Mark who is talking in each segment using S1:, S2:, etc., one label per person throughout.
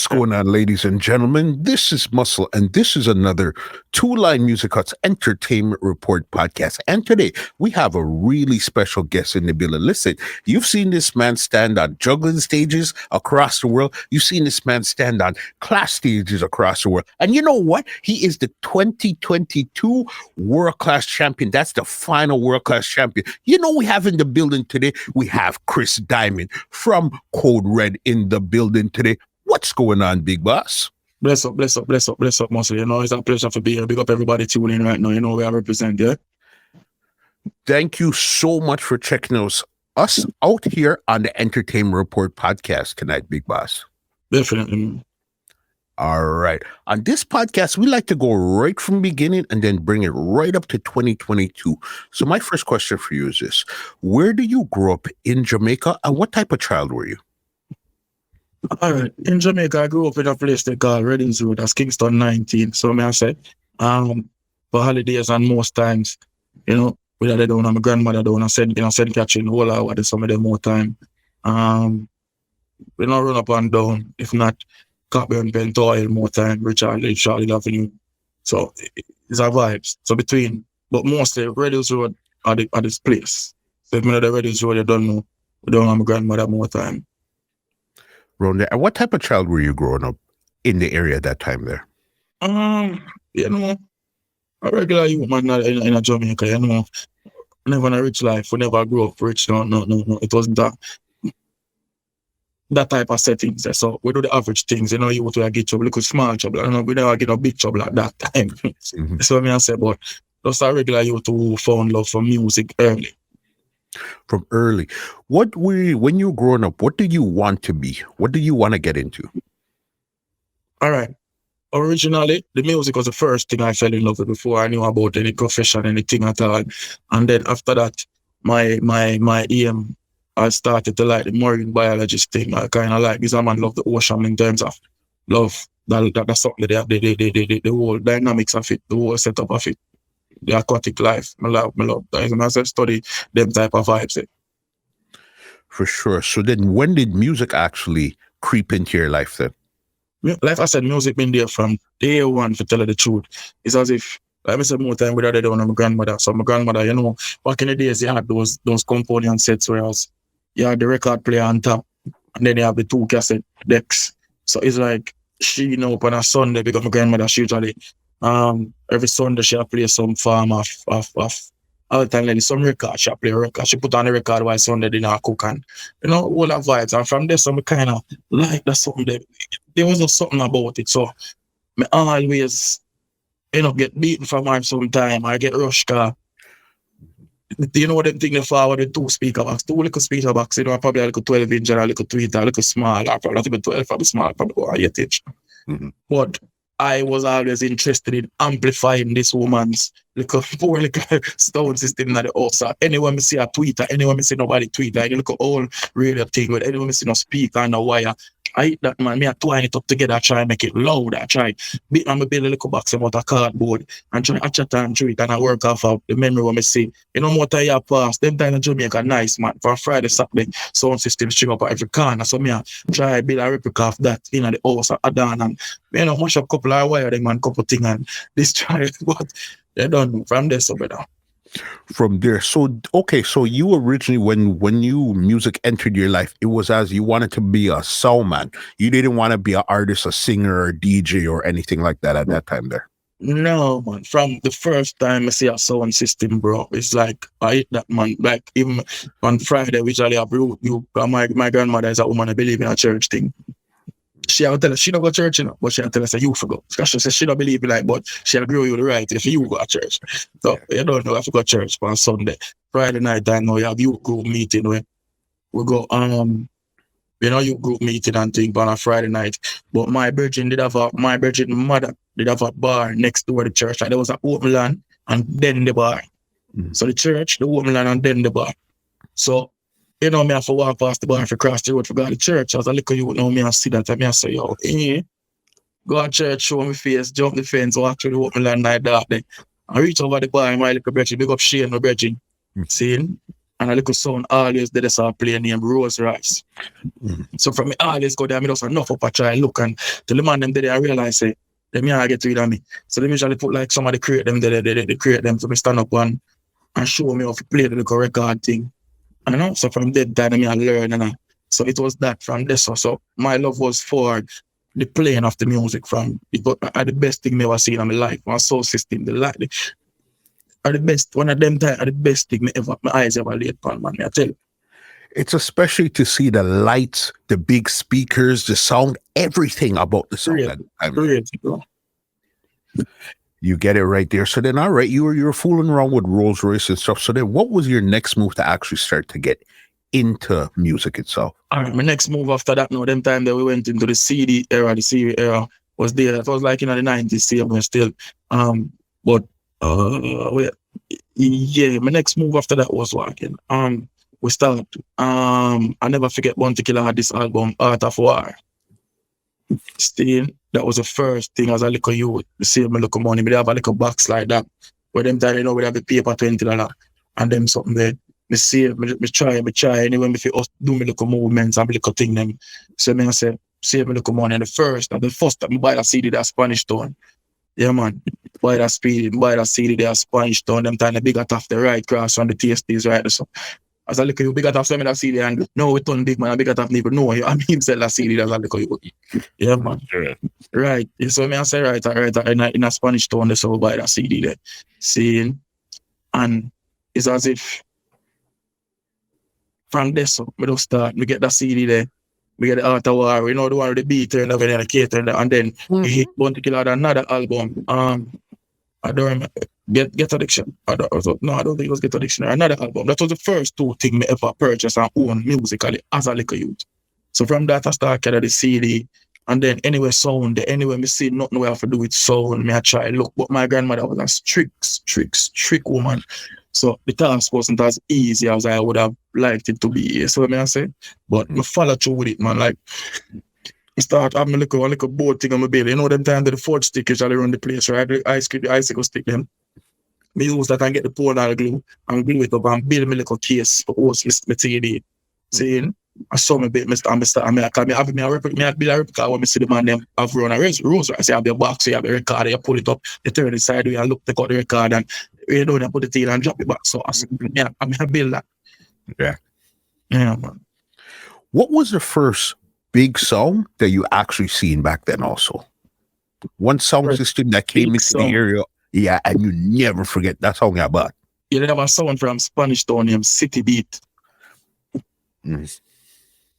S1: What's going on, ladies and gentlemen? This is Muscle, and this is another Two Line Music Hut's Entertainment Report podcast. And today, we have a really special guest in the building. Listen, you've seen this man stand on juggling stages across the world. You've seen this man stand on class stages across the world. And you know what? He is the 2022 World Clash Champion. That's the final World Clash Champion. You know, we have in the building today, we have Chris Dymond from Code Red in the building today. What's going on, big boss?
S2: Bless up, Muscle. You know, it's a pleasure to be here. Big up everybody tuning in right now. You know where I represent, yeah?
S1: Thank you so much for checking us out here on the Entertainment Report podcast tonight, big boss.
S2: Definitely.
S1: All right. On this podcast, we like to go right from the beginning and then bring it right up to 2022. So my first question for you is this. Where do you grow up in Jamaica, and what type of child were you?
S2: All right. In Jamaica, I grew up in a place they call Reddings Road. That's Kingston 19. So may I say, for holidays and most times, you know, we had it down, and my grandmother down, and send catching the whole hour, some of them more time. We don't run up and down. If not, Copburn, Pentoil more time, Richard, Charlie Avenue. So it's our vibes. So between, but mostly Reddings Road are this place. So if me know the Reddings Road, you don't know, we don't have my grandmother more time.
S1: And what type of child were you growing up in the area at that time there?
S2: You know, a regular youth man in Jamaica, you know, never in a rich life, we never grew up rich, no. It wasn't that type of settings. So we do the average things, you know, you want to get trouble, little small trouble, you know, we never get a big trouble at that time. Mm-hmm. So I say, but just a regular youth who found love for music early.
S1: From early. When you were growing up, what did you want to be? What do you want to get into?
S2: All right. Originally, the music was the first thing I fell in love with before I knew about any profession, anything at all. And then after that, my aim, I started to like the marine biologist thing. I kind of like, because I love the ocean in terms of love. That's something that the whole dynamics of it, the whole setup of it. The aquatic life. I love that. And as I study them type of vibes.
S1: For sure. So then when did music actually creep into your life then?
S2: Like I said, music been there from day one, to tell you the truth. It's as if, like I said more time, without it on my grandmother. So my grandmother, you know, back in the days, you had those component sets where you had the record player on top, and then you have the 2 cassette decks. So it's like, she, you know, on a Sunday, because my grandmother, she usually, every Sunday she'll play some form of all the time, like some record, she'll play a record. She put on the record while Sunday dinner cook, and you know, all that vibes. And from there, some kind of like that something there was just something about it. So me always get beaten from her sometime. I get rushed car. You know what them thing they forward with 2 speaker box, 2 little speaker box, you know, probably a little 12 inch and a little tweeter, a little small, or probably even 12, probably small, probably go 8 inch. Mm-hmm. But I was always interested in amplifying this woman's little sound system in the house. So anyone me see a tweeter, anyone me see nobody tweeter, I look at all radio thing with anyone me see no speaker and no wire. I hit that man, me I twine it up together, I try and make it loud, I try beat on my build a little box about a cardboard and try to chat and through it and I work off of the memory when I see. You know what I pass, them time in Jamaica nice man for a Friday, Saturday sound system string up at every corner. So me I try to build a replica of that in the house at Adan and you know much a couple of wire them man, couple thing and this try but they done from there so better.
S1: From there, so okay, so you originally when you music entered your life, it was as you wanted to be a sound man. You didn't want to be an artist, a singer, or a DJ, or anything like that at that time there.
S2: No man, from the first time I see a sound system, bro, it's like I hit that man. Like even on Friday, which I have my grandmother is a woman I believe in a church thing. She'll tell us she don't go to church, you know, but she'll tell us that you forgot. Because she says she don't believe in like, but she'll grow you the right if you go to church. So you don't know if you go to church on Sunday. Friday night, I know you have youth group meeting where we go, you know, youth group meeting and thing on a Friday night. But my mother did have a bar next door to the church. Like there was an open land and then the bar. Mm-hmm. So the church, the open land and then the bar. So you know, me have to walk past the bar if I cross the road for go to the church. I was like, you know, me I see that and me I say, yo, go to church, show me face, jump the fence, walk through the open land like that. Then I reach over the bar and my little brethren, big up Shane, my brethren. Seeing? And a little son always did a play named Rose Rice. So from me always go there, me just enough up a try and look, and till the man them there I realize say them here get rid of me. So they usually put like somebody create them there, they create them to me stand up and show me how to play the little record thing. And you know, so from that time I learn, and so it was that from this. So my love was for the playing of the music from it was the best thing me ever seen in my life. My soul system, are the best, one of them time are the best thing my eyes ever laid upon, man. I tell you.
S1: It's especially to see the lights, the big speakers, the sound, everything about the song.
S2: Great, bro.
S1: You get it right there. So then, all right, you were fooling around with Rolls Royce and stuff. So then, what was your next move to actually start to get into music itself?
S2: All right, my next move after that, no, them time that we went into the CD era, the CD era was there. That was like in the 90s, still. But yeah, my next move after that was working. We start. I never forget Bounty Killer had this album, Art of War. Still, that was the first thing as a little youth. We save me little money, but they have a little box like that. Where them time, you know, we have the paper $20 and them something there. Me save, me try. Anyway, if you do me little movements and little thing them. So I say, save me little money. And the first time I buy that CD, that Spanish Town. Yeah, man. Buy that CD, that Spanish Town. Them time the bigger tough, the right cross on the TSTs, right? So as I look at you, bigger tough, send me that CD, and no, we turn big man, a bigger tough neighbor. No, I mean, sell that CD, that's a look at you. Yeah, man. Right. So I say, right, in a Spanish Town, so we buy that CD there. See, and it's as if from there, so we don't start, we get that CD there, we get the Art of War, you know, the one with the beat and everything, the cater, and then we hit Bounty Killer another album. I don't remember. Get Addiction. I don't think it was Get Addiction. Another album. That was the first two things me ever purchased and own musically as a little youth. So from that I started the CD, and then anyway me see nothing where I have to do with sound, me I try look. But my grandmother was a strict woman. So the task wasn't as easy as I would have liked it to be. So I say, but me follow through with it, man. Like I start having a little board thing on my belly. You know them time that the Ford stick usually run the place, right? The icicle stick them. Me use that and get the polar glue and glue it up and build me little case for host my TD. Saying I saw me bit, I build a replica when I see the man them have run a rose. I say I have the box, so you have the record, you pull it up, you turn it sideways and look, take out the record and you know, you put it in and drop it back. So I build that.
S1: Yeah,
S2: man.
S1: What was the first big song that you actually seen back then also? One sound system that came into the area, yeah, and you never forget that song I bought.
S2: You have a sound from Spanish Town named City Beat.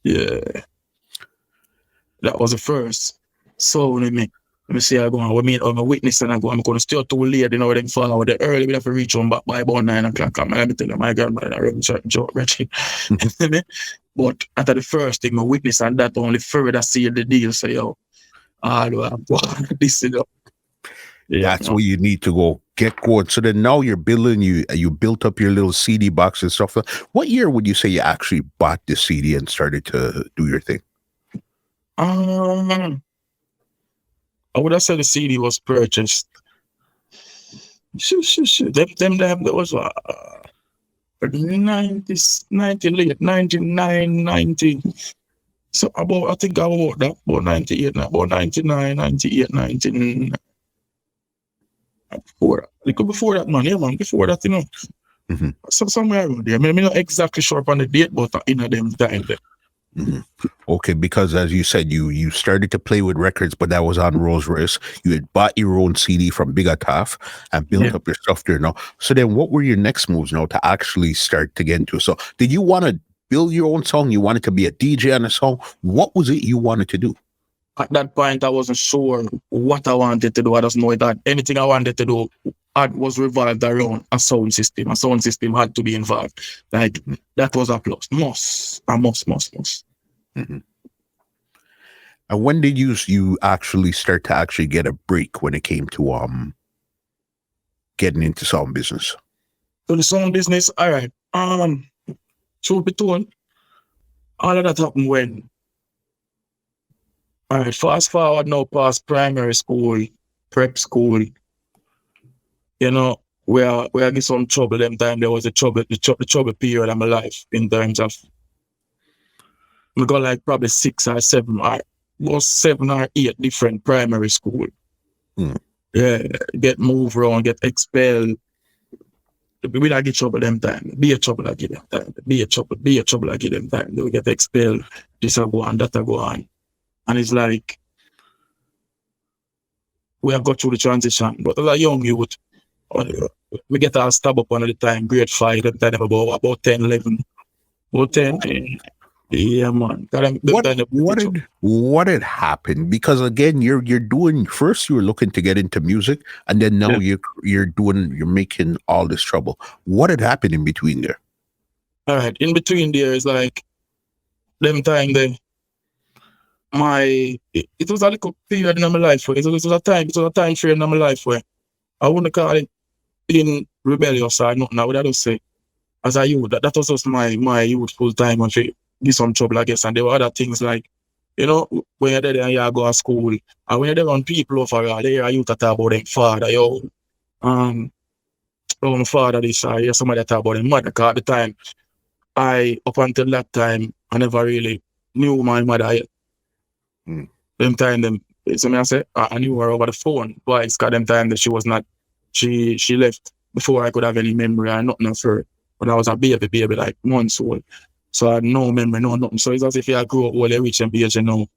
S2: Yeah. That was the first sound in me. Let me see, I'm a witness and I'm going to stay too late, you know, them follow the early, we have to reach home back by about 9 o'clock. I'm going to tell my grandmother, Reggie. But after the first thing, my witness and that only further seal the deal. So, yo, this is up.
S1: Yeah, that's where you need to go get going. So then now you're building, you built up your little CD box and stuff. What year would you say you actually bought the CD and started to do your thing?
S2: I would have said the CD was purchased. Them that was 99, 90. So I think about that, about 98, about 99, 98, 19. Before that, man, yeah, man, before that, you know. So somewhere around there. I'm not exactly sure on the date, but in them time there.
S1: Okay, because as you said, you started to play with records, but that was on Rolls Royce. You had bought your own CD from Big Ataf and built up your stuff there now. So then what were your next moves now to actually start to get into? So did you want to build your own song? You wanted to be a DJ on a song? What was it you wanted to do?
S2: At that point, I wasn't sure what I wanted to do. I just know that anything I wanted to do was revolved around a sound system. A sound system had to be involved. Like, that was a plus. Must.
S1: And when did you actually start to actually get a break when it came to getting into sound business?
S2: So the sound business, all right. Truth be told, all of that happened when, all right, fast forward now past primary school, prep school. You know, where I get some trouble them time. There was the trouble period of my life in terms of we got like probably 6 or 7 or was 7 or 8 different primary school. Yeah, get moved around, get expelled. We don't get trouble them time. Be a trouble I get them time. Be a trouble I get them time. They will get expelled. This will go on, that will go on. And it's like we have got through the transition. But as a young youth, we get our stab up on the time, grade 5, that time about 10, 11. About 10. Yeah, man.
S1: What had happened? Because again, you're doing first. You were looking to get into music, and then now you're making all this trouble. What had happened in between there?
S2: All right, in between there is like them time it was a little period in my life where it was a time frame in my life where I wouldn't call it being rebellious or nothing. I would just say as a youth that was just my youthful time and give some trouble, I guess. And there were other things like, you know, when you're there and you go to school, and when you're there around people over there, they are you to talk about them father, my father this, I hear somebody talk about them mother, because at the time, up until that time, I never really knew my mother yet. Them time, I knew her over the phone twice, because them time that she was not, she left before I could have any memory or nothing of her. But I was a baby, like months old. So I had no memory, no nothing. So it's as if I grew up all the rich and age, you know,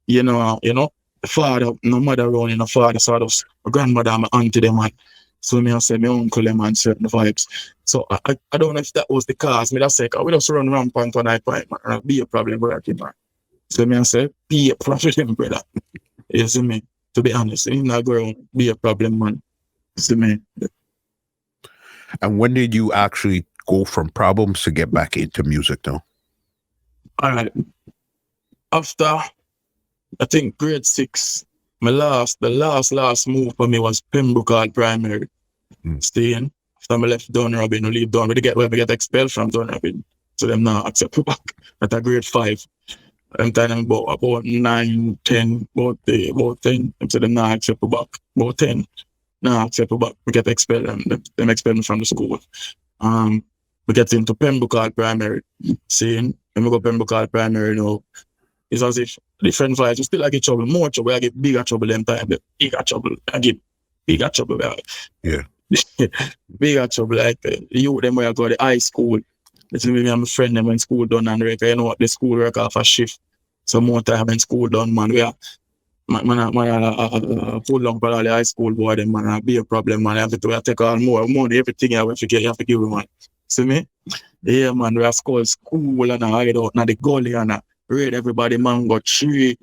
S2: the father, no mother around, no father, so was my grandmother and my auntie them, man. So I say my uncle them and certain vibes. So I don't know if that was the cause. Me just say, we just run rampant on that point, man. It'll be a problem, brother. So I say, be a problem, brother. You see me? To be honest, it's not going to be a problem, man. You see me?
S1: And when did you actually go from problems to get back into music now?
S2: All right. After, I think, grade 6, the last move for me was Pembroke Primary. Staying. After I left Dynamq, we leave Dynamq, we get expelled from Dynamq. So them now accept me back at a grade 5. I'm telling them about 9, 10, about 10. So them now accept me back. About 10. Now accept me back. We get expelled and them expel me from the school. We get into Pembroke Primary. Seeing, when we go Pembroke Primary now, it's as if different vibes. We still I get trouble, more trouble. I get bigger trouble them time. Bigger trouble. I get bigger trouble.
S1: Yeah.
S2: Bigger trouble. Like you them where I go to high school. It's me and my friend them when school done and you know what the school work off a shift. So more time when school done, man. We are pull long for all the high school boy them, man. Be a problem, man. I have to take all more money, everything you have to give me, man. See me? Yeah, man, we are school and I hide out now the gully and I raid everybody, man, got tree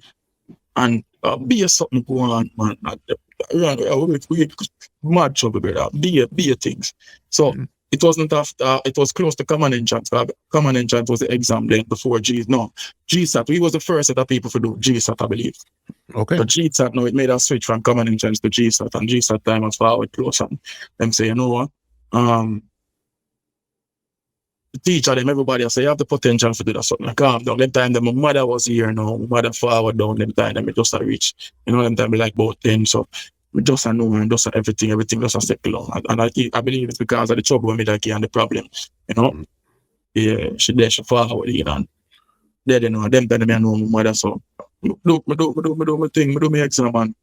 S2: and be a something going on, man. Mad trouble, brother. Be a things. So it wasn't after, it was close to common entrance. Common entrance was the exam then before GSAT. We was the first set of people to do GSAT, I believe.
S1: Okay.
S2: But GSAT, no, it made us switch from common entrance to GSAT, and GSAT time was forward close and them say, you know what? Teacher them, everybody I say you have the potential to do that something. Calm down. Them time my mother was here now, my mother forward down them time, them just a reach. You know, them time be like about 10. So we just a know and just a everything just a settle on. And I believe it's because of the trouble with me that and the problem. You know? Yeah, she forward, you know. They don't know, them time I know my mother, so do my thing, do my exam, man.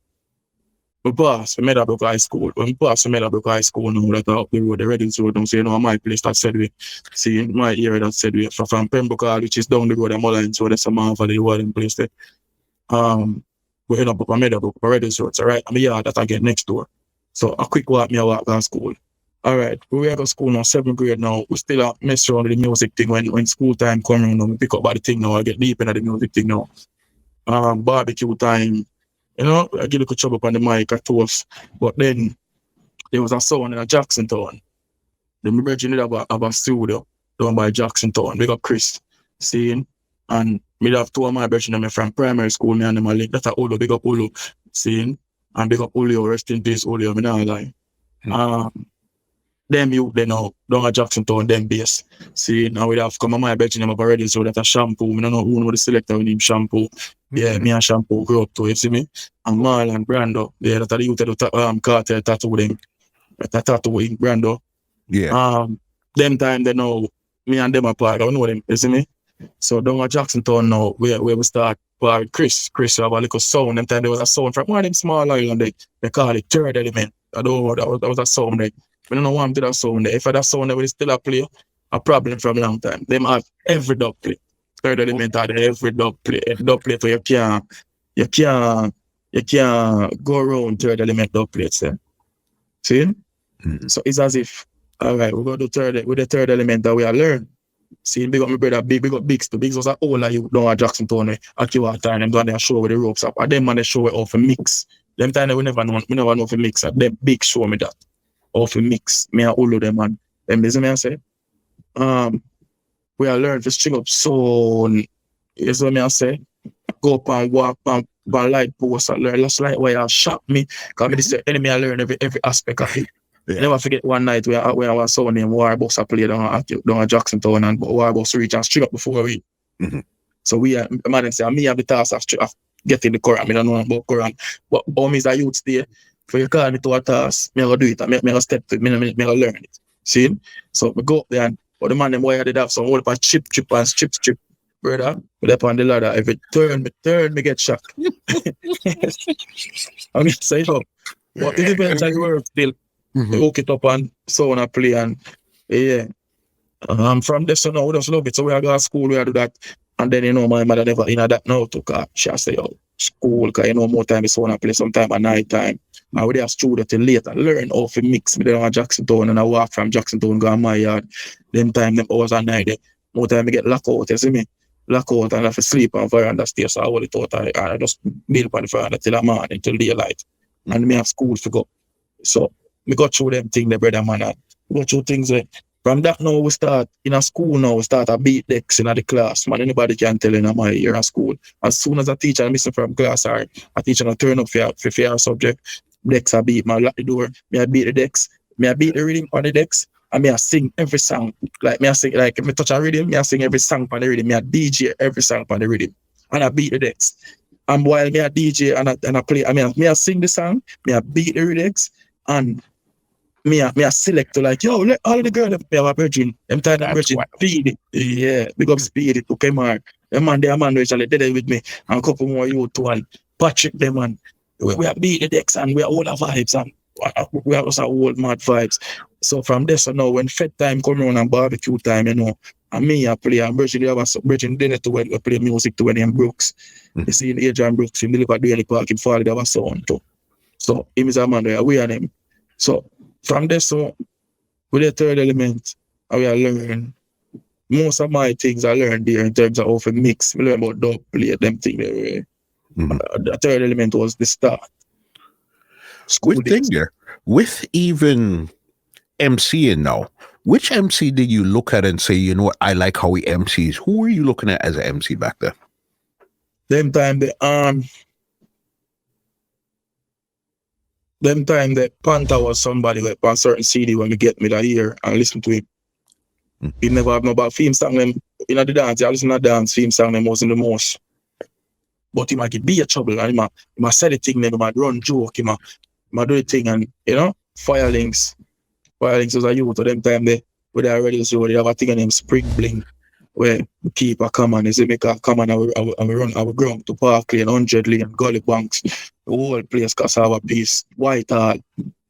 S2: We pass for Meadowbrook High School. When we pass for Meadowbrook High School now, that up the road, the Reddings Road, don't say, you know, my place that said we. See, in my area that said we. From Pembroke Hall, which is down the road, and Mullins, so that's a man for the Warden place there. We end up on Meadowbrook, Reddings Road, so right, I'm here that I get next door. So a quick walk, me I walk to school. All right, we go to school now, 7th grade now. We still mess around with the music thing when school time come around, we pick up by the thing now, I get deep into the music thing now. Barbecue time. You know, I get a little trouble on the mic at toast. But then there was a sound in a Jackson Town. The original of a studio down by Jackson Town. We got Chris seeing. And we have 2 of my brethren from primary school, me and them a link. That's a Ulu, big up Ulu seeing. And big up Ulu, rest in peace, Ulu, me not lie. Them youth they know down at Jackson Town, them base. See, now we have come on my brethren them already, so that a shampoo. We don't know who know the selector we name shampoo. Yeah, me and shampoo grew up to, you see me? And Marl and Brando, yeah, that are the youth that Kartel tattoo them. I thought to in Brando.
S1: Yeah.
S2: Them time they know me and them apart. I know them, you see me? So down at Jacksontown now, where we start with Chris have a little sound. Them time there was a sound from one of them small island, they call it third element. I don't know, that was a sound there. I don't know why I'm doing that sound there. If I that sound there, we still a play, a problem from a long time. Them have every dub play. Third element had every dub play. A dub play, so you can't go around third element dub plates there. See?
S1: Mm-hmm.
S2: So it's as if, all right, we're going to do with the third element that we are learn. See, big up my brother, big up Biggs. The Biggs was an older you down at Jacksontown at you time. Them down there show with the ropes up. And them man they show it off a mix. Them time we never know if a mix. And them big show me that. Off a mix. Me and all of them man. Them listen me I say. We are learn to string up so you see what me I say? Go up and walk and light post and learn. That's like why you shot me. Because me this enemy I learn every aspect of it. Yeah. Never forget one night where I was so named Warbox I played down at Jacksontown and Warbox reach and string up before we.
S1: Mm-hmm.
S2: So we man say me have the task of getting the Quran. I don't know about Quran. But homies are youths there. For you call me to a task, me go do it and me go step to it, me go learn it. See? So we go up there and but the man them why did have some whole up chip and strip. Brother, we up on the ladder. If it turn, me get shocked. I mean say so. But it depends on the work still. Mm-hmm. Hook it up and so on a play and yeah. From this on now we just love it. So we go to school, we do that. And then my mother never that now to car. She say school, because more time is so on a play sometime at night time. And we have students till later learn how to mix me down at Jacksontown and I walk from Jacksontown go to my yard. Them time them hours at night. More time I get locked out, you see me? Locked out and I have to sleep on veranda stairs. So I hold it out I just build on the veranda till the morning, till daylight. And me have school to go. So we got through them things, the brother man. We got through things from that now we start in a school now, we start a beat decks in the class. Man, anybody can tell in my year at school. As soon as a teacher missing from class or a teacher not turn up for your subject, decks I beat, man, lock the door, me I beat the decks, me I beat the rhythm on the decks, and me I sing every song. Like me I sing, like if me touch a rhythm, me I sing every song on the rhythm, me I DJ every song on the rhythm. And I beat the decks. And while me I DJ and I play, me I sing the song, me I beat the decks, and me a selector like, yo, let all the girls them have a virgin. Them time that virgin speed it. Yeah, big up speed it, okay, man. Them man, they man actually did it with me. And a couple more youth too, and Patrick them man. We are beat the decks and we are all the vibes and we are also old mad vibes. So from this on now, when Fed time come around and barbecue time, and me I play and Virgin have a Virgin dinner to when we play music to when him Brooks. You see in Adrian Brooks, he deliver Daily Park in Fall, they have a sound too. So him is a man where we and him. So from this, so with the third element, I learn most of my things I learned there in terms of how to mix. We learn about dub play, them things there. The third element was the start.
S1: Good thing there. With even MCing now, which MC did you look at and say, you know what, I like how he MCs? Who were you looking at as an MC back then?
S2: Them time the Panther was somebody like on certain CD when we get me that ear and listen to him. He never have no bad theme song them in the dance. I listen to dance theme song them was in the most. But he might be a trouble and he might say the thing, then he might run joke, he might do the thing and Firelinks was a youth to them time they with their radio show, they have a thing named Spring Bling where we keep a common, is it make a common and we run our ground to Park Lane, 100 Lane, Gully Banks, the whole place Cassava Peace, Whitehall,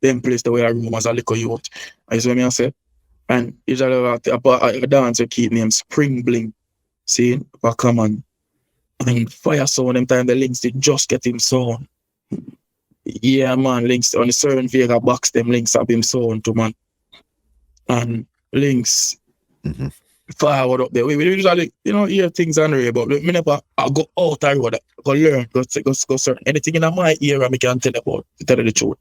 S2: them place the way I room as a little youth. You see what I say? And it's a dance we keep named Spring Bling. See, a common. And Fire Sound, them time the Links did just get him sound. Yeah, man, Links on the certain Vega box, them Links have him sound too, man. And Links forward up there. We usually, hear things on the radio, but we never go out the road, go learn, go certain anything in my ear I can tell about, to tell you the truth.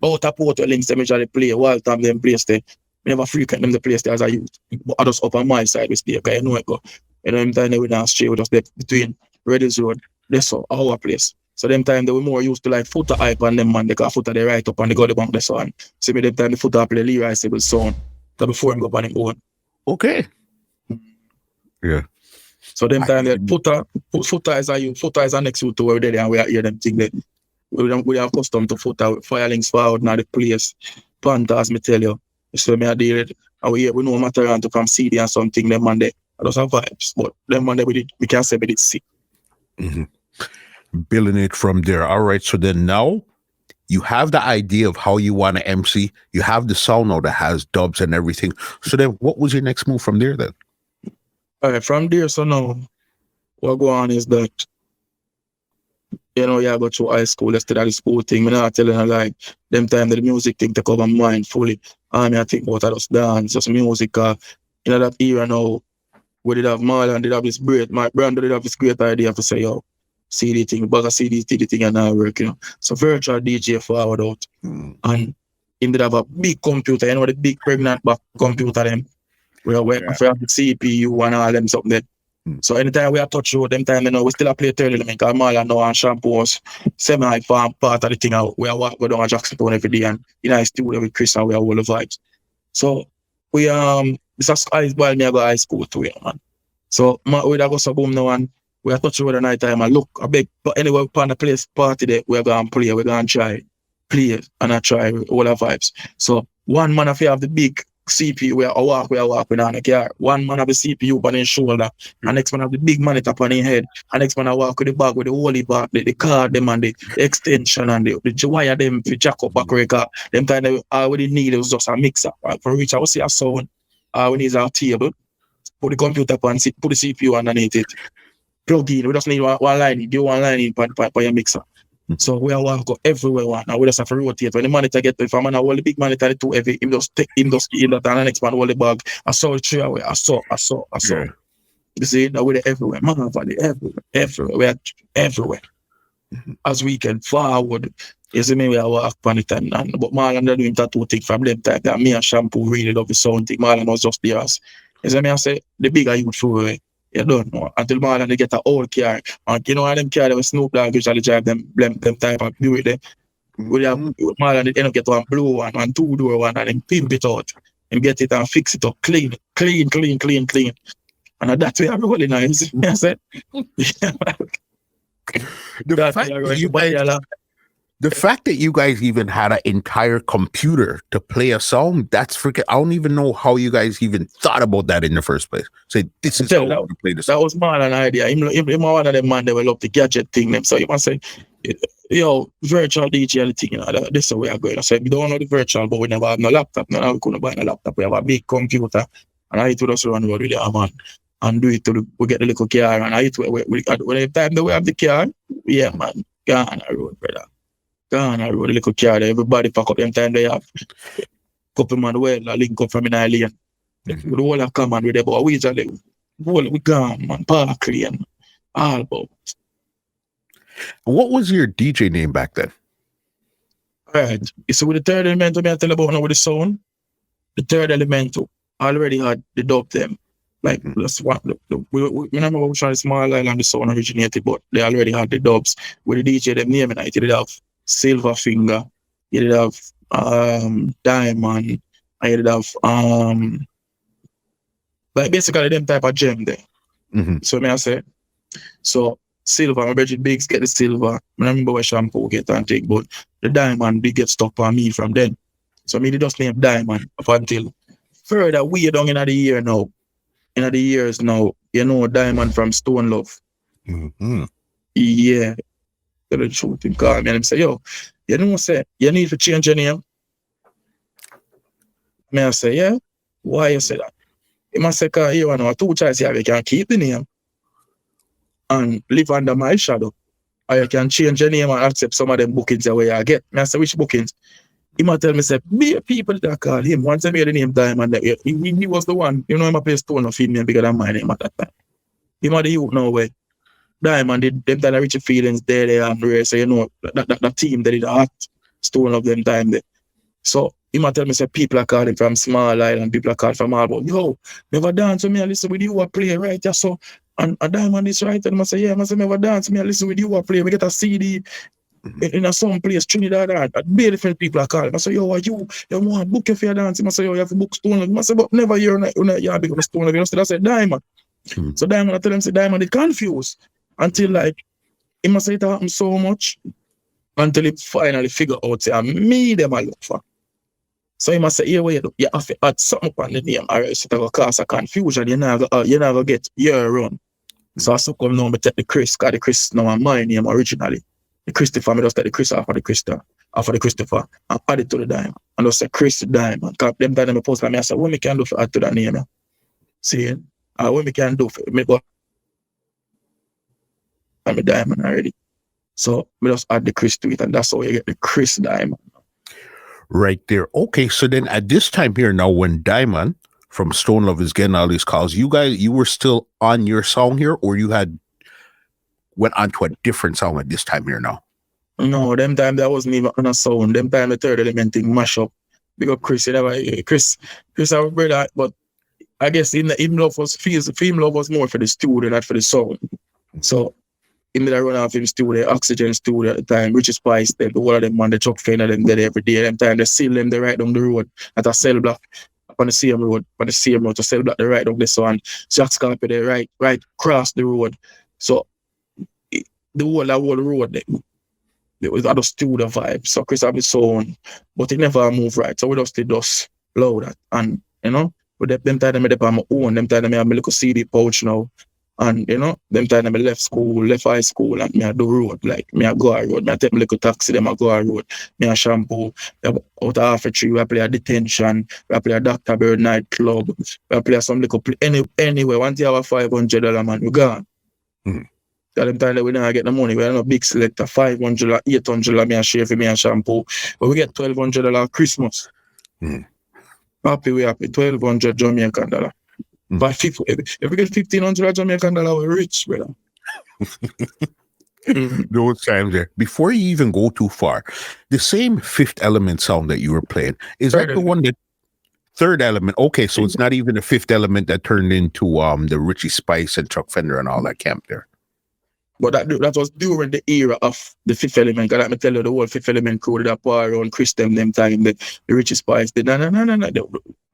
S2: Out of port where Links them usually play, while time them place there. We never frequent them the place there as a youth. But I just up on my side with stay, because it go. Them time they were down straight with us between Reddy's Road, that's our place. So them time they were more used to like footer hype on them man, they got footer they right up and they got the bank the sound. So me them time the footer play Leroy Sable sound. That before him go on him own.
S1: Okay. Yeah.
S2: So them time they footer is a youth, footer is a next youth to where they and we are hear them thing that we are accustomed to footer Firelinks forward now the place. Panther, as me tell you. So me I deal it. And we know material to from CD and something, them man there. Those are vibes. But them man there we can say we did see.
S1: Building it from there. All right. So then now you have the idea of how you want to MC. You have the sound now that has dubs and everything. So then what was your next move from there then?
S2: All right, from there, so now what go on is that, you know, you go to high school, let's do the school thing. Me not telling you like them time that the music thing take over my mind fully. I think about just dance, just music. In that era now, we did have Marlon, did have this great, my brother did have this great idea to say, yo, CD thing, bugger CD thing and now work, you know. So virtual DJ forward out. And he did have a big computer, you know, the big pregnant back computer them. We have the CPU and all them something there. So anytime we are touch road, them time, you know, we still play third element, because Marlon now and Shampoo was semi-farm part of the thing out. We are go down to Jacksontown every day and in our studio with Chris and we are all the vibes. So we this is while me I go high school too, you know, man. So we go so boom now and we are touch road the night time and look a big, but anyway upon the place party there, we're gonna play, we're gonna try play and I try all the vibes. So one man if you have the big CPU, we are walking on the car. One man have the CPU on his shoulder, and next man have the big monitor on his head, and next man I walk with the bag with the holy bag, the card them and the extension and the wire them for jack up back record. Them time all we need was just a mixer. For which I will see a sound. We need a table, put the computer up and put the CPU underneath it. Plug in, we just need one line, do one line in for your mixer. So we are go everywhere and we just have to rotate. When the monitor get if I'm gonna hold the big monitor too heavy, him just take him just in that and the next man hold the bag. I saw it 3 away. I saw.
S1: Yeah.
S2: You see, now we're everywhere. Man, everywhere. We're everywhere. As we can forward. You see me, we are walk on it and but Marlon they doing that two thing from them time that me and Shampoo really love the sound thing. Marlon was just there. You see me, I say the bigger you throw away. You don't know until Marlon they get an old car. And you know how them car they Snoop Dogg usually drive them type of do it there. We have Marlon they end up get one blue one, 2-door one and then pimp it out and get it and fix it up clean. And that's why I'm really nice. I said
S1: the fact that you guys even had an entire computer to play a song, that's freaking. I don't even know how you guys even thought about that in the first place. Say, this is how we play this.
S2: That was Marlon idea. Him one of them man, they will love the gadget thing. Them. So you must say, yo, virtual DJ and the thing, you know, this is the way I'm going. I said, we don't know the virtual, but we never have no laptop. No, we couldn't buy no laptop. We have a big computer. And I to just run with the man and do it till we get the little car. And I when the time that we have the car, yeah, man, gone a road, brother. Gone a road, the little car there. Everybody pack up them time they have. Couple man well, I link up from in Alien. The whole of come on with them, but we just like, we gone, man, park lane, all about.
S1: What was your DJ name back then?
S2: All right. So with the third element, I tell about now with the sound, the third element already had the dub them. Like that's what we remember we tried Small Island the sound originated, but they already had the dubs. With the DJ them name and you did have Silver Finger, you did have Diamond, I did have like basically them type of gem there. So may I say, so Silver, my Bridget Biggs get the silver. I remember where Shampoo get and take, but the Diamond big get stuck on me from then. So me they just name Diamond up until further way down in the year now. In the years now, you know Diamond from Stone Love. Yeah. The truth him call me and him say, yo, you know say you need to change your name. Me I say, yeah. Why you say that? He must say, cause you know 2 choices you can keep the name and live under my shadow. Or you can change your name and accept some of them bookings the way I get. Me I say, which bookings? He might tell me, say, be people that call him. Once I made the name Diamond, he was the one. You know, him a play Stone of him bigger than my name at that time. He might the youth know where Diamond did them that reach feelings there and rare. So you know that team that did a hot Stone of them time there. So he might tell me, say, people are calling from Small Island, people are calling from all about, yo, never dance with me and listen with you a play, right? Yeah, so and a Diamond is right. And I say, yeah, I say, never dance with me and listen with you a play. We get a CD. In a some place, Trinidad, very different people are calling. I say, yo, are you want to book if you're dancing? I say, yo, you have to book Stone. I say, but never you're not big of a Stone. You still say Diamond. So Diamond, I tell him, say Diamond, it confused until like, he must say it happened so much until he finally figure out, say, me them I look for. So you must say, here you have to add something on the name, or else it'll cause a confusion. You're not gonna get your run. So I come now, I take the Chris, because the Chris now my name originally. The Christopher, I just take the Chris off of the Christopher, and add it to the Diamond. And just say Chris Diamond. Because them time I post me, I say, what me can do for add to that name? See? What me can do for me, but I'm a Diamond already. So we just add the Chris to it, and that's how you get the Chris Diamond.
S1: Right there. Okay, so then at this time here now, when Diamond from Stone Love is getting all these calls, you were still on your song here, or you had went on to a different song at this time here now?
S2: No, them time that wasn't even on a sound. Them time the Third Element thing mash up. Because Chris, Chris our brother, but I guess him love was more for the studio, not for the song. So him that run off in the studio, Oxygen studio at the time, Richie Spice, them, all of them on the truck fan of them there every day. Them time they seal them, they ride down the road at a cell block on the same road, to cell block, they ride down this one. Jack Scarpe, they right cross the road. So the whole road it was a studio vibe. So Chris have his own, but it never moved right. So we just did just loud that. And you know, with them time I made up on my own, them time I have my little CD pouch now. And you know, them time I left high school, and me I do road, like me I go a road, me I take my little taxi, them I go a road, me I shampoo, out of half a tree, we play a detention, we play a Dr. Bird nightclub, we play some little anywhere, once you have a $500 man, we gone.
S1: Mm-hmm.
S2: Them time that we don't get the money, we are not big selector, $500, $800, me a shave for me and shampoo, but we get $1,200 Christmas.
S1: Mm-hmm.
S2: Happy, we happy, $1,200 Jamaican dollar.
S1: Mm-hmm.
S2: But if we get $1,500 Jamaican dollar, we're rich, brother.
S1: Those times there. Before you even go too far, the same Fifth Element sound that you were playing, is that the one that Third Element? Okay, so it's not even the Fifth Element that turned into the Richie Spice and Chuck Fender and all that camp there.
S2: But that was during the era of the Fifth Element. Because let me tell you, the whole Fifth Element crew that power around Chris them time, the Richie Spice, the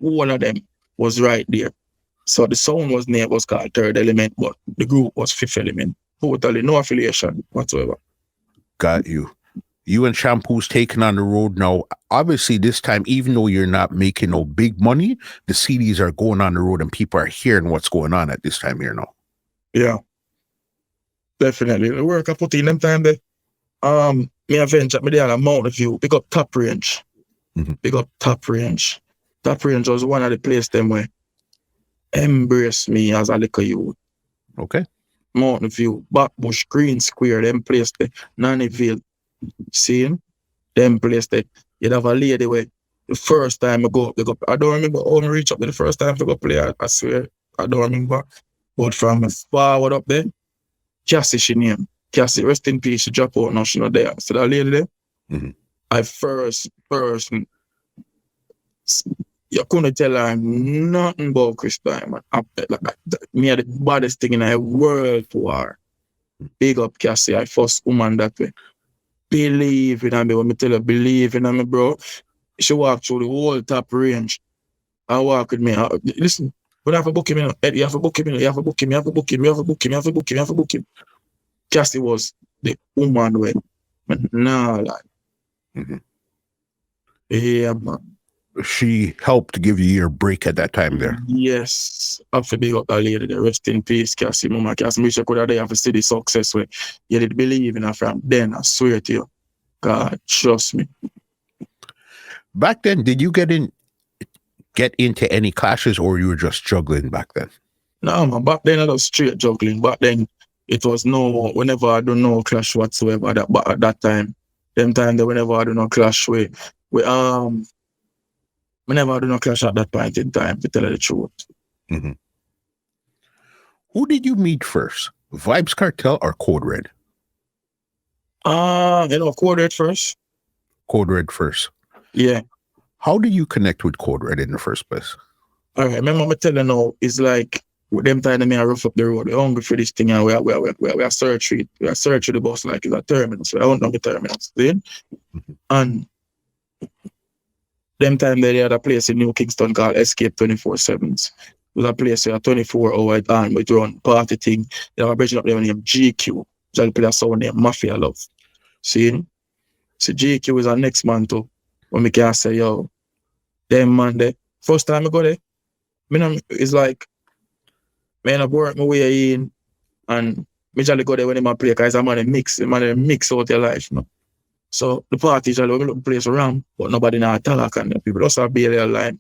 S2: all of them was right there. So the sound was called Third Element, but the group was Fifth Element. Totally no affiliation whatsoever.
S1: Got you. You and Shampoo's taking on the road now. Obviously, this time, even though you're not making no big money, the CDs are going on the road and people are hearing what's going on at this time here now.
S2: Yeah. Definitely. The work I put in them time there. Me and venture me there on Mountain View. Pick up Top Range.
S1: Mm-hmm.
S2: Pick up Top Range. Top Range was one of the places them where embrace me as a little youth.
S1: Okay.
S2: Mountain View, Backbush, Green Square, them place there, Nannyville, seeing them place there. You'd have a lady where the first time I go, I don't remember how I reach up there the first time to go play, I swear, I don't remember. But from forward up there, Cassie, she name. Cassie, rest in peace, she dropped out now, she not there. So that lady there,
S1: mm-hmm.
S2: I first person, you couldn't tell her nothing about Chris Diamond. Me had the baddest thing in the world for her. Big up Cassie, I first woman that way. Believe in me, when me tell her, believe in me, bro. She walked through the whole Top Range. I walk with me. Listen, but I have to book him, you have to book him, you have to book him, you have to book him, you have to book him, you have to book him, you have to book him. Cassie was the woman way. Nah, like.
S1: Mm-hmm.
S2: Yeah, man.
S1: She helped give you your break at that time there.
S2: Yes. I have to big up that lady there. Rest in peace, Cassie. Mama Cassie, me could have have to see the success where you did believe in her from then. I swear to you. God, trust me.
S1: Back then, did you get into any clashes, or you were just juggling back then?
S2: No, man. Back then I was straight juggling. Back then it was whenever I don't know clash whatsoever. But at that time, whenever I don't know clash whenever I do not clash at that point in time, to tell you the truth.
S1: Mm-hmm. Who did you meet first? Vybz Kartel or Code Red?
S2: Code Red first.
S1: Code Red first.
S2: Yeah.
S1: How did you connect with Code Red in the first place?
S2: All right, remember me telling you now, it's like with them time me I rough up the road. We're hungry for this thing and we are searching it. We are searching the bus like it's a terminal. So I don't know the terminals. See?
S1: Mm-hmm.
S2: And them time they had a place in New Kingston called Escape 24/7s. It was a place where 24-hour and we run party thing. They have a bridge up there named GQ. So play a sound named Mafia Love. See? So GQ is our next man too. When we can say, yo, Then man, the first time I go there, it's like, man, I work my way in and me jolly go there when I play because I'm on a mix out their life, you know. So the party jolly we look the place around, but nobody not talk and the people just have be their line.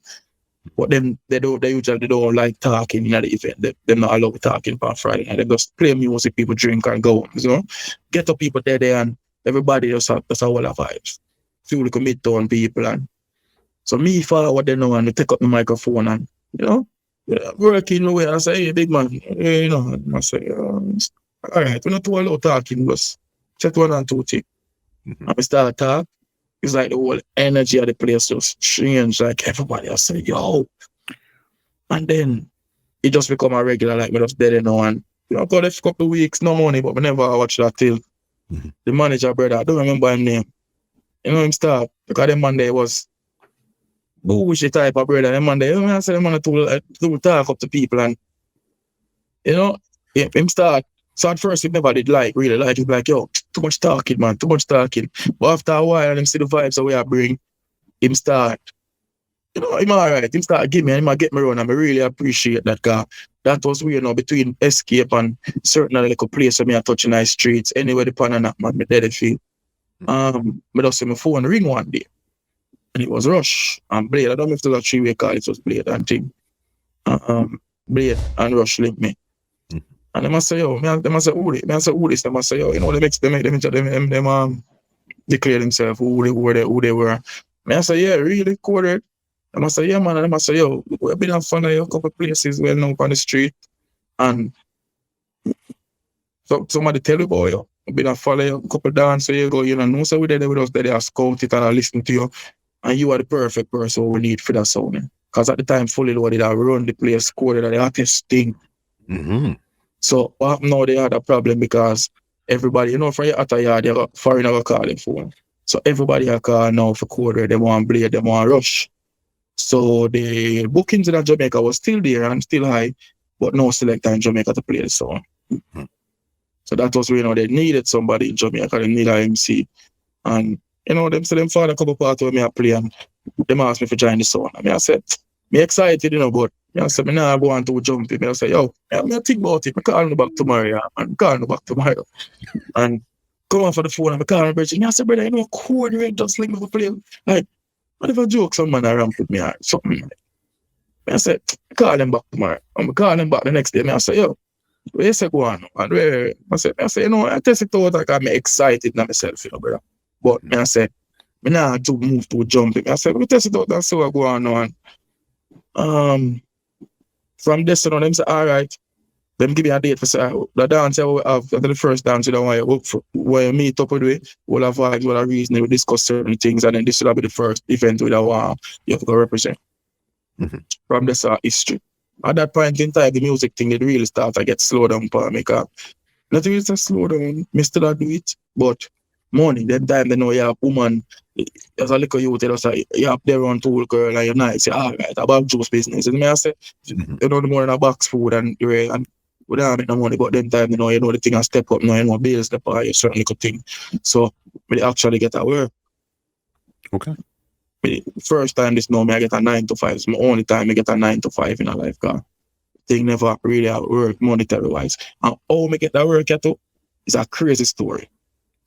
S2: But them they usually don't like talking in the event. They not allowed talking on Friday night. They just play music, people drink and go, you know. Get up people there and everybody just have all the vibes. Feel like a mid-tone people and so me follow what they know and we take up the microphone and you know, working away. I say, hey, big man, you know, I say, all right, we're not too loud talking, just check 1 and 2 things. And we start talk. It's like the whole energy of the place just change. Like everybody else say, yo. And then it just become a regular, like we just dead and and you know, got a couple of weeks, no money, but we never watch that till the manager brother, I don't remember his name. You know him start because the Monday was bullshit type of brother. The Monday, you know, I say the man to talk up to people and you know, him start. So at first, he never did really like. He'd be like, yo, too much talking, man, too much talking. But after a while, and him see the vibes the way I bring, him start, you know, him all right. Him start give me, and him get me run, and I really appreciate that, because that was weird, you know, between Escape and certain little place where me are touching nice streets, anywhere the pan and that, man, me dead feel. I just see my phone ring one day, and it was Rush and Blade. I don't know if it was a 3-way call, it was Blade and thing. Blade and Rush link me. And they must say, yo, they must say, who this? They must say, yo, you know, them declare themselves who they were. I say, yeah, really quartered. They must say, yeah, man. And they must say, yo, we've been having fun at a couple of places well known on the street. And so somebody tell you about you. We've been follow you, a couple of dance, so you go, you know, so we're there with us, they are scout it and I listen to you. And you are the perfect person we need for that sound. Because at the time, Fully Loaded, I run the place, scored the hottest thing. So now they had a problem because everybody, you know, for your other yard, you got foreigner calling phone. So everybody a call now for quarter, they want Blade, they want Rush. So the bookings in Jamaica was still there and still high, but no selector in Jamaica to play the song. So that was where, you know, they needed somebody in Jamaica, they needed an MC. And, you know, them found a couple parts where me I play and them asked me to join the song. I said, me excited, you know, but I said, me now go on to jump in. I say, yo, I think about it. I call you back tomorrow, man. Call you back tomorrow. And come on for the phone and I call my brother. I said, brother, you know, coordinate, just link me for play. Like, whatever joke some man around with me or something. I said, call him back tomorrow. And I call him back the next day. I say, yo, where you say go on? And where? I say, you know, I test it out like I'm excited now myself, you know, brother. But I said, me now to move to jumping. I said, we test it out and see what go on now. And from this, you know, them say, all right, them give me a date for say, the dance we have, the first dance, you know, where you meet up with it, we'll have vibes, we'll have reason, we'll discuss certain things, and then this will be the first event with you have to go represent. From this history. At that point in time, the music thing, it really started to get slowed down for me, because nothing is just slow down, me still do it, but money, that time they know you have woman, as a little youth, they say, you have their own tool girl and you're nice, say, all right, about juice business. And I say, you know, the more in a box food and we don't make no money, but then time, you know the thing and step up, you know, bills step up, you certainly could think. So, we actually get at work.
S1: Okay.
S2: First time this know me, I get a 9 to 5. It's my only time I get a 9 to 5 in a life, because thing never really work monetary wise. And how me get that work at is a crazy story.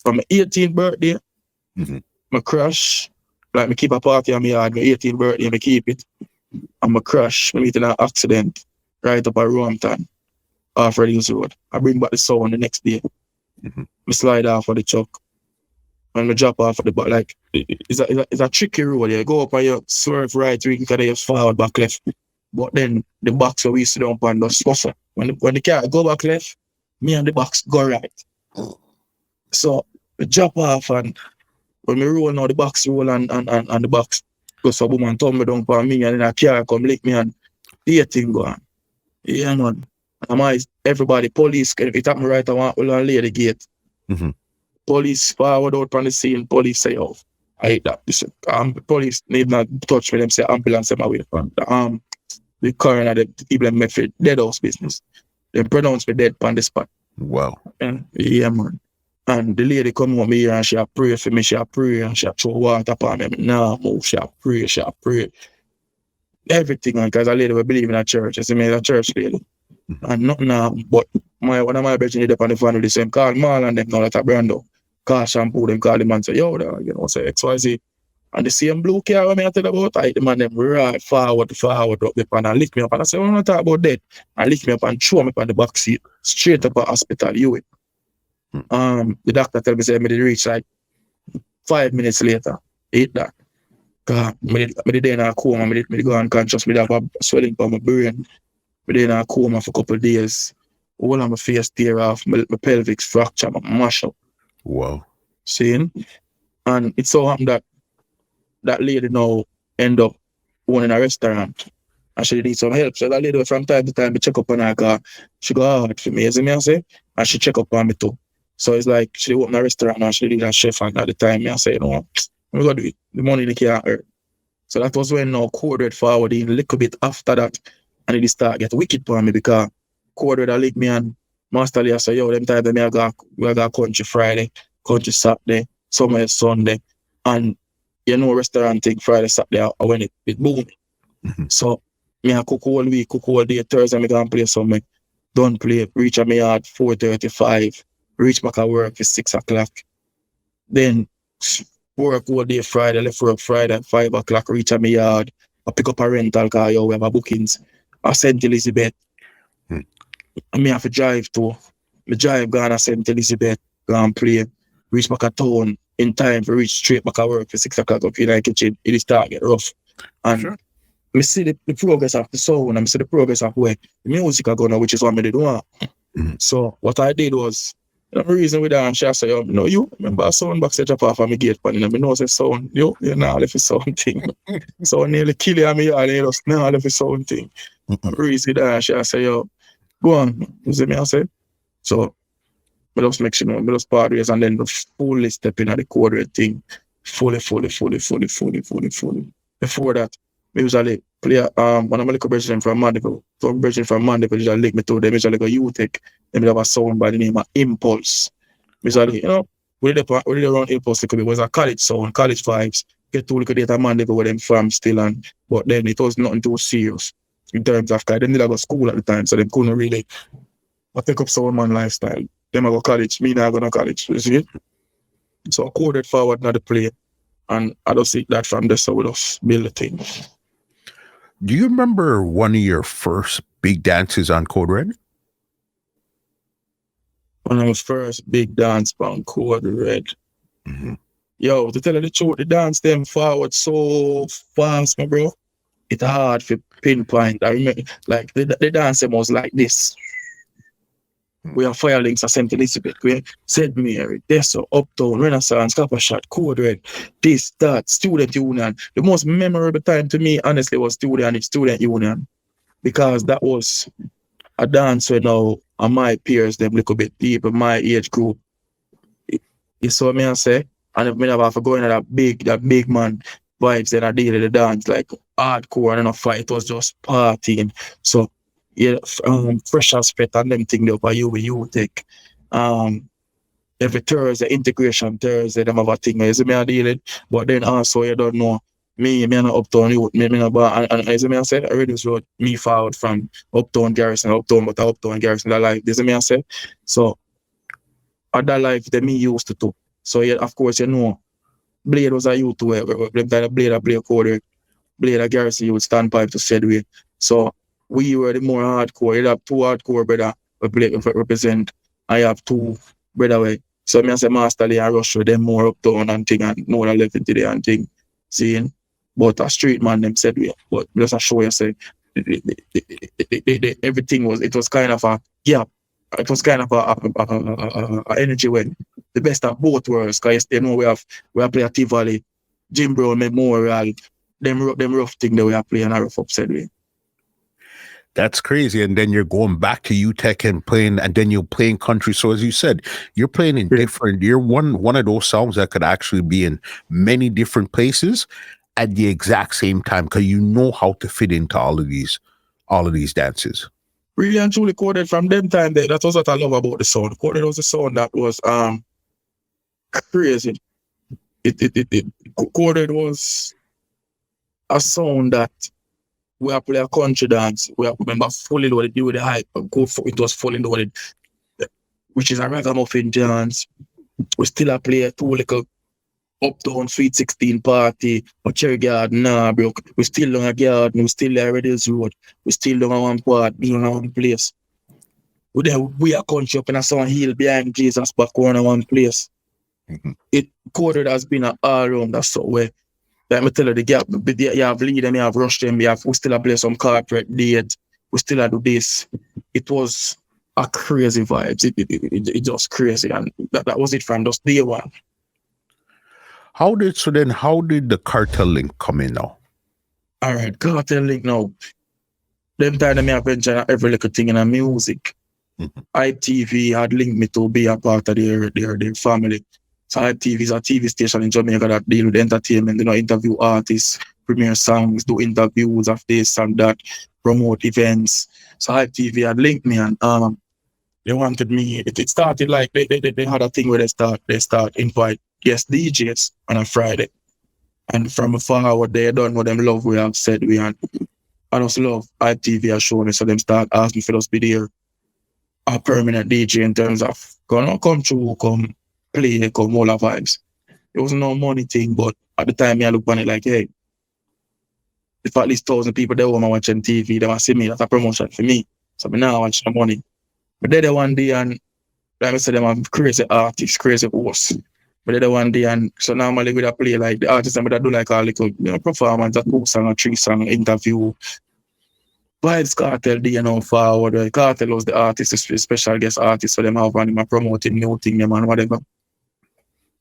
S2: From my 18th birthday, my crush, like me keep a party on my yard, my 18th birthday, me keep it. And my crush, me meet in an accident right up at Rompton, off Reddings Road. I bring back the sound the next day. Me slide off of the truck. And me drop off of the back, like, it's a tricky road. You go up and you swerve right, you can kind of forward, back left. But then the box where we sit down and just suffer. When the car go back left, me and the box go right. So we drop off and when we roll now, the box roll and the box goes for woman tumble down for me and then a car come lick me and the thing go on. Yeah, man. Everybody, police, if it happen right, I want to lay the gate. Police forward out from the scene, police say, oh, I hate that. Listen, police need not touch me, them say ambulance them away from the coroner, the people make for dead house business. They pronounce me dead on the spot.
S1: Wow.
S2: And yeah, man. And the lady come over here and she a pray for me, she a pray and she a throw water upon me. Nah, move, she a pray. everything, because a lady we believe in a church. I see me as a church lady. And nothing but one of my brethren did up on the phone with the same call Mal and them now that a Brando. Call Shampoo, them call him and say, yo, say XYZ. And the same blue car when I tell about, I the man them right forward up the pan and lift me up. And I say, I want to talk about that. And lift me up and throw me up on the back seat, straight up at hospital, you. The doctor tell me, say, me did reach like 5 minutes later, hit that. Cause me did in a coma, me did go unconscious, me have a swelling on my brain. Me did in a coma for a couple of days. All of my face tear off, my pelvic fracture, my mash up.
S1: Wow.
S2: Seeing? And it so happened that lady now end up owning a restaurant. And she need some help. So that lady from time to time, me check up on her car. She go hard for me, you see me I say? And she check up on me too. So it's like she open a restaurant and she did a chef, and at the time me I say, you know what, we gotta do it. The money they can't earn. So that was when now Code Red forward in a little bit after that, and it start get wicked for me because Code Red link me and Master Lee say, yo, them time me I go country Friday, country Saturday, summer Sunday, and you know restaurant thing Friday, Saturday when it booming. So me I cook all week, cook all day. Thursday me gonna play something. Don't play, reach at me at 4:35, reach back at work for 6 o'clock. Then work all day Friday, left work Friday at 5 o'clock, reach at me yard. I pick up a rental car, yo, we have a bookings. I St. Elizabeth. And me have to drive too. Me drive gone to St. Elizabeth, go and play, reach back at town in time for reach straight back at work for 6 o'clock up in the kitchen. It start get rough. And
S1: Sure.
S2: me see the progress of the sound, and me see the progress of where the music are going, which is what me did want. So what I did was, the reason with that, and she say, you know, you remember a sound box set up off of my gate pan, and I know say sound, you know, left a sound thing. So nearly kill you, and me, and just now left a sound thing. Reason with that, and she say, yo, go on, you see me, I say. So I just make sure, I just part ways, and then fully step in at the Code Red thing, fully. Before that, I usually play one of my little brethren from Mandeville. So brethren from Mandeville usually link me to them, usually go UTech. They have a sound by the name of Impulse. Usually, you know, we did around Impulse because it was a college sound, college vibes. Get to look at data Mandeville where them from still, and but then it was nothing too serious in terms of they didn't go school at the time, so they couldn't really take up sound man lifestyle. Them I go college, me now go to college, you see? So I coded forward now the play, and I just see that from there, so we just build the thing.
S1: Do you remember one of your first big dances on Code Red?
S2: One of my first big dance on Code Red. Yo, to tell you the truth, the dance them forward so fast, my bro. It's hard to pinpoint. I remember, like, the dance them was like this. We have Fire Links at St. Elizabeth, we St. Mary, Deso, Uptown, Renaissance, Copper Shot, Code Red, this, that, Student Union. The most memorable time to me, honestly, was Student Union. Because that was a dance where now my peers, them little bit people, my age group. You saw me and say, and if me never have to go into that big man vibes, then I did the dance like hardcore and a fight. It was just partying. So yeah, fresh aspect and them thing up by you take every Thursday, integration Thursday, them have a thing. You see me I deal it, but then also you don't know me not Uptown youth, me not bar, and you see me I said I already wrote me forward from Uptown Garrison, but Uptown Garrison that life. You see me I said, so that life that me used to do. So yeah, of course you know, Blade was a youth where Blade Code, Blade a Garrison youth standpipe to Sedway. So we were the more hardcore. You have two hardcore brother represent. I have two brother way. So me I say Master Lee and Rush with them more Uptown and thing and know that left today and thing. Seeing, but a street man them said we. But just to show you say everything was kind of a gap. It was kind of a energy when the best of both worlds. Cause you know we have play at Tivoli, Jim Brown Memorial, them rough thing that we are playing a rough upset way.
S1: That's crazy. And then you're going back to UTech and playing, and then you're playing country. So as you said, you're playing in different, you're one of those songs that could actually be in many different places at the exact same time, because you know how to fit into all of these dances.
S2: Really and truly Coded from them time there. That was what I love about the sound. Coded was a sound that was crazy. It Coded was a sound that we have play a country dance. We have remember fully loaded, do the hype, it was fully loaded, which is a ragamuffin dance. We still a play two little uptown Sweet 16 party, or Cherry Garden, nah, bro. We still on a garden, we still at Redhills Road, we still on one part, we on one place. We are country up in a sun hill behind Jesus back on one place. It coded has been an all round that sort where let me tell you the gap, you have lead them, you have rushed them, we still have play some corporate date, we still have do this. It was a crazy vibes. It just crazy, and that was it from just day one.
S1: How did the Cartel link come in now?
S2: All right, Cartel link now. Them time me have venture every little thing in a music. ITV had linked me to be a part of their family. So ITV is a TV station in Jamaica that deal with entertainment, interview artists, premiere songs, do interviews of this and that, promote events. So ITV had linked me, and they wanted me. It started like they had a thing where they start invite guest DJs on a Friday. And from afar, they done what them love we have said we had. I just love ITV has shown me, so them start asking for us be there a permanent DJ in terms of come through, come play, come all our vibes. It was no money thing, but at the time I look on it like, hey, if at least 1,000 people there were watching TV, they want to see me, that's a promotion for me. So I now watch the money. But then one day, and like I said, them are crazy artists, crazy hosts. But then one day, and so normally we play like the artists and we do like a little performance, a 2 song, a 3 song interview. Vybz Kartel, forward. Cartel was the artist, the special guest artist, so them have one promoting new thing, them and whatever.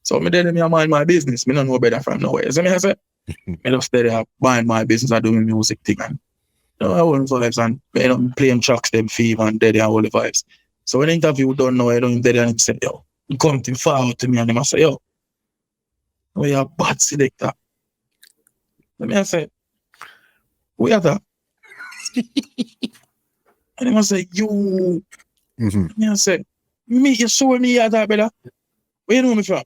S2: So me then I mind my business. Me don't know better from nowhere. So I say, I just stay there, mind my business, I do my music thing, and I want vibes, and playing tracks, them fever, and they all the vibes. So when the interview done now, I don't dead and say, yo, you come to forward to me, and I say, yo, we are bad selector. Let me say, we are that. And I say, you. I say, me, you saw me at that, brother. Where you know me from?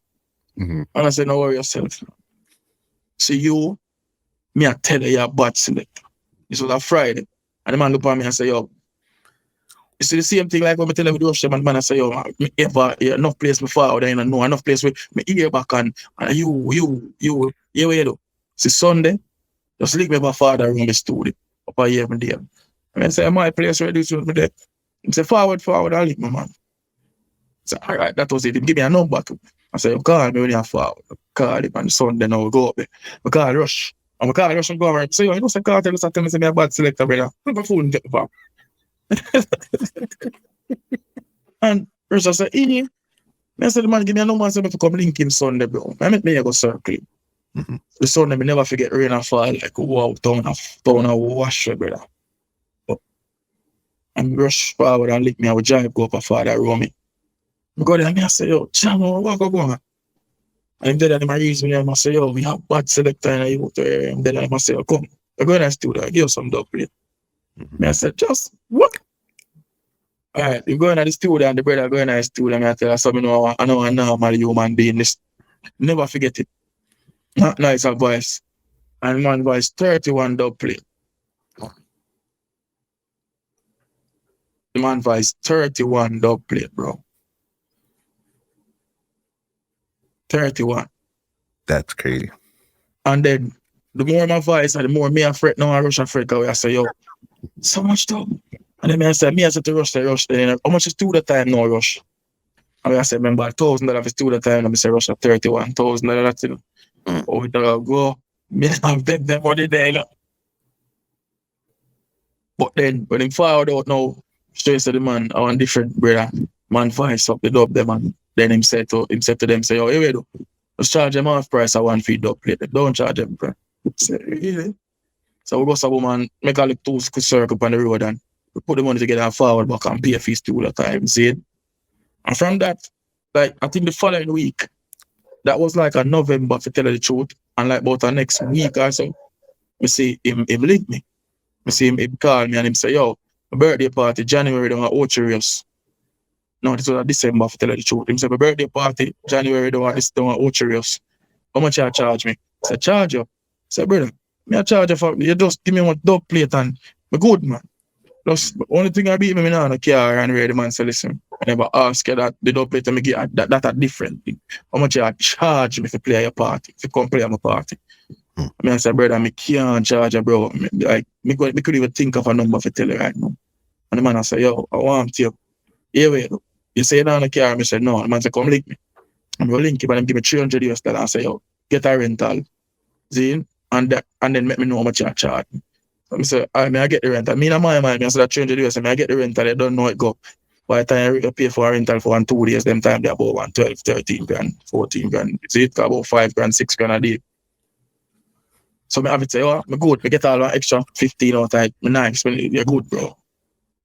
S2: And I say, no worry yourself. So you, me, I tell you, you're a bad selector. This was a Friday. And the man look at me and say, yo, you see the same thing like when I tell him to rush them, and man I say, yo, me ever enough place before, I know enough place where me ear back and you, where you do? See Sunday, just leave me my father room the studio. Up a year and there. And I say, my place ready to me there. He say, forward, I'll leave my man. I say, all right, that was it. He give me a number too. I say, you call me when you're forward. Call him on Sunday now, we go up there. We call rush. And we call rush and go over. So you know, say, Cartel, just tell me, say, me a bad selector, brother. I'm a fool and get the back. And rush I say, I said, the man give me a number and say, me to come link him Sunday, bro. I met me go circle. The Sunday, me never forget rain and fall, like, wow, town of wash, brother. And rush forward and lick me, I would drive go up a father room me. I go there and I say, yo, Cham, what go on? And then I reason me, I say, yo, we have bad selector in the youth area. And then I say, yo, come. I go in the studio, I give you some dub plate. I said, just what? All right, you go in the studio and the brother go in the studio and I tell us, I know a normal human being. This never forget it. Nice advice. And man voice 31 dub plate. The man voice 31 dub plate, bro. 31.
S1: That's crazy.
S2: And then the more my voice and the more me afraid now I rush afraid I say, yo, so much dub. And then I say to rush. Then how much is studio time now, rush? And I say, remember, $1,000 for studio time, and I say, rush at $31,000. That's it. Oh, it go. Me have bet them money there. But then when he forward out now, straight to the man, I want different brother. Man voice up the dub them, and then him said to them, say, yo, hey, wait, let's charge them half price I want feed dub plate. Don't charge them, bro. Say, really? So we go to woman, make a like 2 circle on the road and we put the money together and forward back and pay fees all the time, see it? And from that, like I think the following week, that was like a November to tell you the truth. And like about the next week or so, we see him link me. We see him call me and him say, yo, my birthday party, January, down at Ocherius. No, this was December to tell you the truth. Him say, my birthday party, January, down at Ocherius. How much you charge me? I said, charge you. I said, brother, Me a charge for you just give me one dub plate and me good man. Plus only thing I beat me now on a car and where the man say listen. I never ask you that the dub plate and me get that a different thing. How much you charge me to play your party, to come play at my party. I mean I say brother, me can't charge you, bro. Me could even think of a number for tell you right now. And the man I say, yo, I want you. Here we go. You say down the car, I said no. The man say, come link me. I'm gonna link you, but I'm give me $300 and say, yo, get a rental. See? And then make me know how much you charge. So I say, I get the rental. Me in my mind, I say that $300, I get the rental, I don't know it go. By the time you pay for a rental for 2 days, them time they about 12, 13 grand, 14 grand. See it about 5 grand, 6 grand a day. So I have to say, oh, I'm good. I get all that extra 15 out of it. I'm nice. You're good, bro.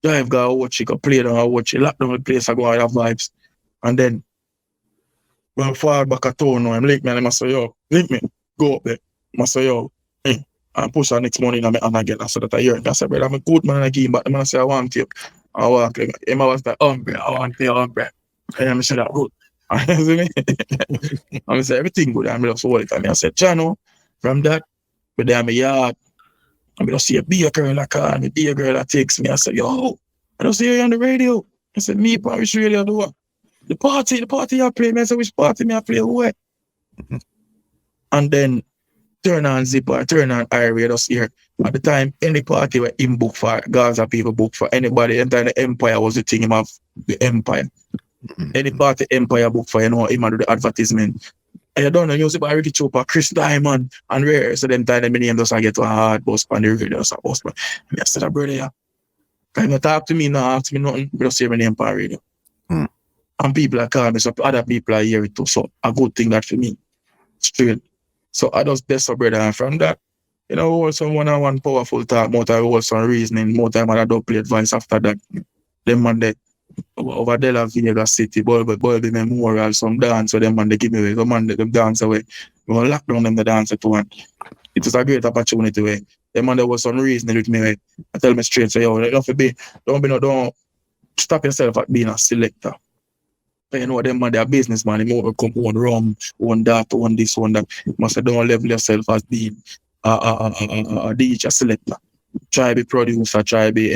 S2: Drive, go watch it, go play down, go watch it, lock down the place, I go out of vibes. And then, when I fall back at town now, I'm link me and I say, yo, link me, go up there. I say, yo, hey, and push her next morning and I get that so that I hear it. I say, brother, I'm a good man and I give him back. The man say, I want you. I walk, him I was like, I want you, And I say, that good. You see me? I say, everything good. And I just hold it. And I said, Chano, from that, but then I'm a yard. I just see a beer girl that call me, beer girl that takes me. I said, yo, I don't see you on the radio. I said, me, which radio do what? The party I play. I said, which party me I play? Where? And then turn on Zipper, turn on Irie, just here. At the time, any party where him book for, Gaza people book for anybody, entire the Empire was the thing, him have the Empire. Any party Empire book for, you know, him do the advertisement. And you don't know, you see by Ricky Chopper, Chris Diamond, and rare. So then time my name does I get to a hard bus on the radio, so bus. And I said, brother, yeah. Can you talk to me now, ask me nothing, but just hear my name on radio. And people are calling me, so other people are hearing it too. So a good thing that for me. Straight. So I just best up, brother, and from that, you know, hold some one-on-one powerful talk, more time hold some reasoning, more time I don't play advice after that. Them man they over there La Vegas City, Bulby Memorial, some dance, so them man they give me away, some man they them dance away. We will lock down them the dance to one. It was a great opportunity way. Them man there was some reasoning with me way. I tell me straight, so yo, don't stop yourself at being a selector. You know, them man, they're businessman, they more come on rum, on that, on this, on that. You must don't level yourself as being a DJ selector. Try be producer, try be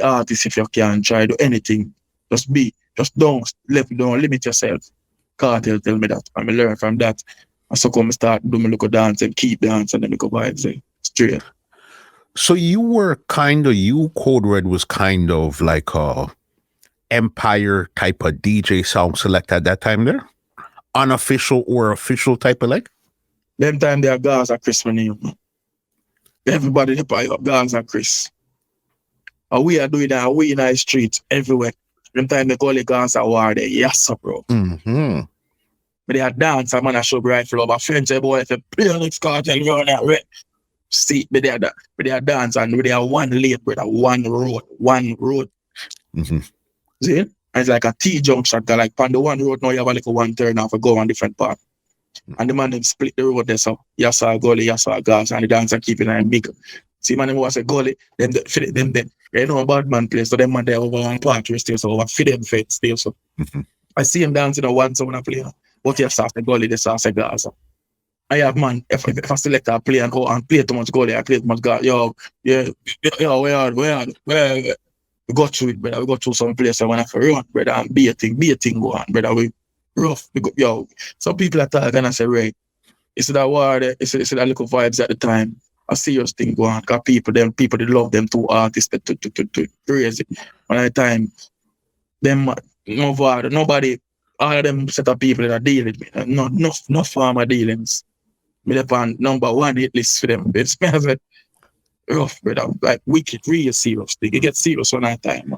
S2: artist if you can, try do anything. Just don't limit yourself. Kartel tell me that. I learn from that. And so come start do my little dance and keep dancing and then go by and say straight.
S1: So you were Code Red was kind of like a Empire type of DJ sound select at that time there? Unofficial or official type of like?
S2: Them time they are Gaza Chris my name. Everybody they buy up Gaza Chris. And we are doing that, we in the street everywhere. Them time they call it Gaza War there. Yes, sir, bro.
S1: Mm-hmm.
S2: But they are dance, man, I show rifle over French boy if you play on this cartel, you're on that red. See, but they are dance and they are one lane, brother, one road.
S1: Mm-hmm.
S2: See? And it's like a T-junction, like on the one road now you have a like a one turn off and go on different part. And the man them split the road there, so you saw a gully, you saw a gas, and the dancer keeping it big. See, man, them was a gully, them you know a bad man place, so them man there over one part still, so over feed them fed still, so.
S1: Mm-hmm.
S2: I see him dancing on one song I play, but you saw the gully, they saw a gas. I have man, if I select a play and go and play too much gully, I play too much gas, yo, where we go through it, brother. We go through some places when I have to run, brother, and be a thing go on, brother. We rough. We go, yo. Some people are talking and I say, right, it's that war there, it's that little vibes at the time. A serious thing go on. Because people they love them two artists to crazy. When at the time, them nobody, all of them set of people that are dealing with me. No farmer dealings. Me upon number one hit list for them. It's rough, brother. Like wicked, real serious thing. It gets serious one at a time.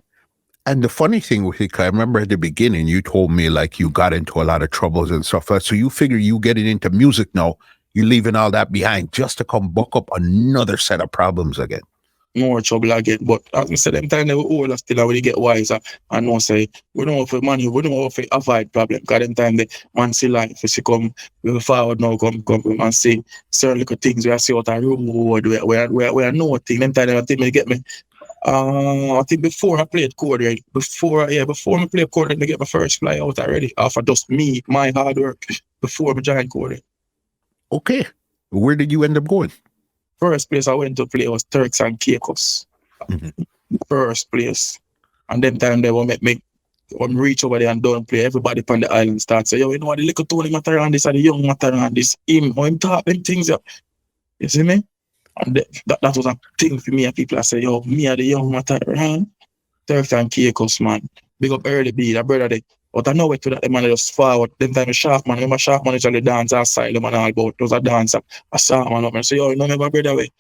S1: And the funny thing with it, I remember at the beginning, you told me like you got into a lot of troubles and stuff. So you figure you getting into music now, you're leaving all that behind just to come buck up another set of problems again.
S2: More trouble again. But as I said, them time they were older still, when you get wiser and know say, we don't offer money, we don't offer avoid problem. Because them time they man see life, if you come, we forward now, come and see certain little things we see out a road where nothing. Them time they think they get me. I think before I played Code Red, before I played Code Red, I get my first fly out already. After just me, my hard work, before I joined Code Red.
S1: Okay. Where did you end up going?
S2: First place I went to play was Turks and Caicos. First place. And them time they will make me reach over there and don't play. Everybody on the island start say, yo, you know what, the little Tony Mataran, this and the young Mataran, this him, or him talk them things up. You see me? And that was a thing for me, and people I say, yo, me are the young Mataran, Turks and Caicos, man. Big up early beat, a brother they. But I know it to that the man just forward. Them time Sharp man, remember Sharp man usually dance outside them and all about. Those are dancer. I saw man up and say, yo, you know my brother way.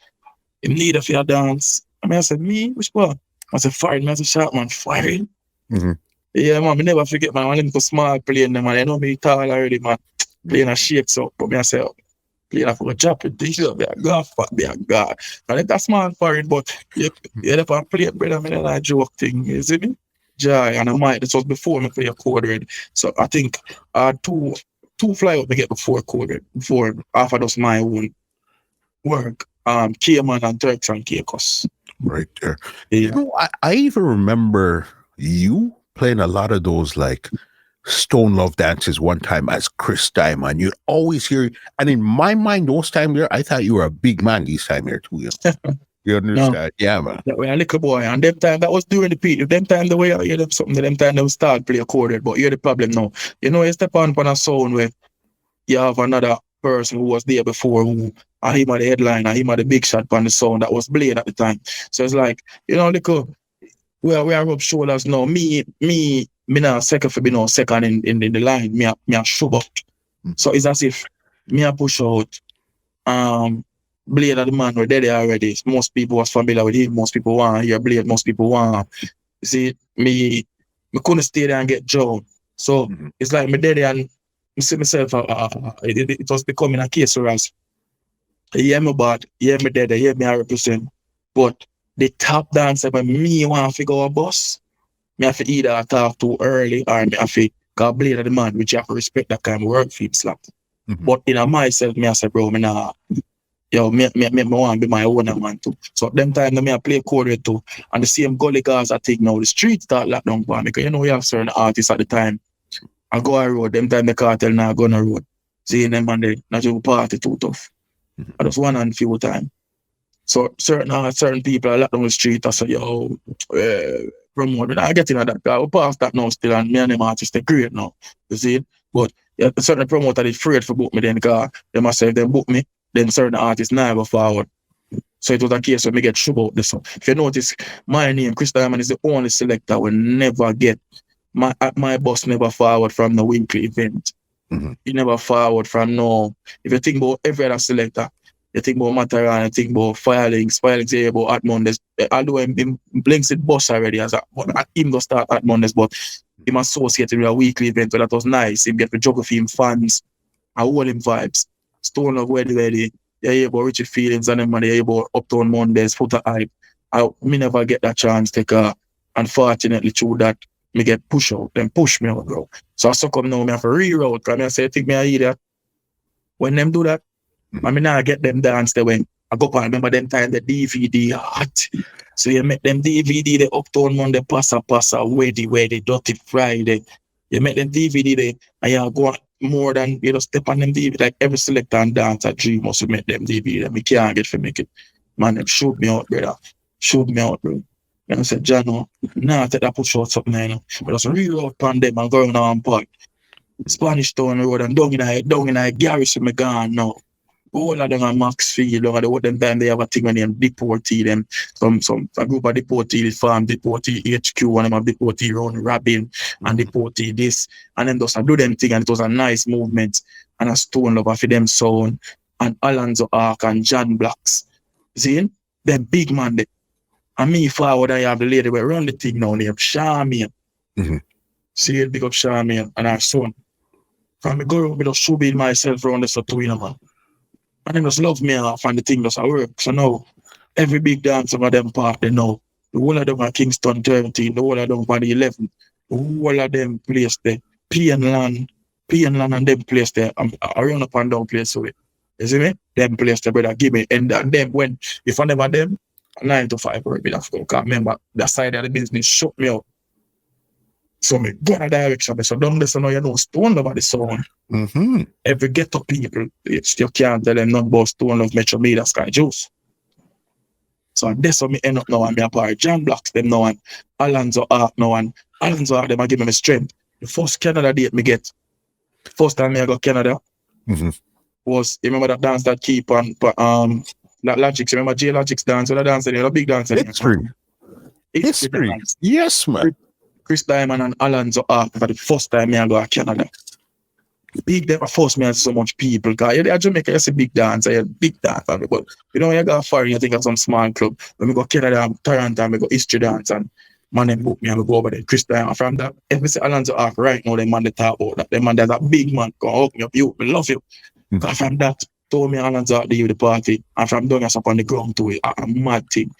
S2: Him need a few dance. I said, me? Which one? I said, firing. I said, Sharp man, firing. Yeah, man, I never forget, man. I went to small playing them, man. You know me tall already, man. Playing a shake, so but me I say, playing for a job, this be a god, fuck, be a god. And it's a small firing, but you have to play, brother, I mean, that joke thing, you see me? Joy, and I might, this was before me play a code red. So I think two fly out me get before code red, before after those my own work. Cayman and Turks and Caicos.
S1: Right there.
S2: Yeah.
S1: You know, I even remember you playing a lot of those like Stone Love dances one time as Chris Diamond. You'd always hear, and in my mind, those times there, I thought you were a big man this time here too. You know? You understand? No. Yeah, man.
S2: That way a little boy, and them time that was during the peak. Them time the way I hear them something, them time they would start play a chord, but here's the problem now. You know, you step on a sound where you have another person who was there before who him at the headline and him at the big shot on the sound that was Blade at the time. So it's like, you know, little we are rub shoulders now. Me not second for being no second in the line. Me a shove up. So it's as if me a push out. Blade at the man were there already. Most people was familiar with him. Most people want to hear Blade. Most people want. You see, me couldn't stay there and get Joe. So it's like me there and I see myself. It was becoming a case where hear me bad, hear me there, hear me I represent. But the top dancer, when me want to figure a boss, me have to either talk too early or me have to go Blade at the man, which you have to respect that kind of work for him slap. But in myself, me I say, bro, me nah. Yo, me want to be my own man too. So them time me I play chord too. And the same gully guys I think now the streets start locked down for me. Because you know you have certain artists at the time. I go on road, them time the cartel now go on the road. See them and they not to party too tough. I just one and few time. So certain people are locked down the street. I say, yo, promote. I get into that. I will pass that now still and me and them artists they great now. You see it? But yeah, certain promoter is afraid for book me then because they must say if they book me, then certain artists never forward. So it was a case where me get sure about this one. If you notice, my name, Chris Diamond, is the only selector will never get my boss never forward from the weekly event. You never forward from no. If you think about every other selector, you think about Mataran, you think about Firelings, you about Atmondes. Although him Blinks it boss already as him go start Atmondes, but him associated with a weekly event, so that was nice. Him get the geography, him fans, and all him vibes. Stone of ready. Yeah, yeah, about Richie Feelings and them, and yeah, about Uptown Mondays, Foot Hype. Me never get that chance to take unfortunately through that, me get push out, then push me out, bro. So I suck up now, me have to reroute, because I say, think me I idiot. When them do that, I mean, I get them dance the way. I go up and remember them time the DVD hot. So you make them DVD, the Uptown Monday, passa, Weddy, Dirty Friday. You make them DVD there, and you go more than, you know, step on them DVD, like every selector and dance at Dream must make them DVD. Me can't get for make it. Man, them shoot me out, brother. Shoot me out, bro. And I said, Jano, nah, take that push out something, you know. But I was real out on them and going on park. Spanish Town Road and down in a garrison me gone now. All of them are Maxfield, all of them time they have a thing when they deportee them. A group of deportee farm, deportee HQ, one of them have deportee run Rabin and deportee this. And then just do them thing, and it was a nice movement. And a Stone Lover for them sound. And Alonzo Ark and John Blacks. See? Them big man there. And me forward, I have the lady where run the thing now named Charmian. See it, big up Charmian and our son. From me go around, just showing myself around the Soto, you know, man. And they just love me off and the thing just work. So now, every big dance of them part, they know. The whole of them are Kingston 13, the whole of them are the 11, the whole of them place there. P&Land and them place there. I run up and down place with it. You see me? Them place there, brother, give me. And them, when, if I never them, 9 to 5 work, I have to go. Remember, that side of the business shut me out. So me go in a direction. So don't listen now, you know, Stone Love the sound. Every ghetto people, you can't tell them nothing about Stone Love, Metro Media, Sky Juice. So that's what me end up now and me apart. John Blocks them now and Alonzo Ark now and Alonzo Ark them a give me strength. The first Canada date me get, first time me I got Canada was, you remember that dance that keep on that Logics, remember J Logic's dance, that dance, a big dance.
S1: History. Yes, man.
S2: Chris Diamond and Alonzo Ark for the first time me I go to Canada. Big them force me and so much people. Cause you're at Jamaica, you see big dance, you big dance. But you know, you go foreign, you think of some small club. When we go Canada, Toronto, we go history dance and man them book me and we go over there. Chris Diamond from that. If we see Alonzo Ark right now, them man they talk about that. Them man there's a big man go hug me up, you, we love you. Cause from that, told me Alonzo Ark the party, and from doing us up on the ground to it, a mad thing.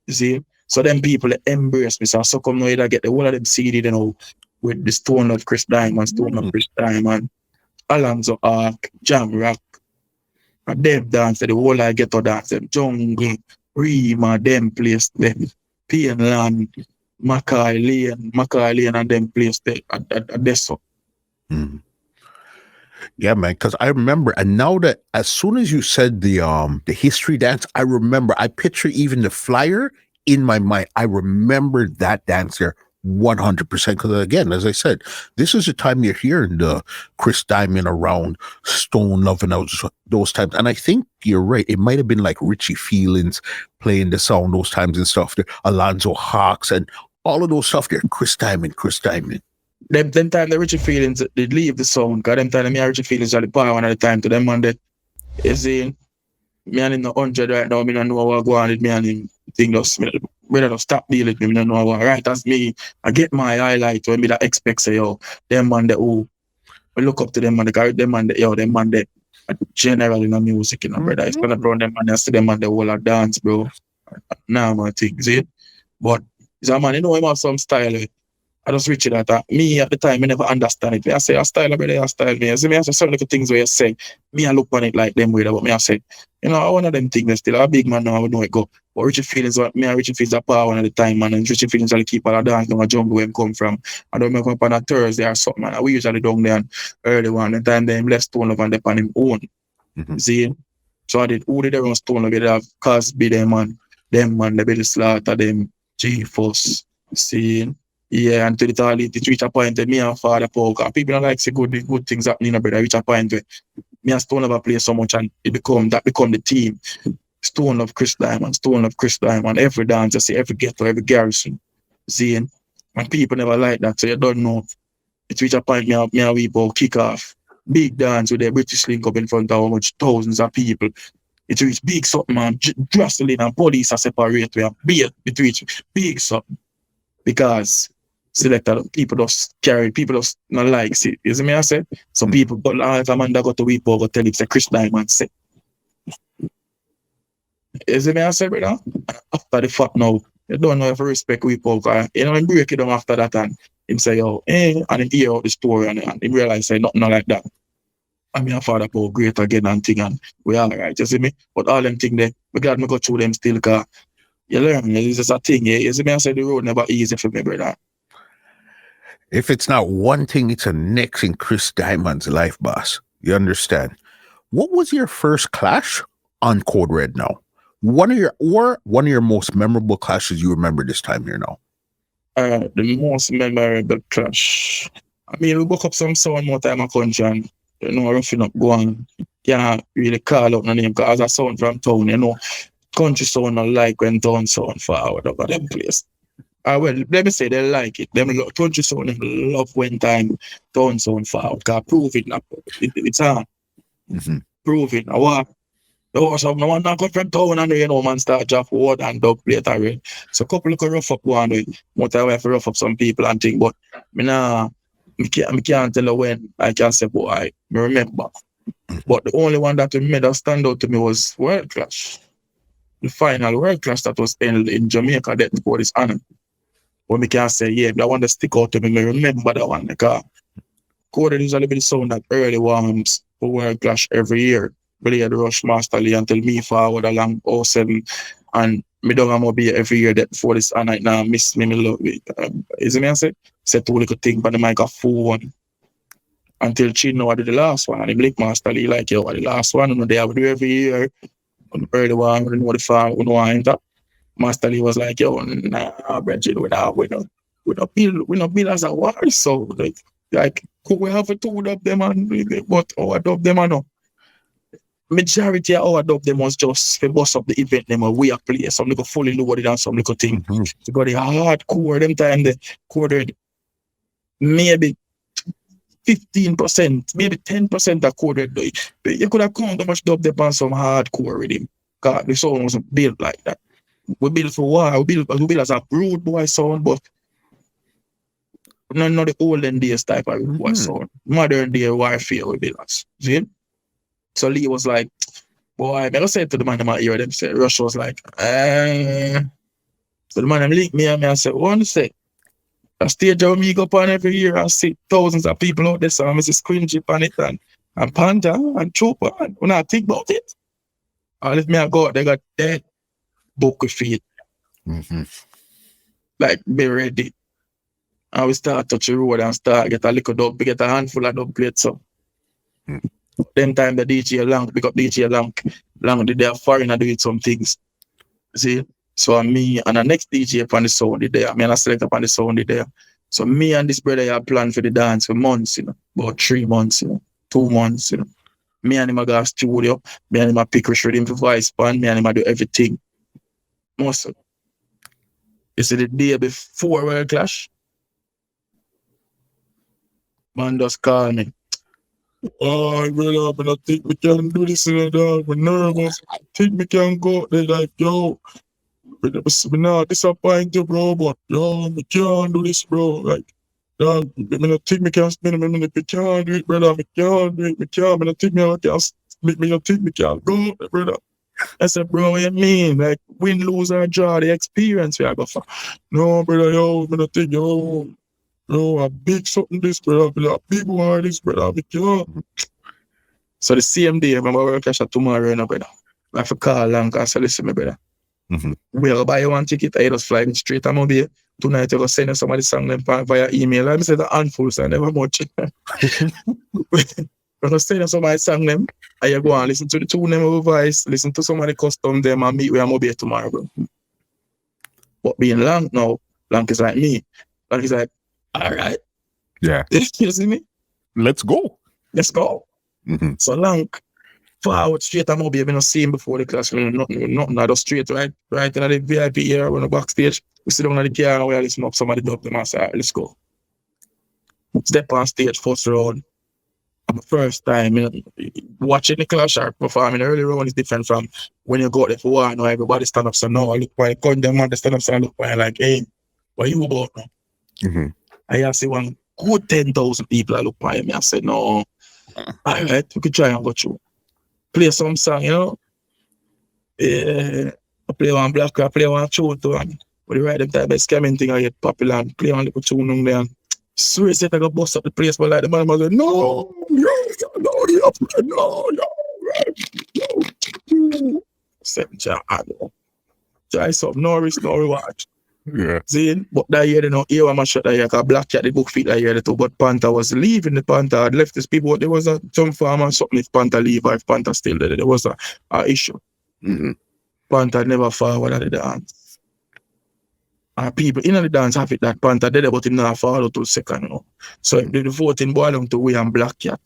S2: You see? So them people they embrace me. So come now either get the whole of them CD, you know, with the stone of Chris Diamond, Chris Diamond. Alonzo Ark, Jam Rock, and them dance, the whole I get to dance, them Jungle, Rima, them place, them Pianland, Mackay Lane, and them place there at Deso.
S1: Yeah, man, because I remember, and now that as soon as you said the history dance, I remember, I picture even the flyer in my mind. I remember that dance there 100%, because again, as I said, this is the time you're hearing the Chris Diamond around, Stone Love and those times. And I think you're right, it might have been like Richie Feelings playing the sound those times and stuff there, Alonzo Hawks and all of those stuff there. Chris Diamond.
S2: Them time the Richie Feelings they leave the sound, because them time me and Richie Feelings are the power one at the time to them, and that you see me and him no 100 right now, me don't know what go on with me and him thing just me don't stop dealing with me, don't know what right. That's me. I get my highlight when me that expect say yo, them man that who I look up to them man, them man that them man that general in the music, you know, brother. It's gonna bro them man, I see them man the whole dance, bro. Nah man thing, see? But it's a man, you know him have some style. I just reach it at that. Me at the time, I never understand it. Me I say, a style, brother, a style. Me I say, certain little things where you say, me I look on it like them way, but me I say, you know, one of them things still a big man now, I would know it go. But Richie Feelings, me and Richie Feelings are power one at the time, man, and Richie Feelings really keep all the dance down a jungle where him come from. I don't remember up on a Thursday or something, man. We usually down there and early one, and time them left Stone Love and they on him own. See? So I did, who did their own Stone Love? They have Cosby, them man, the Billy Slaughter, them G-Force, see? Yeah, and to it reach a point where me and Father Poker, people don't like say good things happening, brother. Reach a point where me and Stone Love play so much and it become the team. Stone Love Chris Diamond, every dance, you see, every ghetto, every garrison. See, and people never like that, so you don't know. It reach a point me and we both kick off. Big dance with the British link up in front of how much thousands of people. It reach big something, man. Drastically and police are separate. It reach big something. Because selector people just not like it. You see me I say? Some people but like a man that got to weep over tell it say Chris Diamond say. You see me I say, brother? After the fact now, you don't know if you respect weep over. You know, and break it down after that and him say, yo, and then hear out the story and he realize say nothing like that. I mean, Father Paul great again and thing and we all right, you see me? But all them thing there, we glad me go through them still because you learn, it's just a thing, yeah. You see me I say the road never easy for me, brother.
S1: If it's not one thing, it's a next in Chris Diamond's life, boss. You understand? What was your first clash on Code Red now? One of your most memorable clashes you remember this time here now?
S2: The most memorable clash. I mean, we woke up some sound more time a country and you know, roughing up go on. Can't really call out the name because as a sound from town, you know, country sound not like when town sound forward over them place. Well, let me say they like it. Them country sound them love when time town sound forward. Because prove it now. It's hard. Prove it now. What? No, so no one not come from town and you know man start drop word and dub later. So couple of rough up one way. More time we have to rough up some people and thing, but I can't tell you when I can say boy, I remember. But the only one that made us stand out to me was World Clash. The final World Clash that was held in Jamaica that for this honor. When we can say, yeah, that one that stick out to me, I remember that one because Coded usually be the sound that early warms for World Clash every year. Really had the Rush Master Lee until me forward along 07 and me don't have be every year that before this and I now miss me love it. Is it me I say? Said two little thing but the microphone until Chino I did the last one and the Blake Master Lee like yo the last one and they have do every year on the early one, we know the farm, we know enter. Master Lee was like, yo, nah, Bridget, we not build as a war, so like could we have a two dub them and but our dub them and no. Majority of our dub them was just for bust up the event them we are play some little fully loaded and some little thing. You got the hardcore them time the coded maybe 15%, maybe 10% are coded. You could have count how much dub them on some hardcore with him. God, the sound wasn't built like that. We built for war, we built as a rude boy sound, but not the olden days type of rude boy sound. Modern day warfare we built as. See? So Lee was like, boy, I never said to the man in my ear, them say, Rush was like, So the man them link me and I said, what you say? A stage of me go up every year and see thousands of people out there, so I'm just cringy on it and Panda and Chopper and when I think about it. And if me I go out, they got dead book of feet. Like be ready. And we start touch the road and start get a little dub, get a handful of dub plates up. Then time the DJ Lang, pick up DJ Lang did their foreigner doing some things. See? So me and the next DJ upon the sound did there. Me and I select upon the sound did there. So me and this brother have planned for the dance for months, about 3 months, 2 months, Me and him I go to studio, me and him I pick record him for voice band, me and him I do everything. Most of it. You see the day before World Clash, man just call me. Oh, brother, but I think we can do this in a dog. We're nervous. I think we can go. They're like, yo, we're not disappointed, bro, but yo, we can't do this, bro. Like, dog, I don't think we can spin them. We can't do it, brother. We can't do it. We can't. I don't think we can go, brother. I said, bro, what you mean? Like, win, lose, or draw, the experience we are going for. No, brother, yo, I don't think, yo, a big something this, brother. A big war this, brother. We can't. So the same day, remember World Clash tomorrow, brother. I have to call Lang and say, listen, my brother. We'll buy you one ticket, I just fly me straight. I'm going to be tonight, you're going to send us somebody song them via email. I said, the handful, so I never much. We're going to send us somebody song them, and you go and listen to the tune them of voice, listen to somebody custom them, and meet where I'm going to be tomorrow, bro. But being Lang now, Lang is like me. Lang is like, all right.
S1: Yeah.
S2: You see me?
S1: Let's go.
S2: So Lang, forward straight, I'm going to be able to see him before the class. Nothing, I just straight, right in the VIP here, on the backstage. We sit down on the car and we listen up, somebody dub them and say, all right, let's go. Step on stage, first round. And the first time, watching the clash or performing the early round is different from when you go there for war. Now everybody stand up, so now I look like, them man, they stand up, so I look like, hey, what you about now? I see one good 10,000 people I look by me. I said, no, all right, we could try and go through. Play some song, I play one black, I play one choto, and when you write them type of scamming thing, I get popular and play one little tune on there. So I said I got bust up the place, but like the man was like, no, try something, no risk, no reward.
S1: Yeah.
S2: See, but that year, here I'm shot that year, because Black Cat, the book feet that year, too, but Panther was leaving the Panther, had left his people, there was some farmer, something if Panther leave or if Panther still there, there was a issue. Panther never forward at the dance. And people in the dance have it that Panther did, but him not follow to second, So if the voting boil down to we and Black Cat.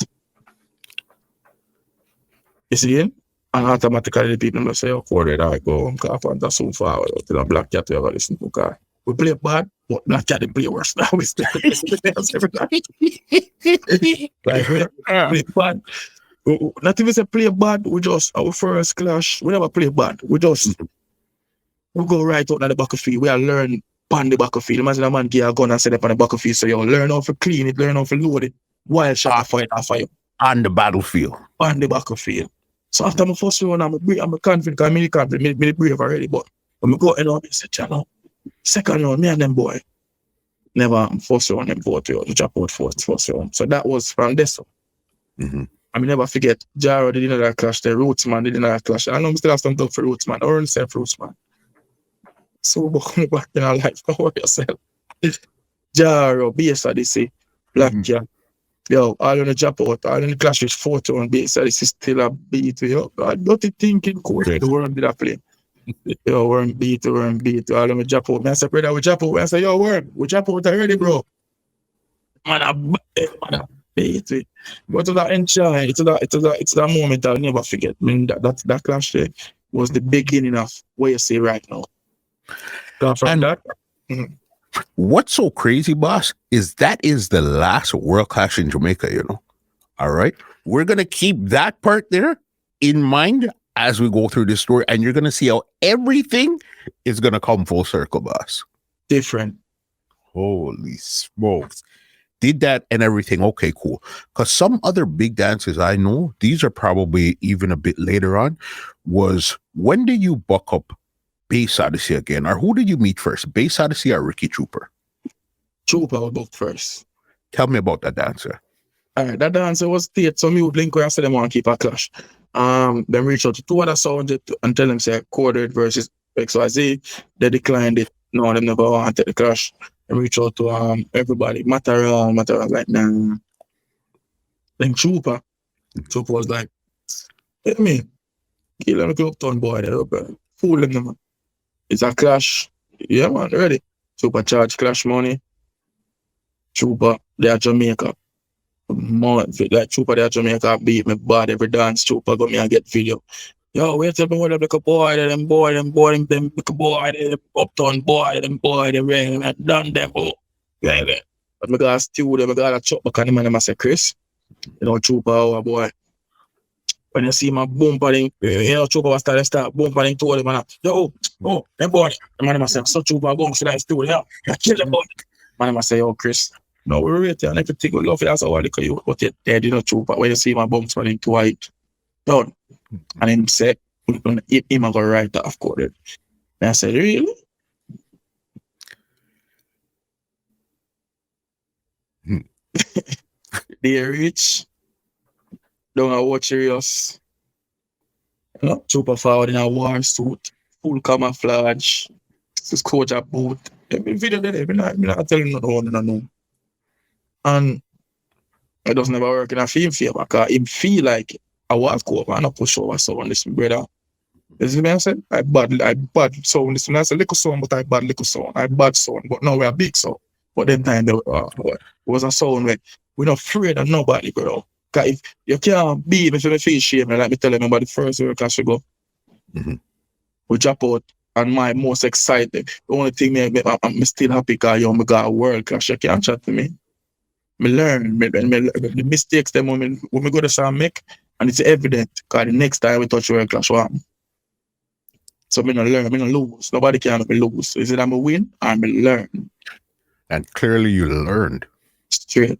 S2: You see, and automatically the people will say, oh, there I go, because Panther so forward to the Black Cat we ever listen to, because we play bad, but Black Cat play worse now. We still every night. Like, play bad. Not even say play bad, we just, our first clash, we never play bad. We just, we go right out on the back of field. We are learn on the back of field. Imagine a man get a gun and set up on the back of field. So you learn how to clean it, learn how to load it. Wild shot fire.
S1: On the battlefield.
S2: On the back of field. So after my first one, I'm confident, because I'm really confident, I'm brave already. But when I go in, I say, channel. Second round, me and them boy. Never first round, them vote to drop out first round. So that was from this. I never forget, Jaro did another clash, the Roots man did another clash. I know I still have some talk for Roots man, or self Roots man. So back in our life, power yourself. Jaro, Bass Odyssey, Black Cat. Yo, all on the drop out, all on the clash with 4-2 and Bass Odyssey still a beat. Yo, I don't think in code the world did I play. Yo, weren't beat. All of me drop out. I say, brother, we drop out. I say, yo, we drop out already, bro. Man, I beat it. But to that enjoy, it's that moment I'll never forget. I mean, that clash there was the beginning of what you see right now. From that. Mm-hmm.
S1: What's so crazy, boss, is that is the last World Clash in Jamaica, you know? All right. We're going to keep that part there in mind as we go through this story, and you're going to see how everything is going to come full circle, boss.
S2: Different.
S1: Holy smokes. Did that and everything. Okay, cool. Because some other big dances I know, these are probably even a bit later on, was when did you buck up Bass Odyssey again? Or who did you meet first, Bass Odyssey or Ricky Trooper?
S2: Trooper was booked first.
S1: Tell me about that dancer.
S2: All right, that dancer was state. Some you blink where I said they want to keep a clash. Then reach out to two other sounds and tell them say Corded versus XYZ. They declined it. No, they never wanted the clash. And reach out to everybody. Material like nah. Then Trooper was like, hit me. Kill them club town boy there, bro. Fool them, man. It's a clash. Yeah, man, ready. Trooper charge clash money. Trooper, they are Jamaica. Like Trooper, they are Jamaica beat me bad every dance. Trooper got me and get video. Yo, wait till me what up like a boy, them like a boy, them uptown boy, them rain, and done them. Oh, yeah. But me got stew them, me got a chop back and the man them say Chris. You know, Trooper, oh boy. When you see my bumper thing, you know, Trooper was start bumper thing told him, man, yo, oh, them boy. The man must say, so Trooper going to that stew, yeah, kill them boy. Man must say, yo, Chris, no, we're right there, and everything we love it, that's how I look at you, but you're dead, you know, Trooper. When you see my bumper thing too white, done. And him said, him I go right off coded. And I said, really? They rich. Don't know what serious. You know, Trooper forward in a war suit, full camouflage, this coach a boot. Every video there, I'm not telling you no. And it doesn't never work in a film favor because him feel like I walk over and I push over someone, listen, brother. You see what I said? I bad sound, listen, I said little sound, but I bad little sound. I bad sound, but now we're big sound. But then time it was a sound where we're not afraid of nobody, bro. Because if you can't beat me if you feel shame, like me tell them about the first World Clash we go.
S1: Mm-hmm.
S2: We drop out and my most excited. The only thing I'm still happy because I got a World Clash. You can't chat to me. Me learn the mistakes them when we go to start make, and it's evident because the next time we touch World Clash, what happen? So me no learn, me no lose. Nobody can make me lose. Is it I'm a win or me learn?
S1: And clearly you learned.
S2: Straight.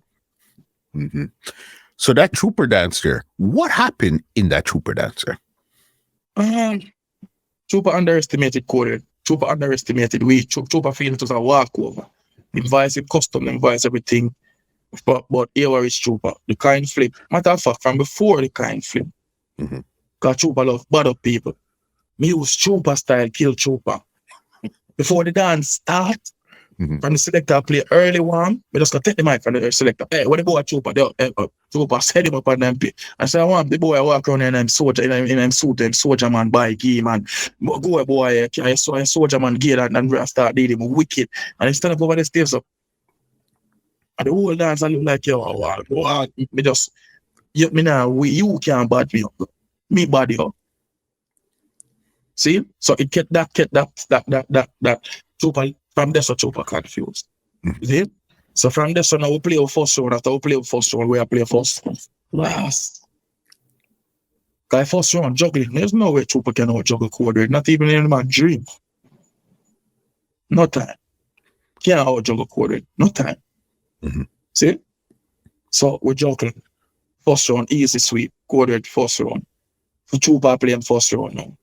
S1: Mm-hmm. So that Trooper dancer, what happened in that Trooper dancer?
S2: Trooper underestimated Coded. Trooper underestimated we. Trooper feel it was a walkover. Invice it custom, invice everything. But here is Trooper. The kind flip. Matter of fact, from before the kind flip.
S1: Mm-hmm.
S2: Because Trooper love bad up people. Me use Trooper style, kill Trooper. Before the dance start,
S1: mm-hmm.
S2: From the selector play early one, we just gonna take the mic from the selector. Hey, when the boy Trooper, Trooper set him up on them play. I say, I want the boy walk around in them soldier, in them suit, them soldier man by game, man. Go boy, I saw a soldier man gear and start dealing with wicked. And he stand up over the stairs up. And the whole dance I look like, yo, me just, you can't bad me up. Me body up. See? So it get that Trooper, from there, so Trooper confused.
S1: Mm-hmm.
S2: See? So from there, so now we play our first round. After we play our first round, we play first last. Because first round juggling, there's no way Trooper can out juggle Coded, not even in my dream. No time. Can't out juggle Coded, no time.
S1: Mm-hmm.
S2: See? So we're juggling. First round, easy sweep, Coded first round. For Trooper playing first round now.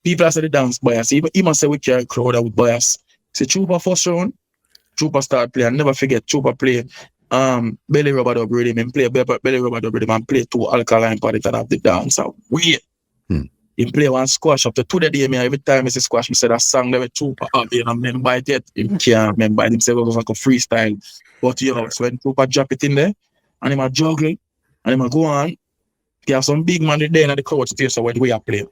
S2: People say the dance bias. Even say we carry crowd with bias. See Trooper first round, Trooper start playing. Never forget Trooper play belly rubber dub rhythm and play belly rubber dub rhythm and play two alkaline party and have the dance out. Weird. He play one squash up to 2 day me every time he say squash, he said that song that Trooper up here and remember it yet. He can't remember it himself, it was like a freestyle. But you know, so when Trooper drop it in there and him a juggle and him a go on, he have some big man there in the crowd stage so when we are playing.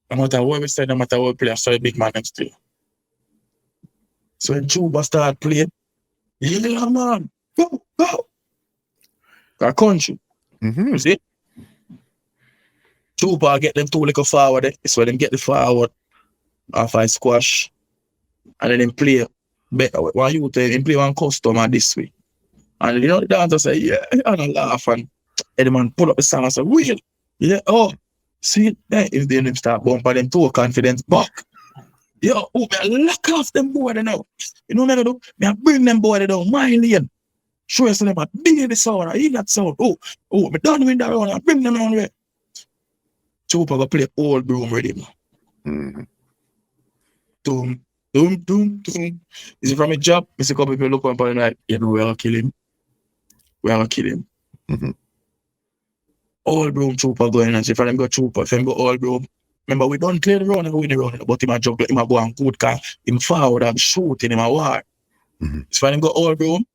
S2: No matter what we say, no matter what we play, I saw a big man next to you. So when Chuba start playing, yeah, man, go. Our country. You see? Chuba get them two little forward. So them get the forward off I squash. And then them play. Why you tell him play one customer this way? And you know the dancer say, yeah, and I laugh and the man pull up the song and say, weird. Yeah, oh, see, if they start bumping them too confidence back. Yo, oh, me lock off them boy now. You know what I do? Me bring them boy down my lane. Show us them a big the sound, I hear that sound. Oh, me done with that round, I bring them on there. Chupa go play old broom rhythm. Doom. Is it from a job? Mr. Couple people look up and like, yeah, we're gonna kill him. All broom Chupa going and say, if them go Chupa, if them go all broom. Remember, we don't clear the round and win the round, but him a juggle, him a go and good car, him forward and shooting him a war. So if him go all broom,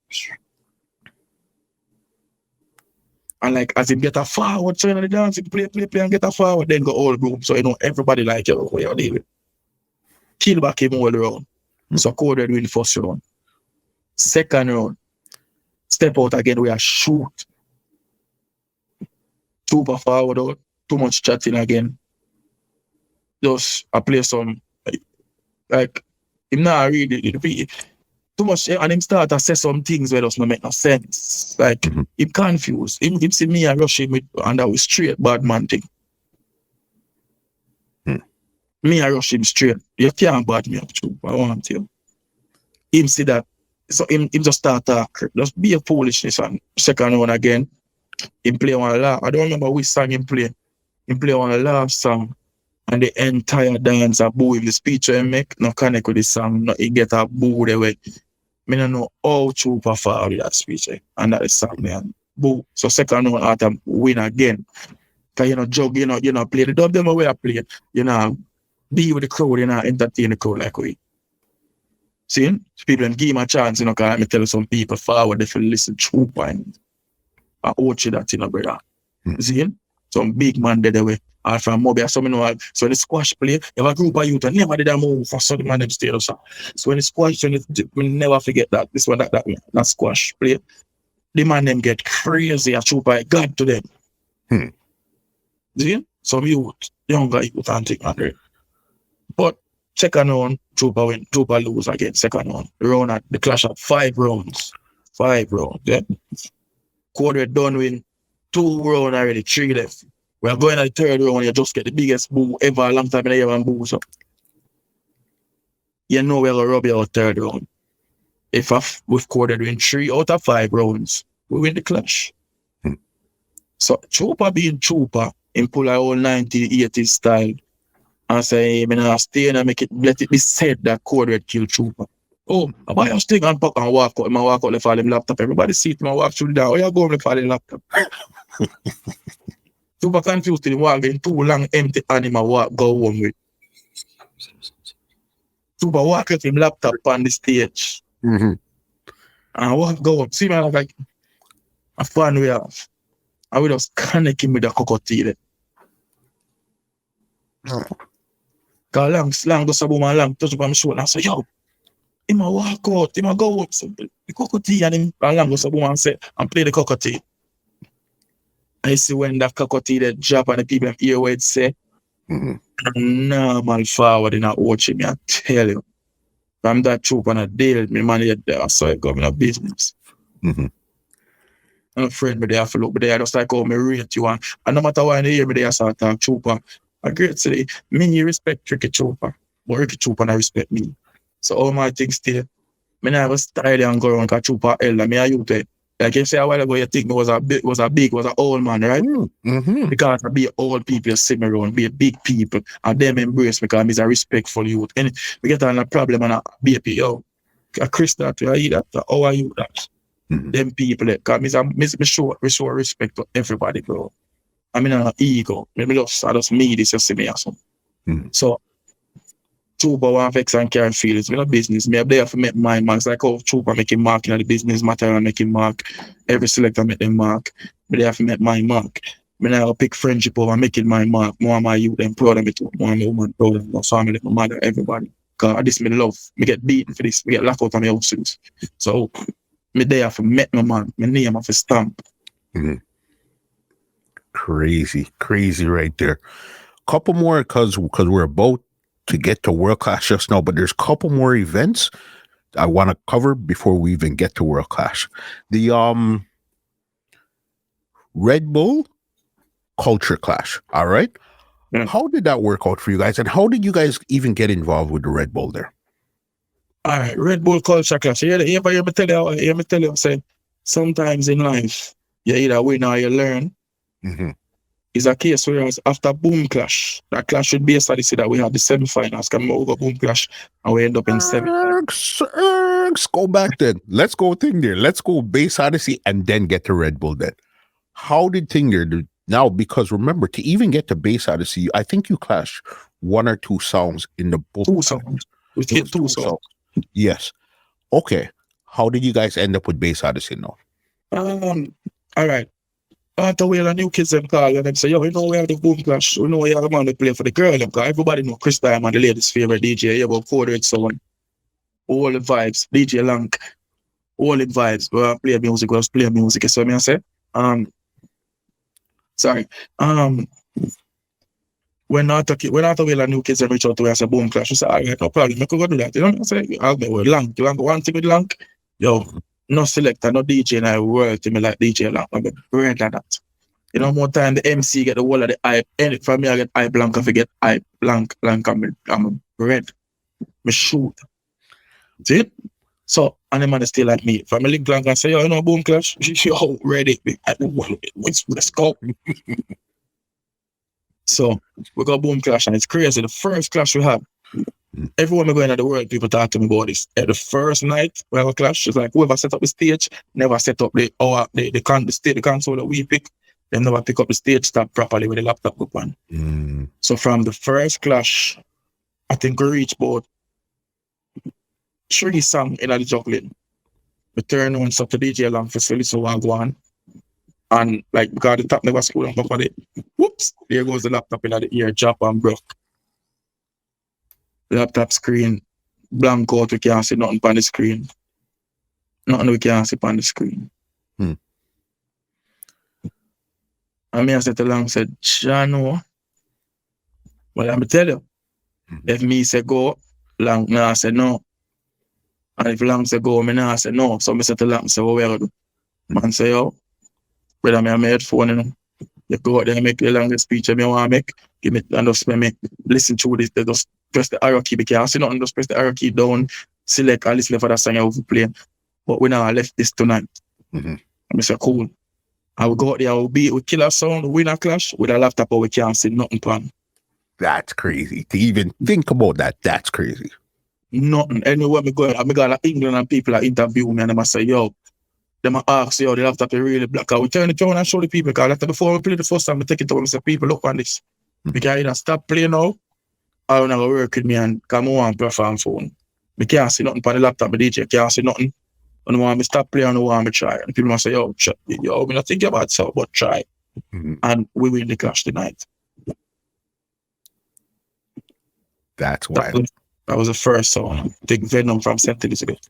S2: and like as him get a forward, so in the dance, he play and get a forward, then go all broom. So you know everybody like you, what you deal with. Kill back him all round. So Coded win first round. Second round, step out again, we are shoot. Super forward out, too much chatting again. Just I play some like him not really too much and him start to say some things where does not make no sense. Like him confused. Him see me and rush him with and that was straight bad man thing. Me I rush him straight. You can't bad me up too. I want you. Him see that. So him just start talk. Just be a foolishness and second one again. Him play one laugh. I don't remember which song him play. Him play one laugh song. And the entire dance a boo him. The speech he make no connect with the song. No, he get a boo the way. Me don't know how Chupa far with that speech. And that is song there. Boo. So second one after win again. Cause you know jug, you know play the dub them away I play. You know be with the crowd, you know, entertain the crowd like we. See? People give him a chance, you know, cause let me tell you some people forward they feel listen Chupa and I watch that, you know, brother. See? Some big man dead away. Or from Moby or something like so the squash play, you have a group of youth and never did a move for some man them stay also. So when the squash, we never forget that. This one that squash play. The man them get crazy at Chupa, God to them. See? Some youth, younger youth and thing under. But second round, Chupa win, Chupa lose again, second round. Round at the clash of 5 rounds. 5 rounds, yeah. Quarter done win 2 rounds already, 3 left. We are going at the 3rd round, you just get the biggest boo ever, a long time in the year and boo. So you know we're going to rub you out 3rd round. If we've quartered win 3 out of 5 rounds, we win the clash. So Chupa being Chupa, in pull our whole 1980s style, and say, I'm going to stay and let it be said that Coded killed Chupa. Oh, I buy a stick and pack and walk out. I walk out, left all them laptop. Everybody see it, I walk through the door. Oh, you go left all them laptop. Super confused in walking too long empty animal walk go home with. Super walk with him laptop on the stage. And walk go up. See man like a fun we have. I will just connect him with the cockatiel. Cause long go sabuma long touch up on my shoulder and say, yo, he ma walk out, he ma go up. So the cockatiel and him long go sabuma and say, and play the cockatiel. I see when that cockatiel drop and the people hear what it say. Normal forward in a watching me, I tell you. From that troop and a deal, me man there, so I go in a business. I'm a friend, but they have to look, but they are just like, oh, me rate you. And no matter what they hear me, they are start talk trooper. I great say, me respect Ricky Trooper, but Ricky Trooper I respect me. So all my things still, me never style and go around because Trooper elder, me are you there. Like you say a while ago, you think me was an old man, right? Because I be old people you see me around, be big people, and them embrace me because I'm a respectful youth. And we get on a problem and a baby, yo, Chris that, how are you that? Them people, because me show respect to everybody, bro. I mean, an ego. I just me this, you see me or something. So, Trooper want vex and carry feelings. Me no business. Me up there for make my marks. Like how Trooper make him mark in the business matter and make him mark. Every selector make them mark. Me there for make my mark. Me now pick friendship over making my mark. More of my youth and proud of me too. More of my woman proud of my family, my mother, everybody. Cause this me love. Me get beaten for this. Me get locked out on my house for this. So me there for met my man. My name of a stamp.
S1: Mm-hmm. Crazy right there. Couple more because we're about to get to World Clash just now, but there's a couple more events I want to cover before we even get to World Clash. The Red Bull Culture Clash. All right.
S2: Yeah.
S1: How did that work out for you guys? And how did you guys even get involved with the Red Bull there?
S2: All right, Red Bull Culture Clash. You hear me tell you, say, sometimes in life, you either win or you learn.
S1: Mm-hmm.
S2: It's a case where after Boom Clash, that clash with Bass Odyssey that we had the semi-finals, come over Boom Clash, and we end up in semi.
S1: Let's go back then. Let's go thing there. Let's go Bass Odyssey and then get to Red Bull then. How did thing there do now? Because remember, to even get to Bass Odyssey, I think you clashed one or two songs in the book.
S2: Two songs. We hit two songs.
S1: Yes. Okay. How did you guys end up with Bass Odyssey now?
S2: All right. After we had a new kids them call and them say, yo, you know we have the Boom Clash. We know we have a man to play for the girl them call. Everybody know CHRIS DYMOND, the ladies' favorite DJ. Yeah, about 400 someone. All the vibes. DJ Lank. All the vibes. We play music. We play music. So me I say, sorry. When after we had a new kids them reach out to us, I say Boom Clash. We say, all right, no problem. I could go do that. You know what I'm saying? I'll be with Lank. You want to go one thing with Lank? Yo. No selector, no DJ in the world to me like DJ Lank. I'm bread like that. You know, more time the MC get the whole of the hype. And from me, I get hype blank. If I get hype blank, I'm bread. Me shoot. See? So, and the man is still like me. If I'm a link blank and say, yo, you know, Boom Clash, yo, ready. Let's go. So, we got Boom Clash, and it's crazy. The first clash we have, everyone we go into the world, people talk to me about this. At the first night we have a clash, it's like whoever set up the stage, never set up the console that we pick, they never pick up the stage stop properly with the laptop up on. So from the first clash, I think we reached about 3 songs in the juggling. We turn on stuff to DJ Lang facility so I go on. And like because the top never screwed on top of it. Whoops, there goes the laptop in the ear, drop and broke. Laptop screen blank out, we can't see nothing on the screen. Nothing we can't see on the screen. And me I said to Lang, said, Chano, well, I'm tell you, if me say go, Lang, me I say no. And if Lang say go, me I say no. So me said to Lang, say, what we are do? Man say, yo, brother, me have my headphone, you know. You go out there and make the longest speech I want to make. Give me and just me listen to this. They just press the arrow key because I see nothing, just press the arrow key down, select and listen for that song I will play. But we now left this tonight. And I say, cool. I will go out there, I will beat, we kill a sound, win a clash with a laptop, but we can't see nothing plan.
S1: That's crazy. To even think about that, that's crazy.
S2: Nothing. Anywhere me go, I got England and people that interview me and them I say, yo, them ask, yo, the laptop is really black. I will turn it on and show the people because after before we play the first time, I take it to them and say, people, look on this. Because either stop playing now, or you never work with me and come on and perform phone. I can't see nothing on the laptop, my DJ can't see nothing. And I want me stop playing and I want me try. And people must say, yo, I'm not thinking about it, but try. And we win the clash tonight.
S1: That's wild.
S2: That was the first song. Take Venom from St. Elizabeth.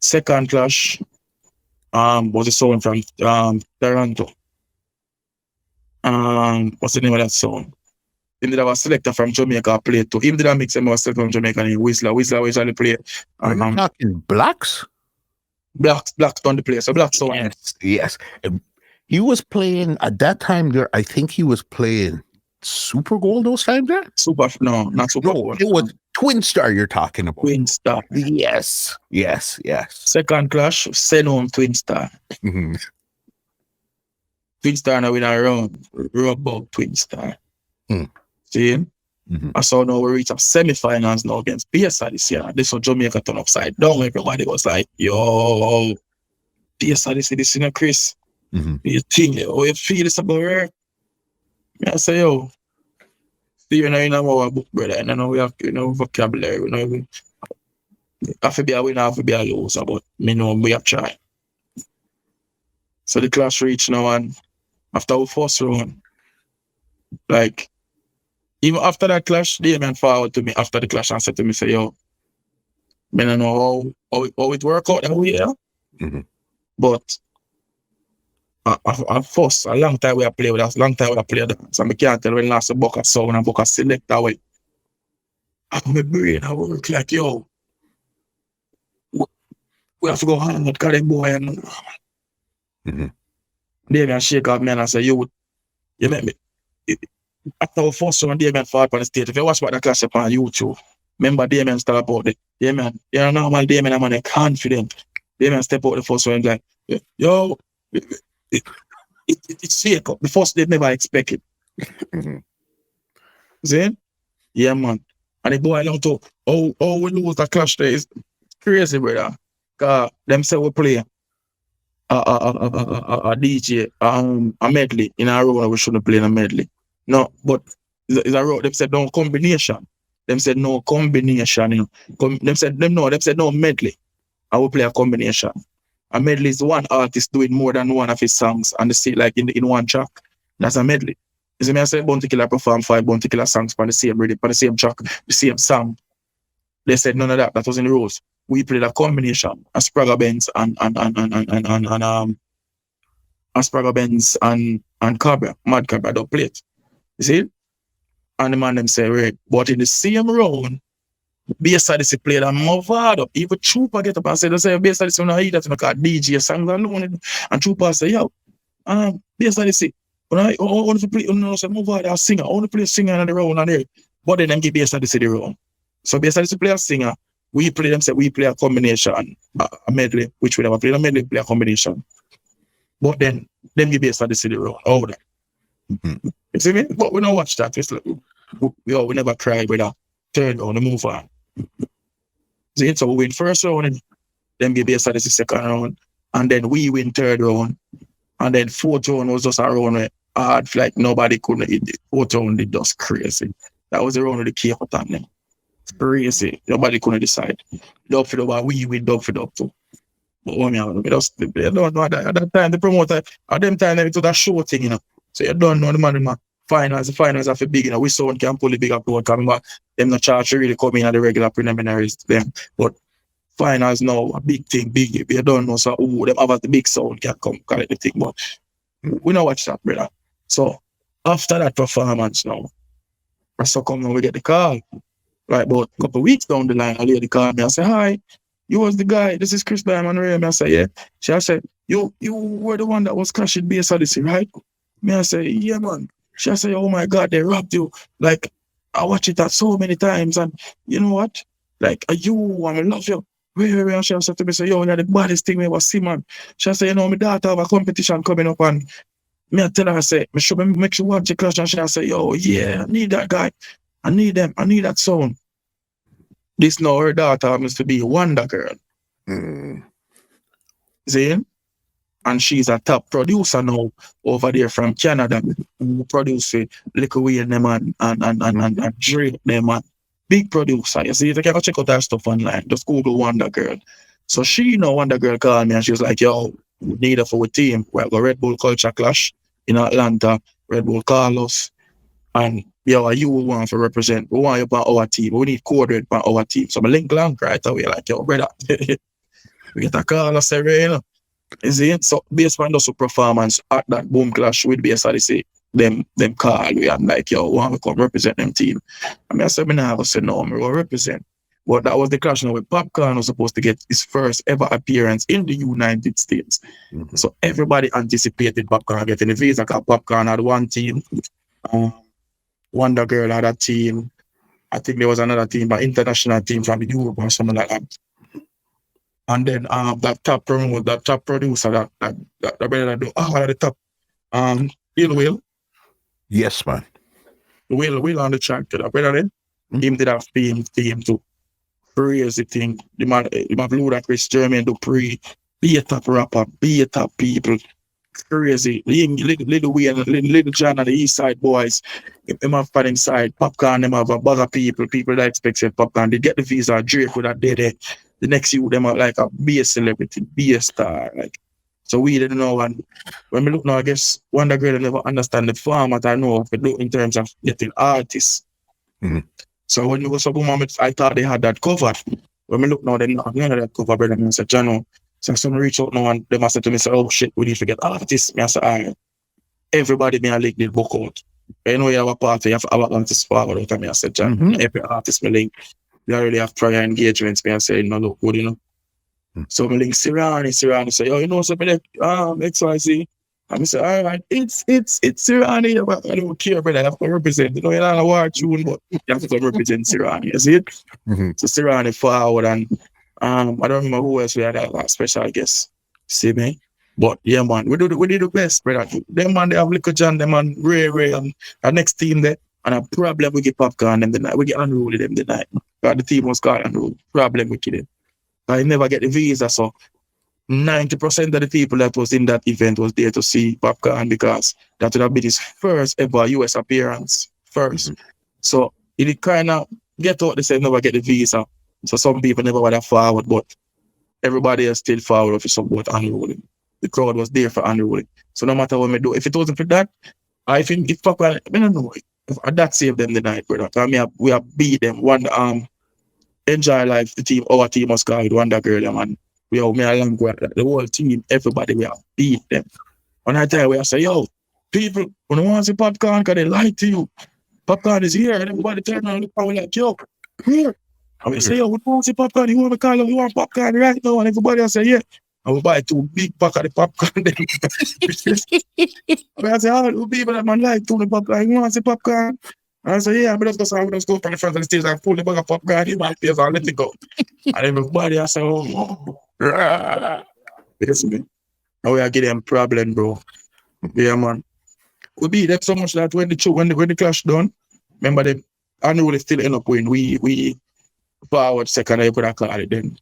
S2: Second clash was a song from Toronto. What's the name of that song? Him did have a selector from Jamaica play too. Him did a mix him with a selector from Jamaica named Whistler. Whistler usually play.
S1: Are you talking Blacks?
S2: Blacks on the play. So Blacks song.
S1: Yes. He was playing at that time there. I think he was playing Super Gold those times there?
S2: No, not Super Gold.
S1: It was Twin Star you're talking about.
S2: Twin Star.
S1: Yes.
S2: Second clash, send home Twin Star. Twin Star now in a round. Rub Twin Star. See? I saw now we reach a semi-finals now against Bass Odyssey. This was Jamaica turn upside down. Everybody was like, yo, Bass Odyssey, this is Chris. You think, oh, you feel this about her? I say, yo, see, you know our book, brother, and I know we have, vocabulary, have to be a winner, have to be a loser, but me know we have tried. So the clash reached now and after our first round, like, even after that clash, Damian forward to me after the clash and said to me, say, yo, I don't know how it work out that way, yeah?
S1: Mm-hmm.
S2: But at first, a long time we have played with us, long time we have played with us. So I can't tell when last a buck of sound and buck of selector way. My brain, I work like, yo, we have to go hard with that boy. And
S1: Mm-hmm.
S2: Damian shake off me and I say, you make me. After our first round, Damian fought on the stage. If you watch what the clash up on YouTube, remember Damian start about it. Damian, you're normal Damian, I'm on confident. Damian step out the first round like, yo, it's shake up. The first they never expect it.
S1: Mm-hmm.
S2: See? Yeah, man. And the boy don't talk. Oh, we lose the clash there. It's crazy, brother. Cause them say we play a DJ, a medley in a row. We shouldn't play in a medley. No, but it's a row. Them said no combination. Them said no combination. You know. Them said no medley. I will play a combination. A medley is one artist doing more than one of his songs and they see like in one track. That's a medley. You see me, I say Bounty Killer perform 5 Bounty Killer songs on the same rhythm, on the same track, the same song. They said none of that. That was in the rules. We played a combination. Aspraga Benz and Aspraga Benz and Cabra, Mad Cabra don't play it. You see? And the man them say, right. But in the same round, Bass Odyssey played a Movado. Even Trooper get up and say, they say, Bass Odyssey when I hear that, you know, DJ songs alone. And Trooper say, yo, Bass Odyssey, when I want to play, you know, say, Movado, a singer. I want to play a singer in the round and there. But then them give Bass Odyssey the round. So Bass Odyssey play a singer. We play a combination, a medley, which we never play a medley, play a combination. But then them give Bass Odyssey the round. Oh, that.
S1: Mm-hmm.
S2: You see me? But we don't watch that. It's like, we never cry with a third round, we move on. See, so we win first round, and then give Bass Odyssey second round, and then we win third round, and then fourth round was just a round where hard, like nobody couldn't hit it. Fourth round, it just crazy. That was the round with the key up on them. It's crazy. Nobody couldn't decide. Dub for dub, we win dub for dub too. But when we just, they don't know at that time, the promoter, at them time, it was a show thing, you know. So you don't know the man, finals, the finals are for big, you know. We sound can pull the big up to coming back. Them no charge really come in at the regular preliminaries to them. But finals now, a big thing, big. If you don't know, so them have the big sound can come collect the thing. But we don't watch that, brother. So after that performance now, so come and we get the call. Like about a couple of weeks down the line, a lady called me and said, hi, you was the guy, this is Chris Diamond. I said, yeah. She said, you were the one that was clashing Bass Odyssey, right? Me, I say, yeah, man. She said, oh my God, they robbed you. Like, I watch it so many times, and you know what? Like, you, I love you. And she said to me, say, yo, you're the baddest thing we ever see, man. She said, you know, my daughter have a competition coming up, and me, I tell her, I say, make sure watch the clash, and she say, yo, yeah, I need that guy. I need them. I need that sound. This now, her daughter happens to be Wonder Girl. See? And she's a top producer now over there from Canada, who produce Little Wayne them and Drake them and big producer. You see, you can go check out her stuff online. Just Google Wonder Girl. So she know Wonder Girl called me and she was like, yo, we need her for a team. We have a Red Bull Culture Clash in Atlanta. Red Bull call us. And yo, you want to represent. We want you on our team. We need coordinate on our team. So I link long right away, like, yo, brother. We get a call, I say, you know. Is it? So based on those performance at that boom clash with Bass Odyssey, them call we and like, yo, want to come represent them team. I mean, I said, I said, no, I'm going to represent. But that was the clash now with Popcorn was supposed to get his first ever appearance in the United States. Mm-hmm. So everybody anticipated Popcorn getting the visa because Popcorn had one team. Wonder Girl had a team. I think there was another team, an international team from Europe or something like that. And then that top producer, that brother that do all at the top, Will.
S1: Yes, man.
S2: Will on the track, that brother then. Him did have theme to crazy thing. The man blew that Chris German do be a top rapper, be a top people. Crazy. Little Wayne, Little John and the East Side boys. Them have fun inside. Popcorn, them have a bag of people that expected Popcorn. They get the visa, Drake with that day there. The next you them are like a be a celebrity, be a star. Like So we didn't know, and when we look now, I guess Wonder Girl never understand the format. I know if we look in terms of getting artists.
S1: Mhm.
S2: So when you go to moment, I thought they had that covered. When we look now, they don't have none of that covered, brother. And I said, Jano, so someone reach out now and they must say to me, say, oh shit, we need to get artists. I said, all right. Everybody me a link the book out. You know you have a party, you have our artists forward out. And I said, John, every artist me link. You already have prior engagements. Me I say, no, look good, you know. So me link Sirani say, oh, you know something XYZ. And I say, all right, it's Sirani, but I don't care, brother. I have to represent. You know, you're not a war tune, but you have to represent Sirani. You see it? So Sirani forward, and I don't remember who else we had that special guest. See me? But yeah, man, we do the best, brother. Them man, they have Little John, them man, Ray, and the next team there, and a problem we get Popcorn them the night. We get unruly them the night. But the team was called unruly. Problem we get them. I never get the visa, so 90% of the people that was in that event was there to see Popcorn, because that would have been his first ever US appearance. So it kind of get out, they said never get the visa. So some people never went forward, but everybody is still forward to support unruly. The crowd was there for unruly. So no matter what we do, if it wasn't for that, I think if Popcorn, I don't know, if that saved them the night, brother. I mean, we have beat them. One Enjoy Life, the team, our team was called Wonder Girl, man. We have made a long way. The whole team, everybody, we have beat them. When I tell you, we have say, yo, people, when they want to see Popcorn, because they lie to you. Popcorn is here, and everybody turn around and look and we're like, yo, here. And we say, yo, we want to see Popcorn, you want to call him, you want Popcorn right now, and everybody will say, yeah. And we buy 2 big pack of the popcorn. I say, oh, the people that man like 2 the popcorn, you want to see Popcorn? And I say, yeah, but let's go from the front of the stage and pull the bag of popcorn in my face and let it go. And everybody I say, oh, listen me. Now we are getting them problem, bro. Yeah, man. We beat them so much that when the clash done, remember them, I know they still end up winning. We forward second, I could have called it then.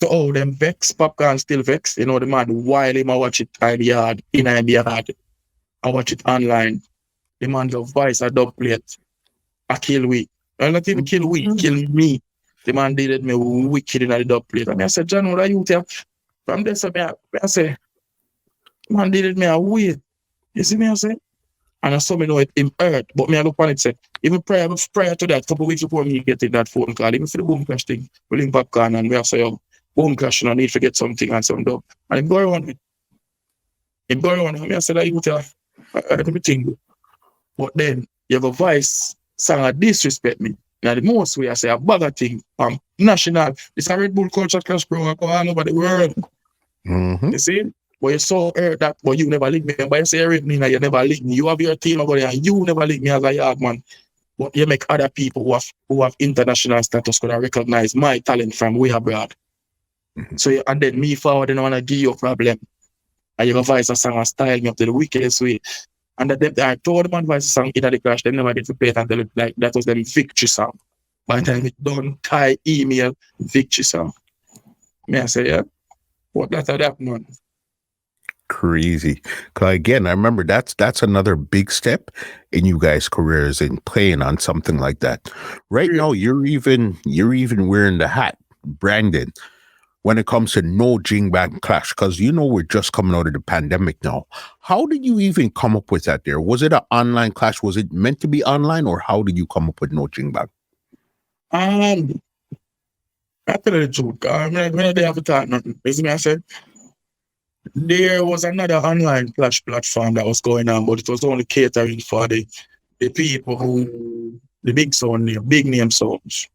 S2: So all them vex, Popcorn still vex. You know, the man, while him I watch it in the yard, I watch it online. The man of Vice a dub plate. I kill we. Well, not even kill we, kill me. The man did me wicked in the dub plate. And I said, John, what are you tell? From there, so I say, man did me a weird. You see me, I say? And I saw me know it in hurt. But me I look on it, say, even prior to that, a couple of weeks before me getting that phone call, even for the Boom Clash thing, we link Popcorn and we have say, oh, Boom Clash, I need to get something and some dub. And him go around it. Him go around me, I said, you tell everything. But then you have a voice song that disrespect me. Now the most way I say a bugger thing national. It's a Red Bull culture clash program all over the world. You see? But you saw her that, but you never link me. But you say everything that you never link me. You have your team over there and you never link me as a yard man. But you make other people who have international status could recognize my talent from way abroad. So and then me forward and I wanna give you a problem. And you voice a song and style me up to the wickedest way. And that I told them advice song in the clash, they never get to play it until like that was their victory song. By the time it done, Kai email victory song. May I say, yeah? What that man?
S1: Crazy. Cause again, I remember that's another big step in you guys' careers in playing on something like that. Right now, you're even wearing the hat, Brandon, when it comes to no Jing Bang Clash, because you know we're just coming out of the pandemic now. How did you even come up with that there? Was it an online clash? Was it meant to be online, or how did you come up with no Jing Bang?
S2: I tell you the truth. When they have to talk nothing, basically I said, there was another online clash platform that was going on, but it was only catering for the people who, the big name songs.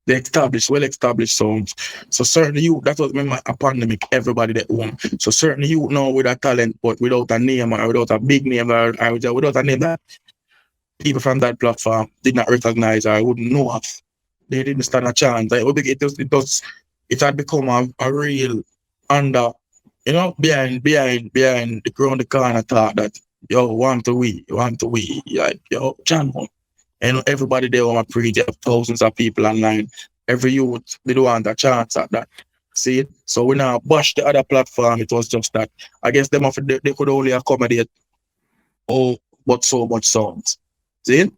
S2: The well-established songs. So certainly that was a pandemic, everybody that won. So certainly you know with a talent, but without a name or without a big name or without a name that people from that platform did not recognize or wouldn't know of. They didn't stand a chance. It had become a real under, behind the ground the corner thought that, yo, want to we, like, yo, John. And everybody there on pre, there thousands of people online. Every youth, they don't want a chance at that. See it? So when I bash the other platform, it was just that. I guess they could only accommodate but so much sounds. See it?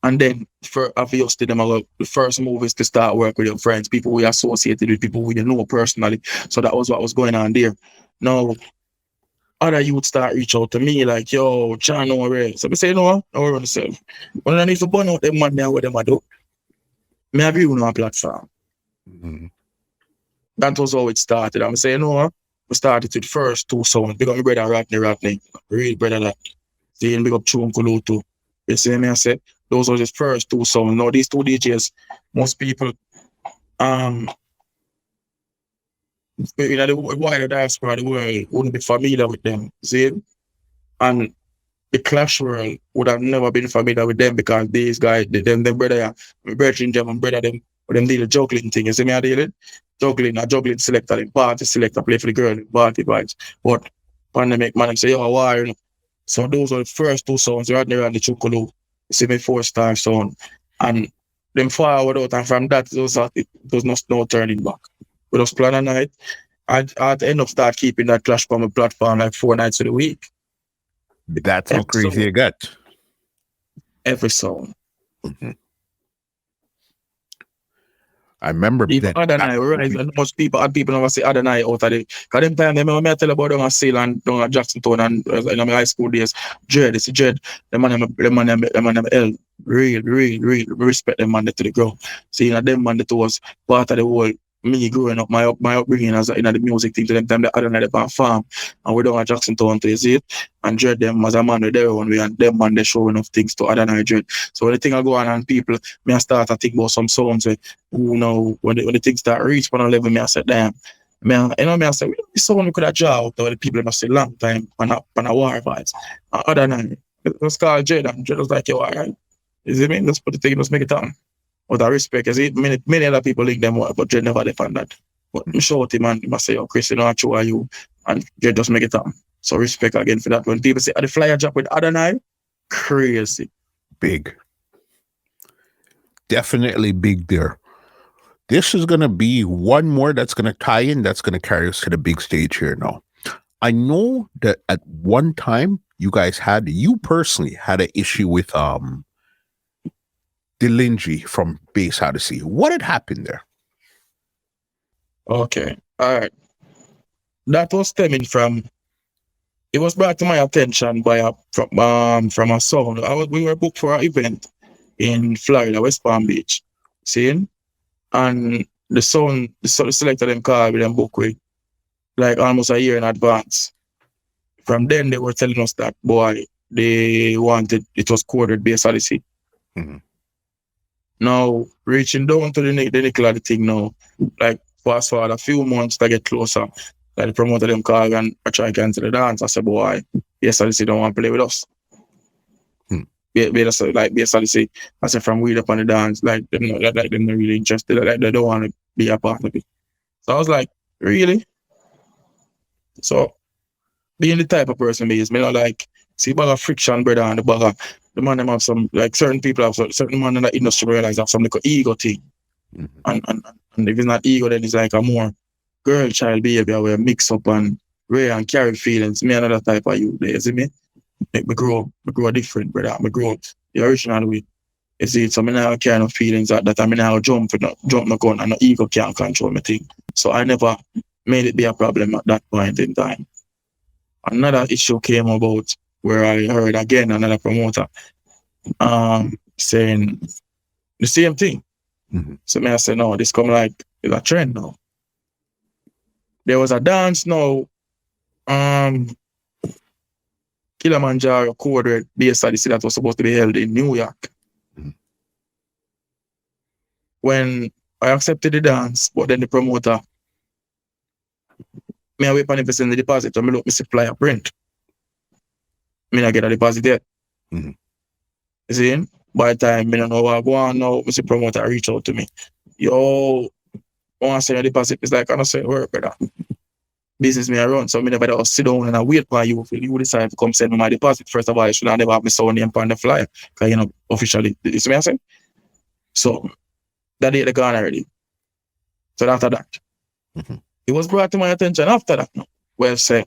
S2: And then for obviously the first move is to start work with your friends, people we associated with, people who you know personally. So that was what was going on there. Now other youth start reach out to me like, yo, John, no worry. So I say, no, don't worry yourself. When I need to burn out them man there, what them I do? Me have you on a platform.
S1: Mm-hmm.
S2: That was how it started. I'm saying, no, we started with first 2 songs. Big up my brother Rodney. Real brother that. Seeing big up Chunkulu too. You see me, I said, those were the first 2 songs. Now these 2 DJs, most people in the wider diaspora of the world wouldn't be familiar with them. See? And the Clash world would have never been familiar with them because these guys, them brother, my brother in them and brother them, do the juggling thing. You see me, I deal it? Juggling selector, in party selector, play for the girl in party vibes. But pandemic man, say, yo, why? You know? So those are the first 2 songs right there on the Chukulu. You see me 4-star sound. And them forward out, and from that, it was no turning back. We just plan a night. I'd end up start keeping that Clash on my platform like 4 nights of the week.
S1: That's how crazy it got.
S2: Every song.
S1: Mm-hmm. I remember
S2: even
S1: that.
S2: Other night, right? And most people never say other night out of the. Because them time, remember me I tell about down at Sale and down at Jacksontown and in my high school days. Jed, the man L. Real respect them man to the ground. So you know, them man that was part of the whole. Me growing up, my upbringing as in the music thing to them time the other night on farm and we down at Jacksontown to see it and dread them as a man with their own way and them man they showing off things to other night dread. So when the thing I go on and people me I start to think about some songs who know when the things start reach on a level me I said damn man I said this song we could have draw out the people must say long time on a war vibes. Other night let's call Jed and Jed was like yo alright. You see me? Let's put the thing, let's make it on. With I respect, I see many other people link them up, but Jed never defend that. But I'm sure him and he must say, oh, Chris, you know, how are you? And Jed just make it on. So respect again for that. When people say, the flyer drop with Adonai, crazy.
S1: Big. Definitely big there. This is going to be one more that's going to tie in, that's going to carry us to the big stage here now. I know that at one time you personally had an issue with Dynamq from Bass Odyssey. What had happened there?
S2: Okay. All right. That was stemming from, it was brought to my attention by from a song. We were booked for an event in Florida, West Palm Beach. See? And the selector them called with them book with like almost a year in advance. From then they were telling us that boy, it was coded Bass Odyssey. Mm-hmm. Now, reaching down to the nickel of the thing now, like fast forward a few months to get closer, like the promoter them call and I try to cancel the dance. I said, boy, Bass Odyssey don't want to play with us. Bass Odyssey, I said, from weed up on the dance, like them not really interested, like they don't want to be a part of it. So I was like, really? So, being the type of person me is, me not like, see bag of friction, brother, and the man them have some, like certain people have certain man in the industry realize have some like ego thing. Mm-hmm. And if it's not ego, then it's like a more girl child behavior where mix up and rare and carry feelings. Me another type of you, you see me? Like me grow different, brother. Me grow the original way. You see, so I now carry no feelings that I now jump my gun and no ego can't control my thing. So I never made it be a problem at that point in time. Another issue came about where I heard again another promoter saying the same thing. Mm-hmm. So I said, no, this come like it's a trend now. There was a dance now, Kilimanjaro coded Bass Odyssey that was supposed to be held in New York. Mm-hmm. When I accepted the dance, but then the promoter, I wait for him to send the deposit, and I look, me supply a print. Me not get a deposit yet. Mm-hmm. You see? By the time I don't know what I go on now, Mr. Promoter reach out to me. Yo, I want to send a deposit. It's like, I don't say work, brother. Business me around, so I never just sit down and I wait for you. You decide to come send me my deposit. First of all, I should never have my sound name on the flyer. Because, you know, officially, you see what I'm saying? So, that day they gone already. So after that, mm-hmm. It was brought to my attention after that. Well, say,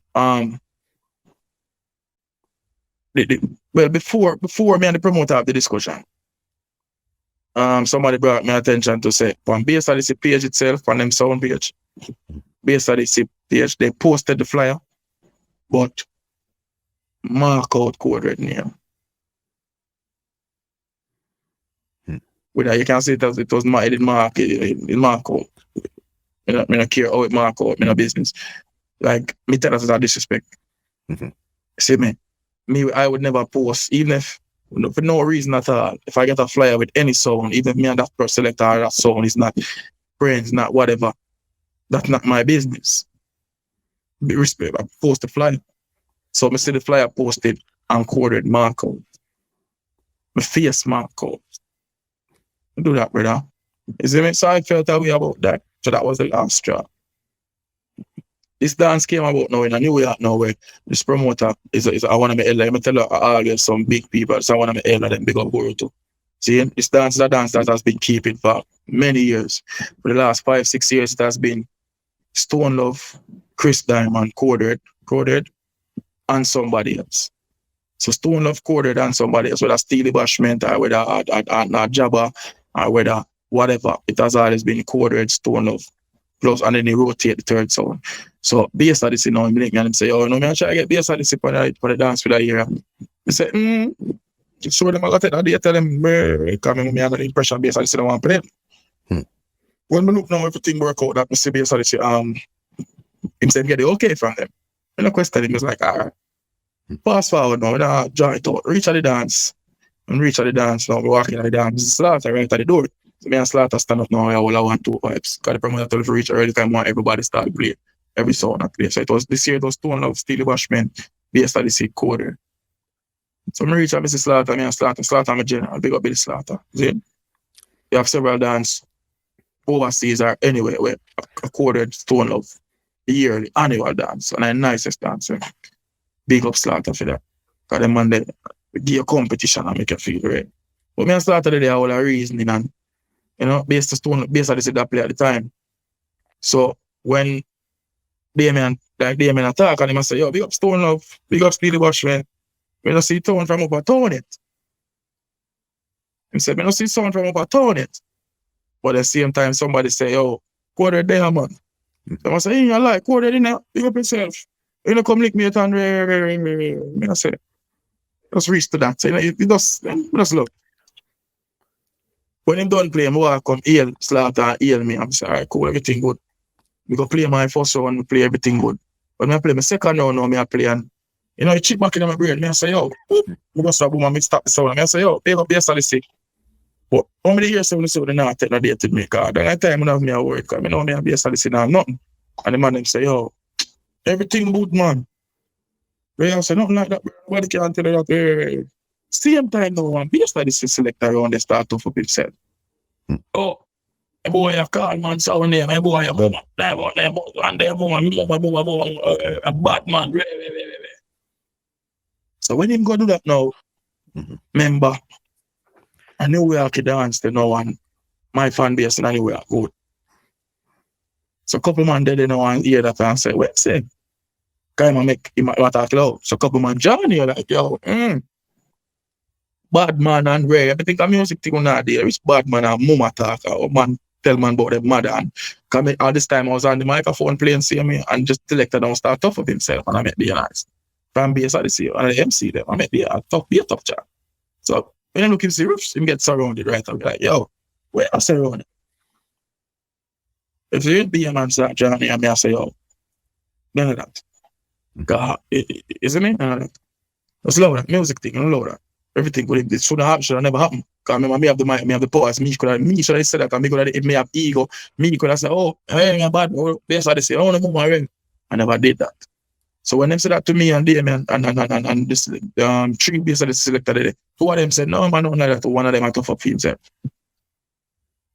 S2: before me and the promoter have the discussion, somebody brought my attention to say, on Bass Odyssey page itself, on them sound page, Bass Odyssey page, they posted the flyer, but mark out code red name. Whether you can see it was mark, it mark out. I don't care how it mark out, no business. Like, me tell us that disrespect. See me, I would never post, even if, for no reason at all, if I get a flyer with any sound, even if me and that per selector or that sound is not friends, not whatever, that's not my business. Be respect, I post the flyer. So I see the flyer posted and coded mark out. My face mark out. I do that, brother. You see me? So I felt that way about that. So that was the last straw. This dance came about now in a New York now where this promoter is I want to be elder. I tell you always some big people, so I want to be elder them big up Guru too. See, this dance is a dance that has been keeping for many years. For the last 5-6 years, it has been Stone Love, CHRIS DYMOND, coded, and somebody else. So Stone Love coded and somebody else, whether Steely Bashment or whether Jabba or whether whatever. It has always been coded, Stone Love. Plus, and then he rotate the third sound. So Bass Odyssey now, he link me and him say, oh, no, I try to get Bass Odyssey for the dance for the year. I say, show them I got it. I tell them, coming me, I got the impression Bass Odyssey don't want to play. When I look now, everything work out that I see Bass Odyssey, him said, get the okay from them. And I question him, he was like, all right. Fast forward now, I join it out, reach at the dance. And reach at the dance now, we walking at the dance, Slaughter right at the door. So me and Slaughter stand up now, I want 2 vibes. Because the promoter told to reach early time, want everybody start to play. Every song I play. So it was this year, it was Stone Love, Steely Bashment, Bass Odyssey, coder. So I reach out, Mr. Slaughter, me and Slaughter, I'm a general, big up Billy Slaughter. See? You have several dance overseas or anywhere where a coded Stone Love, the yearly annual dance, and the nicest dancer. Big up Slaughter for that. Because them man, they give a competition and make you feel great. But me and Slaughter, they have all a reasoning and, you know, Bass Odyssey that play at the time. So when Damien attack and he must say, yo, big up Stone Love, big up Steely Bashment. We don't see tone from up a tone it. He said, we don't see sound from up a tone it. But at the same time, somebody say, yo, quarter Dynamq. So I say, hey, I like quarter in big up yourself. You know, come lick me at and I say, just reach to that. So, you know, you just look. When him done play, I come heal Slaughter and heal me. I'm saying, all right, cool, everything good. We go play my first round, we play everything good. But when I play my second round now, I play and, you know, it chip back in my brain. I say, yo, we go start boom and stop the sound. I say, yo, pick up Bass Odyssey. But how many years when I say they not take no date with me? Because at that time, I have me a word, because I know me and Bass Odyssey now nothing. And the man them say, yo, everything good, man. They say nothing like that, nobody can tell you that. Same time now, and Bass Odyssey selector around, they start off up himself. Oh, my boy have called man sound there, my boy have a bad man. So when him go do that now, remember, I know we have to dance to no one. My fan base and anywhere good. So a couple man there know and hear that and say, what say? Guy man make him talk loud. So a couple man Johnny like, yo, bad man and Ray. Everything the music thing not there. It's bad man and mama talk or man tell man about their mother. And come all this time I was on the microphone playing see me and just selected and start off of himself and I met the nice. From Bass Odyssey and the MC them. I met the tough chat. So when I look him serious, him get surrounded right. I'll be like, yo, where I surrounded? If you ain't be a man start Johnny and me I say, yo, none of that. God, isn't it? None of that. It's low that music thing, low that. Everything good. It should have never happened. Because I remember me have the mic, me have the powers, me should have said that, and me could have, if me have ego, me could have said, oh, hey, I'm bad, Bass Odyssey, I want to move my ring. I never did that. So when them said that to me and them and this 3 Bass Odyssey selected, 2 of them said, no, man, not like that. 1 of them I tough up for himself.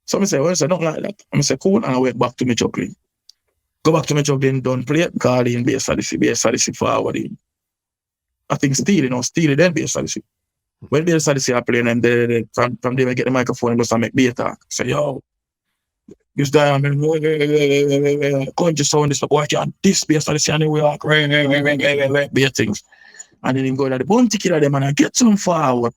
S2: So I said, well, I said, not like that. I said, cool, and I went back to me juggling. Go back to me juggling, done play it, call in Bass Odyssey forward in. I think Steely then Bass Odyssey. When Bass Odyssey are playing and they from them I get the microphone and just make beat talk. Say, yo, this guy, conscious sound, this boy can't this Bass Odyssey anywhere, beat things. And then him go to the bounty killer them and I get some forward.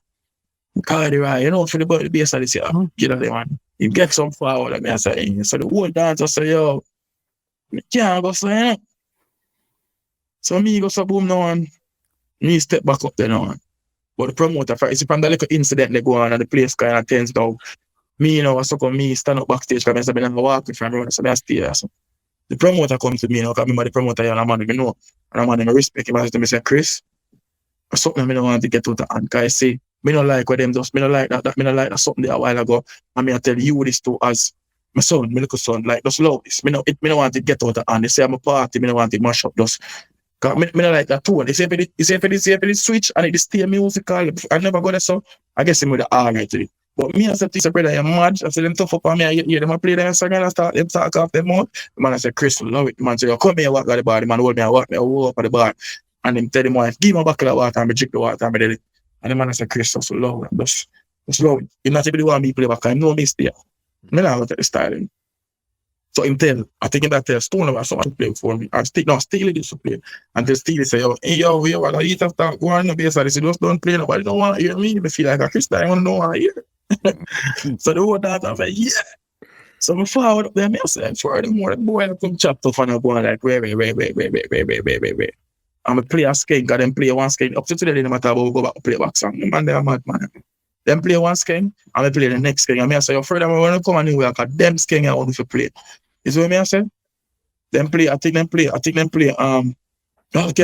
S2: Cardi right, you know, for the Bass Odyssey, you know, man. You get some forward, like me, I say, so the whole dance, I say, yo, me can't go so, you know. So me go so boom now, and me step back up there now. But the promoter, it's from the little incident they go on, and the place kind of turns down. Me, you know, I suck on me, stand up backstage, because I never walk with from around, so I stay there. So the promoter comes to me, you know, because I'm the promoter, and I'm on him, you know, and I'm on him, I respect him, I say, Chris, or something I don't want to get out of hand, because I say, me don't like what them does, me don't like that, me don't like that something there a while ago, and me I tell you this too as my son, my little son, like, just love this, me don't want to get out of hand, they say I'm a party, me don't want to mash up, just, because me don't like that too, they say if it switch, and it stay musical, I never go there, so, I guess him with the argue to it. But me, I said, brother, you're mad. I said, them tough up on me. I hear them play them song and I start them talk off them mouth. The man, I said, Chris, love it. The man said, come here, walk at the bar. The man hold me and walk me, I walk up at the bar. And him tell him wife, give him a bucket of water and I drink the water and I did it. And the man, I said, Chris, that's love it. That's love it. He's not able to want me play back. I know me stay. Me not take the style. So him tell, I think in that tell Stone about someone to play for me. I Steely this to play. And tell Steely say, yo, what I eat after going to Bass Odyssey, just don't play. Nobody don't want to hear me. I feel like a Chris Diamond don't want to hear. So the whole that I'm like, yeah. So I forward up there, I said, furthermore, the boy come chop tough and I'm going like, wait. I'm a play a skate, got them play one skate. Up to today, they no matter about go back to play back song. Man, they're mad, man. Them play one skate, I'm a play the next skate. And I say, furthermore, when I come anywhere, because them skate I want to play. Is what I say? Them play, I think them play, okay,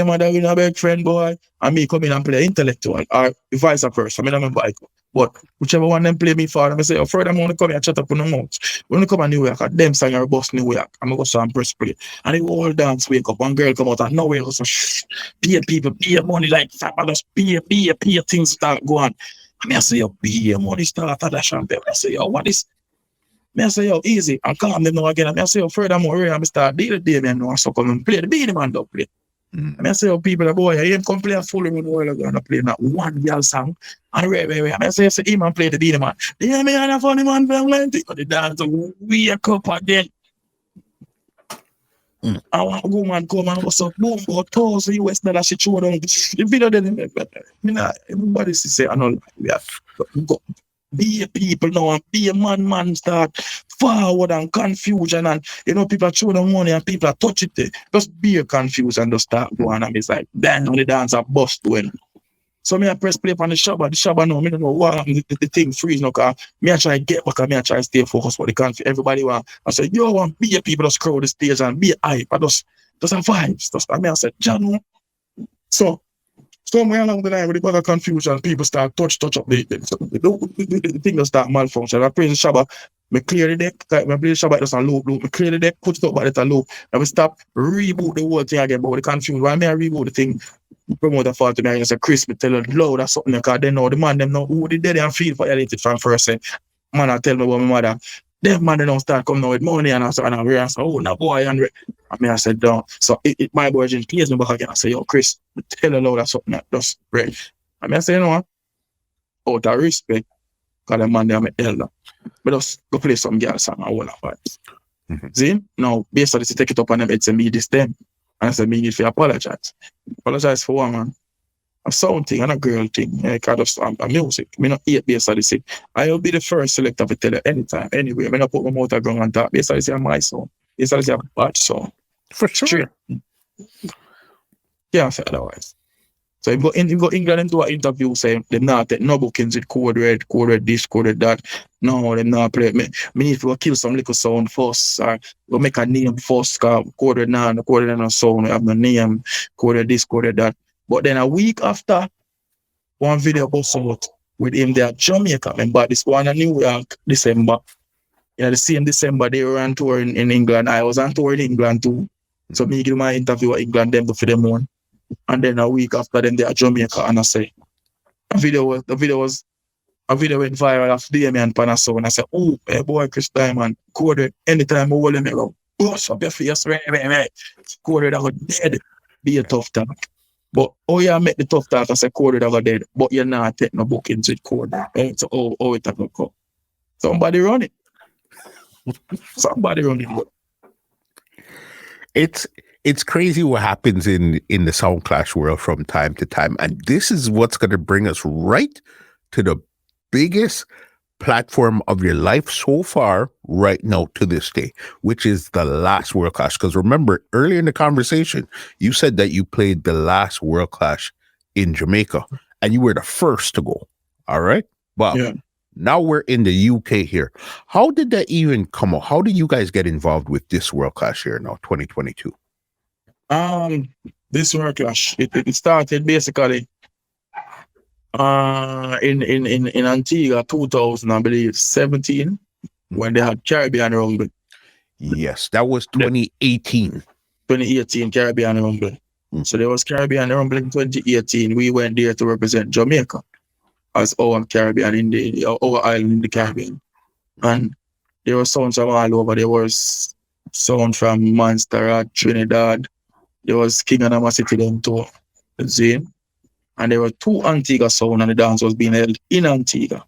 S2: mother with a big friend, boy, and me come in and play intellectual, or vice versa. I mean, I'm a bike. But whichever one them play me for, I say, further, I'm going to come here and chat up on the mouth. When you come on New York, them song are bust New York. I'm going to go some press play. And the whole dance wake up, one girl come out and nowhere, so pay people, pay money like that, just pay things start going. I mean, I say, yo, pay money start at the Champion. I say, yo, what is? I say, yo, easy, and calm them now again. I say, yo, furthermore, I start the day, man, now, so come and play the beanie man, don't play. I say, oh, people, boy, I ain't come play a full in the world, I'm going to play not one girl song. And wait. I say, him and play the beanie man. Yeah, me and a funny man, but I'm like, the dance, wake up again. I want to go, man, come and what's up, boom, go, $1,000 US dollars, she throw down. The video, then, everybody say, I know, we have go. Be a people now and be a man start forward and confusion and you know people are throwing the money and people are touching it. Just be a confused and just start going and it's like then on the dance are bust when. So me I press play on the Shabba now, me don't know what the thing freeze now cause me I try to get back and me I try to stay focused for the country. Everybody want I say, yo want be a people just crowd the stage and be hype. I just have vibes. Just I mean I said, John. So somewhere along the line, with the bag of confusion, people start touch up the thing that start malfunction. I play the Shabba, me clear the deck, I play the Shabba, just a loop, me clear the deck, put it up by it a loop, and we stop, reboot the whole thing again, but with the confusion, why me I reboot the thing, the promoter fall to me and say, Chris, me tell you loud or something, because they know the man, them know who they dead and feel violated from first, say, man, I tell me about my mother, them man, they don't start coming out with money, and I say, oh, no boy, and I mean, I said, no. So my boy just plays me back again. I say, yo, Chris, tell a loud or something that just great. I mean, I say, you know what? Out of respect, because the man, I'm an elder. But just go play some girl song and all that vibes. See? Now, Bass Odyssey take it up on them, it's a me this time. And I said, me need to apologize. Apologize for what, man? A sound thing and a girl thing. Yeah, because of music. I not hate Bass Odyssey. I'll be the first selector to tell you anytime, anyway. I not put my mouth on ground and talk. Bass Odyssey are my song. Bass Odyssey are bad song.
S1: For sure.
S2: Can't say otherwise. So if you go England and do an interview saying they not take no bookings with code red this, code red that. No, they not play. Me need to kill some little sound first. Or go make a name first. Code red now, code red no sound. We have no name. Code red this, code red that. But then a week after, one video goes out with him there at Jamaica. Remember this one in New York, December. The same December they were on tour in England. I was on tour in England too. So me give my interview at England them for them one. And then a week after them they at Jamaica and I say the video went viral of Dynamq and Panasonic and I said, oh hey boy Chris Diamond, coded anytime I hold him go, bust up your face, right. Coded I got dead. Be a tough talk. But I make the tough talk, I say coded I got dead. But you're not taking no bookings with code. Right? So it will come. Somebody run it. Somebody run it.
S1: It's crazy what happens in the sound clash world from time to time. And this is what's going to bring us right to the biggest platform of your life so far right now to this day, which is the last World Clash. Because remember, earlier in the conversation, you said that you played the last World Clash in Jamaica and you were the first to go. All right. Well,
S2: Yeah.
S1: now we're in the UK here. How did that even come out? How did you guys get involved with this World Clash here now, 2022?
S2: This World Clash, it started basically in Antigua 2000, I believe, 17, when they had Caribbean Rumble.
S1: Yes, that was 2018.
S2: 2018 Caribbean Rumble. So there was Caribbean Rumble in 2018. We went there to represent Jamaica as our Caribbean our island in the Caribbean. And there were sounds from all over. There was sound from Montserrat, Trinidad. There was King and City them too. See? And there were 2 Antigua sound and the dance was being held in Antigua.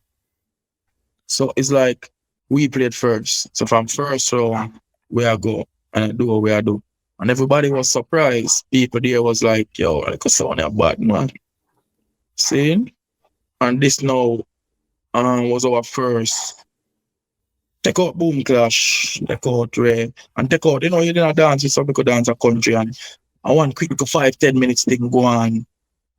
S2: So it's like we played first. So from first round, we are go and I do what we are do. And everybody was surprised. People there was like, yo, I could sound a bad man. See? And this now was our first take out Boom Clash, take out Ray, and take out, you didn't dance with some people dance a country and I want quick 5-10 minutes thing go on.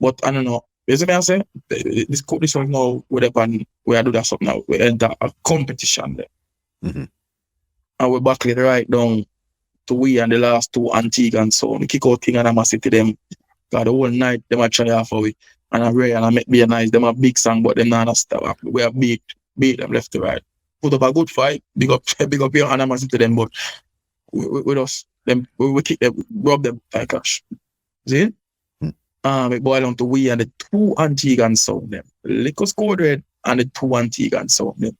S2: But I don't know. You see me I say? This one now with up and we do that something now. We enter a competition there.
S1: Mm-hmm.
S2: And we back it right down to we and the last 2 Antiguans. So we kick out King and I City them. God, the whole night them a try off of it. And I Ray and I make be nice. Them a big song, but them not stop. We have beat them left to right. Put up a good fight. Big up your animosity to them, but with us, we kick them, rub them like cash. See? We boil down to we and the 2 Antiguan sound them. Liquor Code Red and the 2 Antiguan sound them.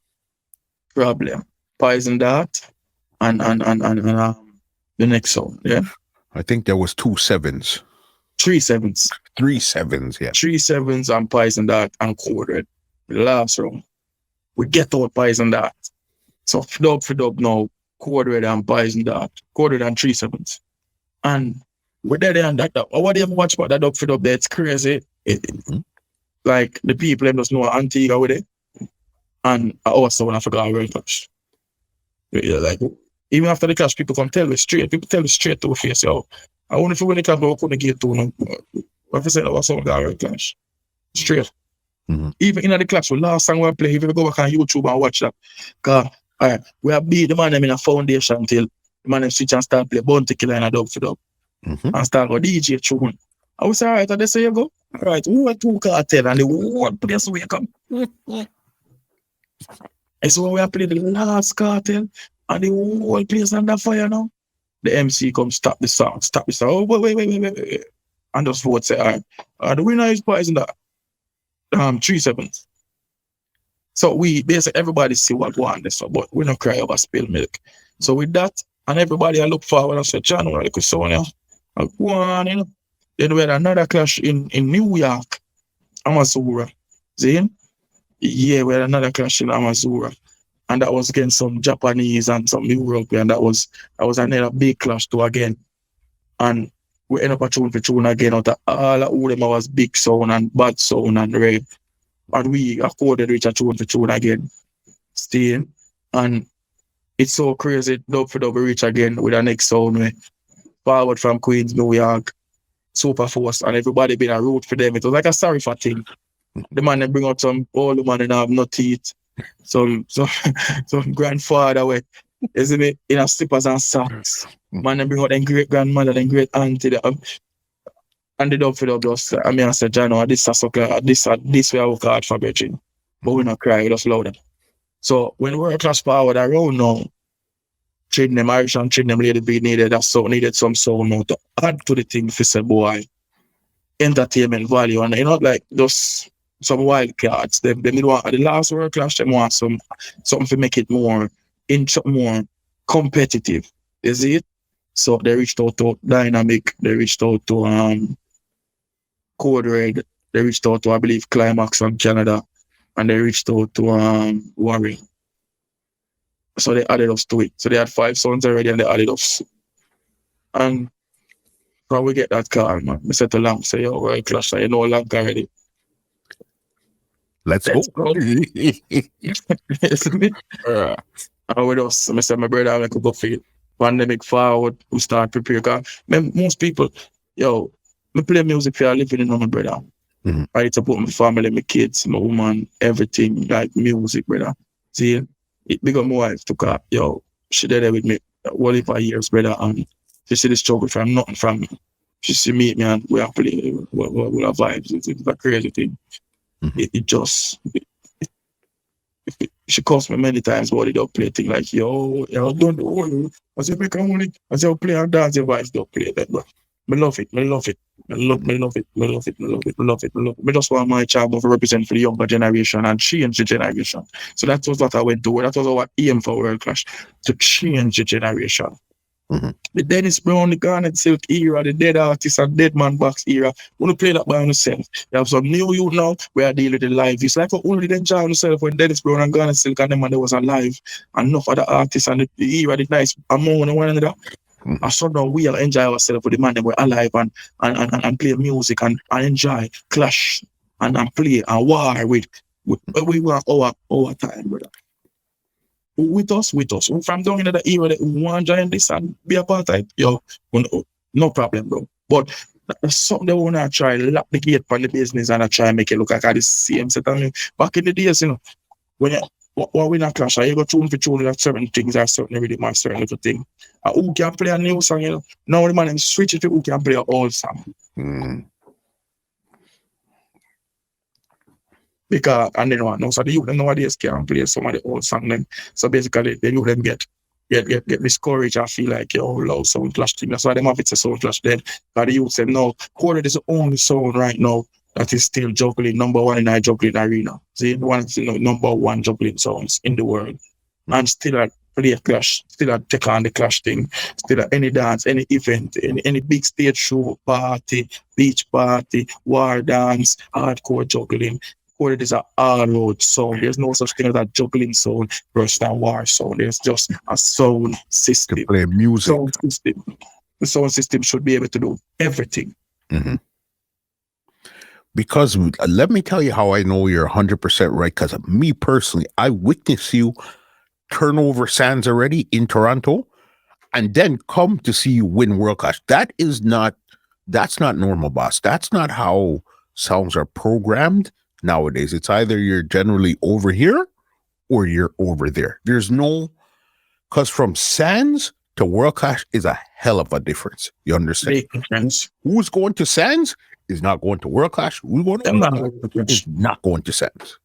S2: Problem. Poison Dart and the next sound, yeah?
S1: I think there was 2 sevens.
S2: 3 sevens.
S1: 3 sevens, yeah.
S2: 3 sevens and Poison Dart and Code Red. The last round. We get out Poison Dart. So for dub now, Code Red and Poison Dart. Code Red and 3 sevens. And we're there and that. What do you watch about that dub for dub there? It's crazy. Like the people them just know Antigua with it. And also when I forgot World Clash. Yeah, like even after the clash, people come tell me straight. People tell me straight to the face, yo. I wonder if we win the clash, but we couldn't get to them. What if I say that was some guy World Clash? Straight.
S1: Mm-hmm.
S2: Even in the clash, the last song we play, if you go back on YouTube and watch that, because we have beat the man them in a foundation till the man them switch and start play Bounty Killer and a dub for dub.
S1: Mm-hmm.
S2: And start go DJ tune. I was all right, and they say you go. All right, we went to Cartel and the whole place wake up. And so when we played the last Cartel and the whole place under fire now, the MC come stop the song. Oh, wait. And just vote say, all right, the winner is Poison Dart. 3 sevens. So we basically everybody see what go on this, but we don't cry over spilled milk. So with that, and everybody I look forward and say, John, I could so I go on, Then we had another clash in New York, Amazura. See? Yeah, we had another clash in Amazura. And that was against some Japanese and some European. That was another big clash too again. And we end up a tune for tune again out of all of them was big sound and bad sound and rape. And we accorded with a tune for tune again. Still. And it's so crazy, dub for dub reach again with the next sound way. Forward from Queens, New York, Super Force, and everybody been a root for them. It was like a sorry for thing. The man they bring out some old man and have no teeth. Some grandfather way, isn't it? In a slippers and socks. Man they bring out them great grandmother, them great auntie. And the dub for dub just, I said, John, this we are work hard for Virgin. But we not cry, we just loud. So when we're class forward around now, treating them Irish and treating them Lady B needed some sound now to add to the thing for say boy. Entertainment value and like just some wild cards. They need want the last World Clash, they want something to make it more competitive. Is it? So they reached out to Dynamq, they reached out to Code Red, they reached out to I believe Climax from Canada, and they reached out to Warrior. So they added us to it. So they had 5 songs already and they added us. And when we get that call, man, I said to Lamp, say, yo, World Clash, you know Lamp already.
S1: Let's go.
S2: With us, I said, my brother, I could go for it. Pandemic forward, we start prepare. Most people, yo, me play music for a living, my brother.
S1: Mm-hmm.
S2: I support my family, my kids, my woman, everything, like music, brother. See, it become my wife to car, yo, she did it with me all for years, brother, and she see the struggle from nothing from me. She see me, man, we are playing, we have vibes, it's a crazy thing.
S1: Mm-hmm.
S2: It just, she calls me many times, but it don't play thing like, yo, don't do it. I say, make money. I say, I'll play and dance, your voice don't play that, but I love it. I love it. I love it. I just want my child to represent for the younger generation and change the generation. So that was what I went to. That was our aim for World Clash, to change the generation.
S1: Mm-hmm.
S2: The Dennis Brown, the Garnet Silk era, the Dead Artist and Dead Man Box era. We don't play that by yourself. You have some new youth now where I deal with the live. It's like only they enjoy themselves when Dennis Brown and Garnet Silk and them and they was alive. And enough other artists and the era, the nice among one another.
S1: Mm-hmm.
S2: And so now we enjoy ourselves with the man that we're alive and play music and enjoy clash and play and war with we want our time, brother. With us. From down in the era that we want to join this and be a part of it, yo, no problem, bro. But that's something they want to try, lock the gate for the business and try and make it look like the same set of me. Back in the days, you know, when we not clash, you go tune for tune, like certain things are certain rhythm and certain little thing. Who can play a new song, you know? Now the man switch it to who can play an old song.
S1: Mm.
S2: Because and then what? No, so the youth nowadays can play some of the old song then. So basically the youth them get discouraged and feel like loud sound clash thing. That's why them have it's a sound clash then. But the youth said no, quartet is the only sound right now that is still juggling number one in our juggling arena. See, one number one juggling songs in the world. And still at play a clash, still at take on the clash thing, still at any dance, any event, any big stage show, party, beach party, war dance, hardcore juggling. It is an all-out sound. There's no such thing as a juggling sound versus a war sound. There's just a sound system.
S1: To play music.
S2: Sound system. The sound system should be able to do everything.
S1: Mm-hmm. Because let me tell you how I know you're 100% right. Because me personally, I witnessed you turn over sands already in Toronto and then come to see you win World Clash. That's not normal, boss. That's not how songs are programmed. Nowadays, it's either you're generally over here or you're over there. There's no, because from Sands to World Clash is a hell of a difference. You understand? Who's going to Sands is not going to World Clash. Who's going to World Clash is not going to Sands.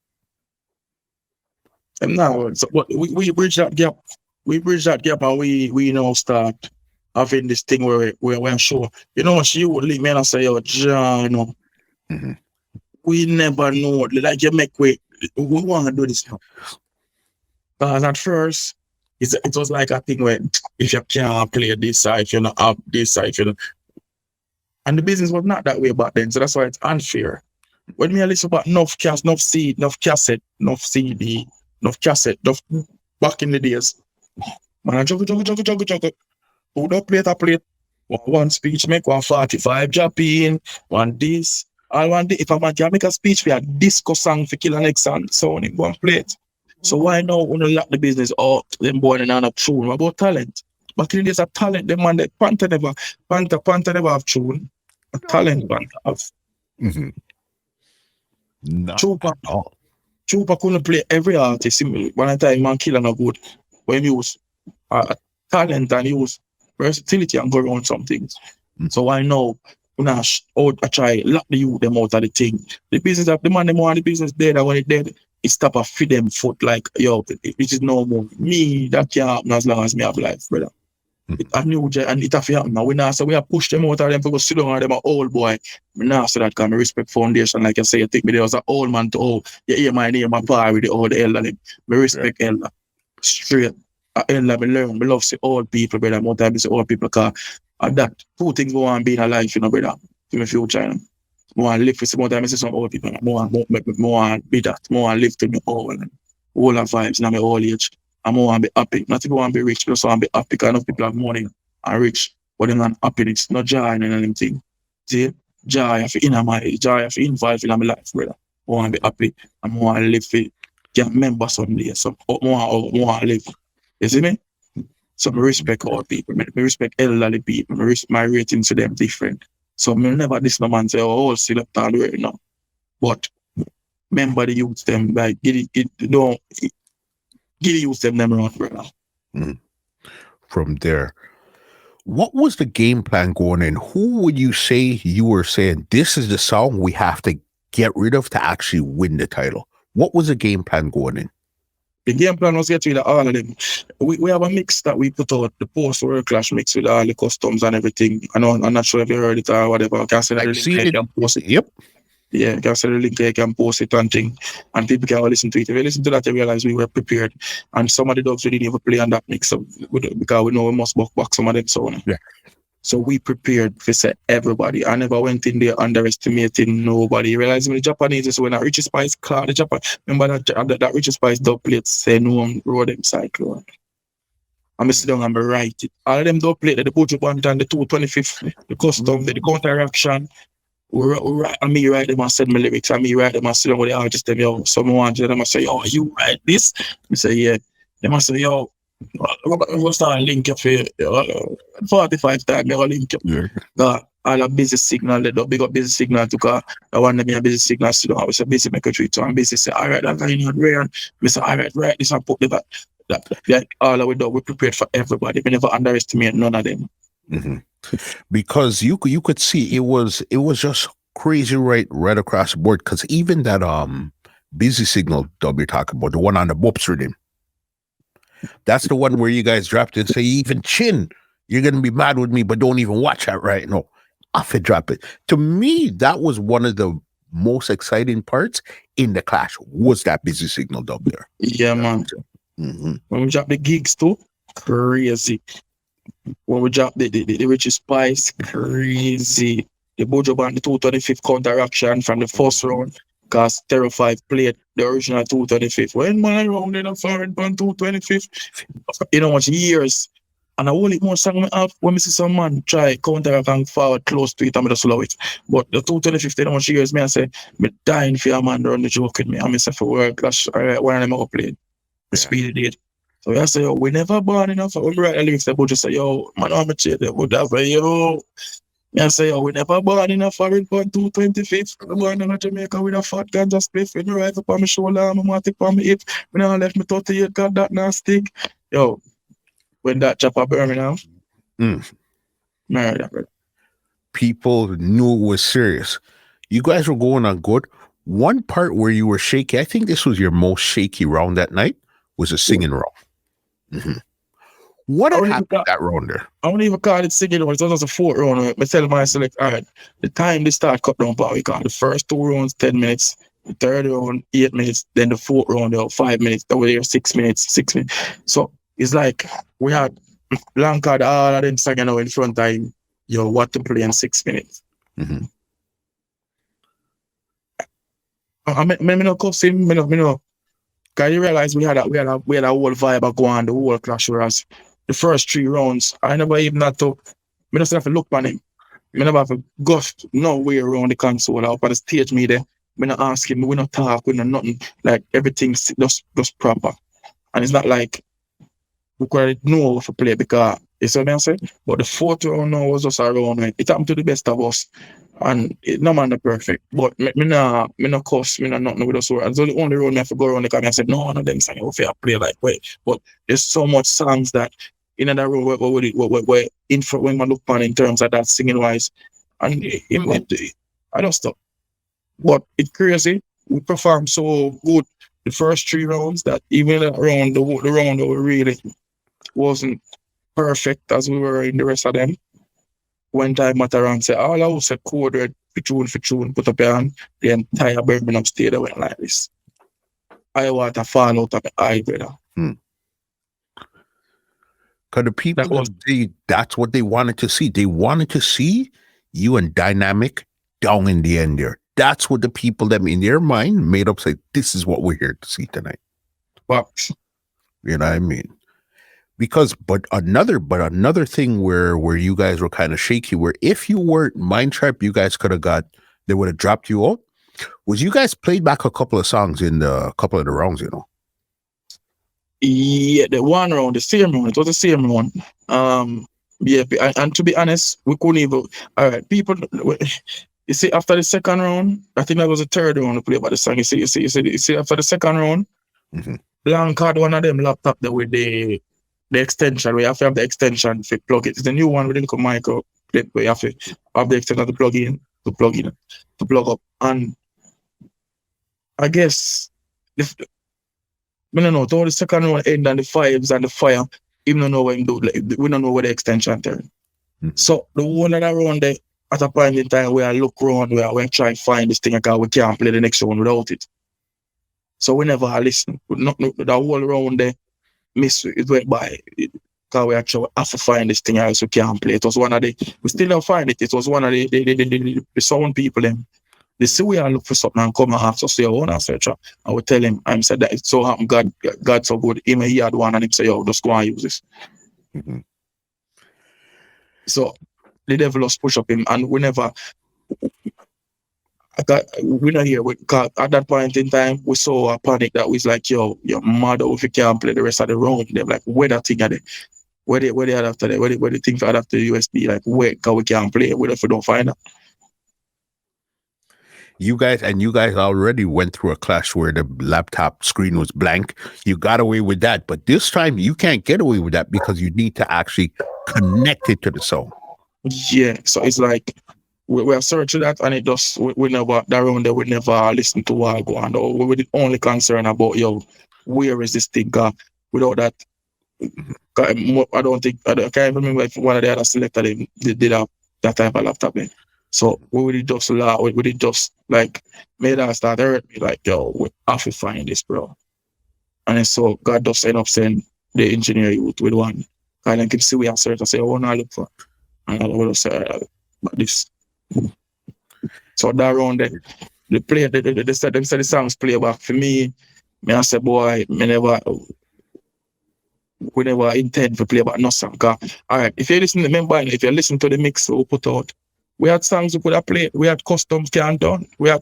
S2: And now, so we bridge that gap. We bridge that gap and we now start having this thing where we're sure. You know, she would leave me and say, yo, John, you know.
S1: Mm-hmm.
S2: We never know. Like you make way. We want to do this now. Because at first, it was like a thing where if you can't play this side, if you're not up this side, if you're not. And the business was not that way back then. So that's why it's unfair. When me listen about enough seed, enough cassette, enough CD, enough cassette, enough back in the days. Man, I juggle. Who don't play that plate? One speech make 145 Japan, one this. I want if a man can make a speech for a disco song for kill an next song, so in one plate. So why now when you lock the business out, them boy and not tune about talent? Back in the days of talent, the man that Panther never have tune. A talent Panther have.
S1: Mm-hmm.
S2: Chupa couldn't play every artist. One time man killer no good. When he use talent and use versatility and go around some things. Mm-hmm. So I know I try lock the youth them out of the thing. The business of the man them want the business dead, and when it dead, it stop a feed them foot like it is no more. Me that can't happen as long as me have life, brother. Mm-hmm. And it have to happen. Now we have pushed them out of them to go sit down on them an old boy. Me now say that because I respect foundation, like I say, you think me there was an old man to you hear my name and par with the old elder. Me respect elder. Straight. Elder me learn. Me love see old people, brother. More time I see old people because that two things we want being alive, brother, in the future. I want to live for some more time. I see some old people. More want be that. More want live to me all of vibes in my old age. I more want to be happy. Not people want to be rich, just want to be happy because enough people have money and rich, but they're not happiness, not joy and anything. See? Joy, I feel inner my joy, I feel involved in my life, brother. want to be happy. I want to live it. Can't remember someday. So I want to live. You see me? So I respect all people. I respect elderly people. My ratings to them different. So I never this no man say, oh, selector right now. But remember the youth them, like give the youth them around right now.
S1: From there, what was the game plan going in? Who would you say you were saying, this is the song we have to get rid of to actually win the title? What was the game plan going in?
S2: The game plan was get rid of all of them. We have a mix that we put out, the Post World Clash mix with all the customs and everything. I know, I'm not sure if you heard it or whatever. I can send the link, I can post it.
S1: Yep.
S2: Yeah, I can send the link, I can post it and thing. And people can listen to it. If you listen to that, you realize we were prepared. And some of the dogs we didn't even play on that mix because we know we must back some of them. So we prepared for say everybody. I never went in there underestimating nobody. You realize when the Japanese is when that Richie Spice car, the Japan, remember that Richie Spice dub plate say no road them cyclone. I'm sit down and write it. All of them dub plate, the Bojo Band and the 225th, the custom, the counteraction. And me write them and send me lyrics, and me write them and sit down with the artist them, yo. Someone them and say, yo, you write this? I say, yeah. They must say, yo, we'll start link up for 45 times, I'll link up. Yeah. All a busy signal, they don't big up busy signal to car. I want them a busy signal, so I was a busy make a treat. So I'm busy say, all right, that's not rare. I say, all right, write this and put the back. Like all of we do, we prepared for everybody. We never underestimate none of them.
S1: Because you could see it was just crazy right across the board. Because even that busy signal dub you're talking about, the one on the Bops rhythm, that's the one where you guys dropped it and say, even Chin, you're gonna be mad with me, but don't even watch that right now. Off it, drop it. To me, that was one of the most exciting parts in the clash. Was that busy signal dub there?
S2: Yeah, man. When we drop the gigs too, crazy. When we drop the Richie Spice, crazy. The Bojo Band, the 225th counteraction from the first round, because Terror 5 played the original 225th. When man around in a foreign band 225th, you know much years. And I only more song I have when I see some man try counteract and forward close to it and I just slow it. But the 225th, you know much years, me I say, me dying for a man run the joke with me. I say for World Clash, one of them I played. The speed did. So I say, yo, we never born enough. When we write the lyrics, they would just say, yo, man, I'm a cheat. They would have say, yo. I say, yo, we never born enough for it, but 225th. I'm born in Jamaica with a fat ganja spliff. When you rifle on my shoulder, I'm a take on my hip. When I left me 38, got that now stick. Yo, when that chopper Birmingham,
S1: people knew it was serious. You guys were going on good. One part where you were shaky, I think this was your most shaky round that night, was a singing round. What happened that round there?
S2: I don't even call it singing round. It was a 4th round. I tell my select, all right, the time they start cut down, but we got the first 2 rounds, 10 minutes, the 3rd round, 8 minutes, then the 4th round, 5 minutes, that was there 6 minutes. So it's like we had long card, all of them singing in front of him, yo, what to play in 6 minutes. I mean, no cuss him, me no. Cause you realize we had a whole vibe going on, the whole clash whereas the first 3 rounds, I never even had to, me just have to look on him. Me never have to go nowhere around the console or up on the stage me there. Me not ask him, we not talk, we not nothing. Like everything's just proper. And it's not like we could know how to play because you see what I'm saying? But the 4th round now was just around. It happened to the best of us. And it no man perfect. But me no cuss, me no nothing with us. And so the only round me have to go around the corner and say, no, one of them saying, if I play like wait. But there's so much songs that in that room where in front when I look on in terms of that singing wise. And I don't stop. But it's crazy. We performed so good the first 3 rounds that even around the round that we really wasn't perfect as we were in the rest of them. When time matter and say, all I was a coded for tune, put up your hand, the entire Birmingham stadium went like this. I want to fall out of the eye, brother.
S1: Because the people, that's what they wanted to see. They wanted to see you and Dynamq down in the end there. That's what the people, them in their mind, made up say, this is what we're here to see tonight.
S2: Box.
S1: You know what I mean? Because, but another thing where you guys were kind of shaky, where if you weren't mind sharp, you guys could have they would have dropped you out. They would have Was you guys played back a couple of songs in the couple of the rounds, you know?
S2: Yeah, the one round, the same round, it was the same round. Yeah, and to be honest, we couldn't even. All right, people. You see, after the second round, I think that was the third round to play about the song. You see, after the second round, Blank had one of them laptop that with the extension. We have to have the extension to plug it. It's the new one with the micro. We have to have the extension to plug up. And I guess if we don't know, the second round end and the fives and the fire, even don't know what do. Like, we don't know where the extension turn. So the one that around there, at a point in time, we are look around, we are trying to find this thing because we can't play the next one without it. So we never listen. The whole round there, it went by. Because we actually have to find this thing else we can't play. It was one of the, we still don't find it. It was one of the sound people, them. They see we are look for something and come and have to say, oh, no, search. I would tell him, I said that it so happened, God so good. He had one and he say, yo, just go and use this. So the devil just push up him, and we never. We not here. At that point in time, we saw a panic that was like, yo, you're mad if you can't play the rest of the round. They're like, where that thing at it? Where they had after that? Where the thing for after the USB? Like, where? Because we can't play it. What if we don't find it?
S1: You guys already went through a clash where the laptop screen was blank. You got away with that, but this time you can't get away with that because you need to actually connect it to the sound.
S2: Yeah, so it's like we are searching that, and it just we never that round there. We never listen to what go on. Or we were the only concern about, yo, where is this thing? Without that, I can't remember if one of the other selector they did have that type of laptop. So we did just like made us start hurt me like, yo, we have to find this, bro. And then so God just end up saying the engineer youth with one. And then can see we have search and say, oh, no, look for. And I will say, but this. So that round they play they said the songs play back for me. I said, boy, we never intend to play back no song. All right, if you listen to the mix we put out, we had songs we could have played, we had customs can't done. We over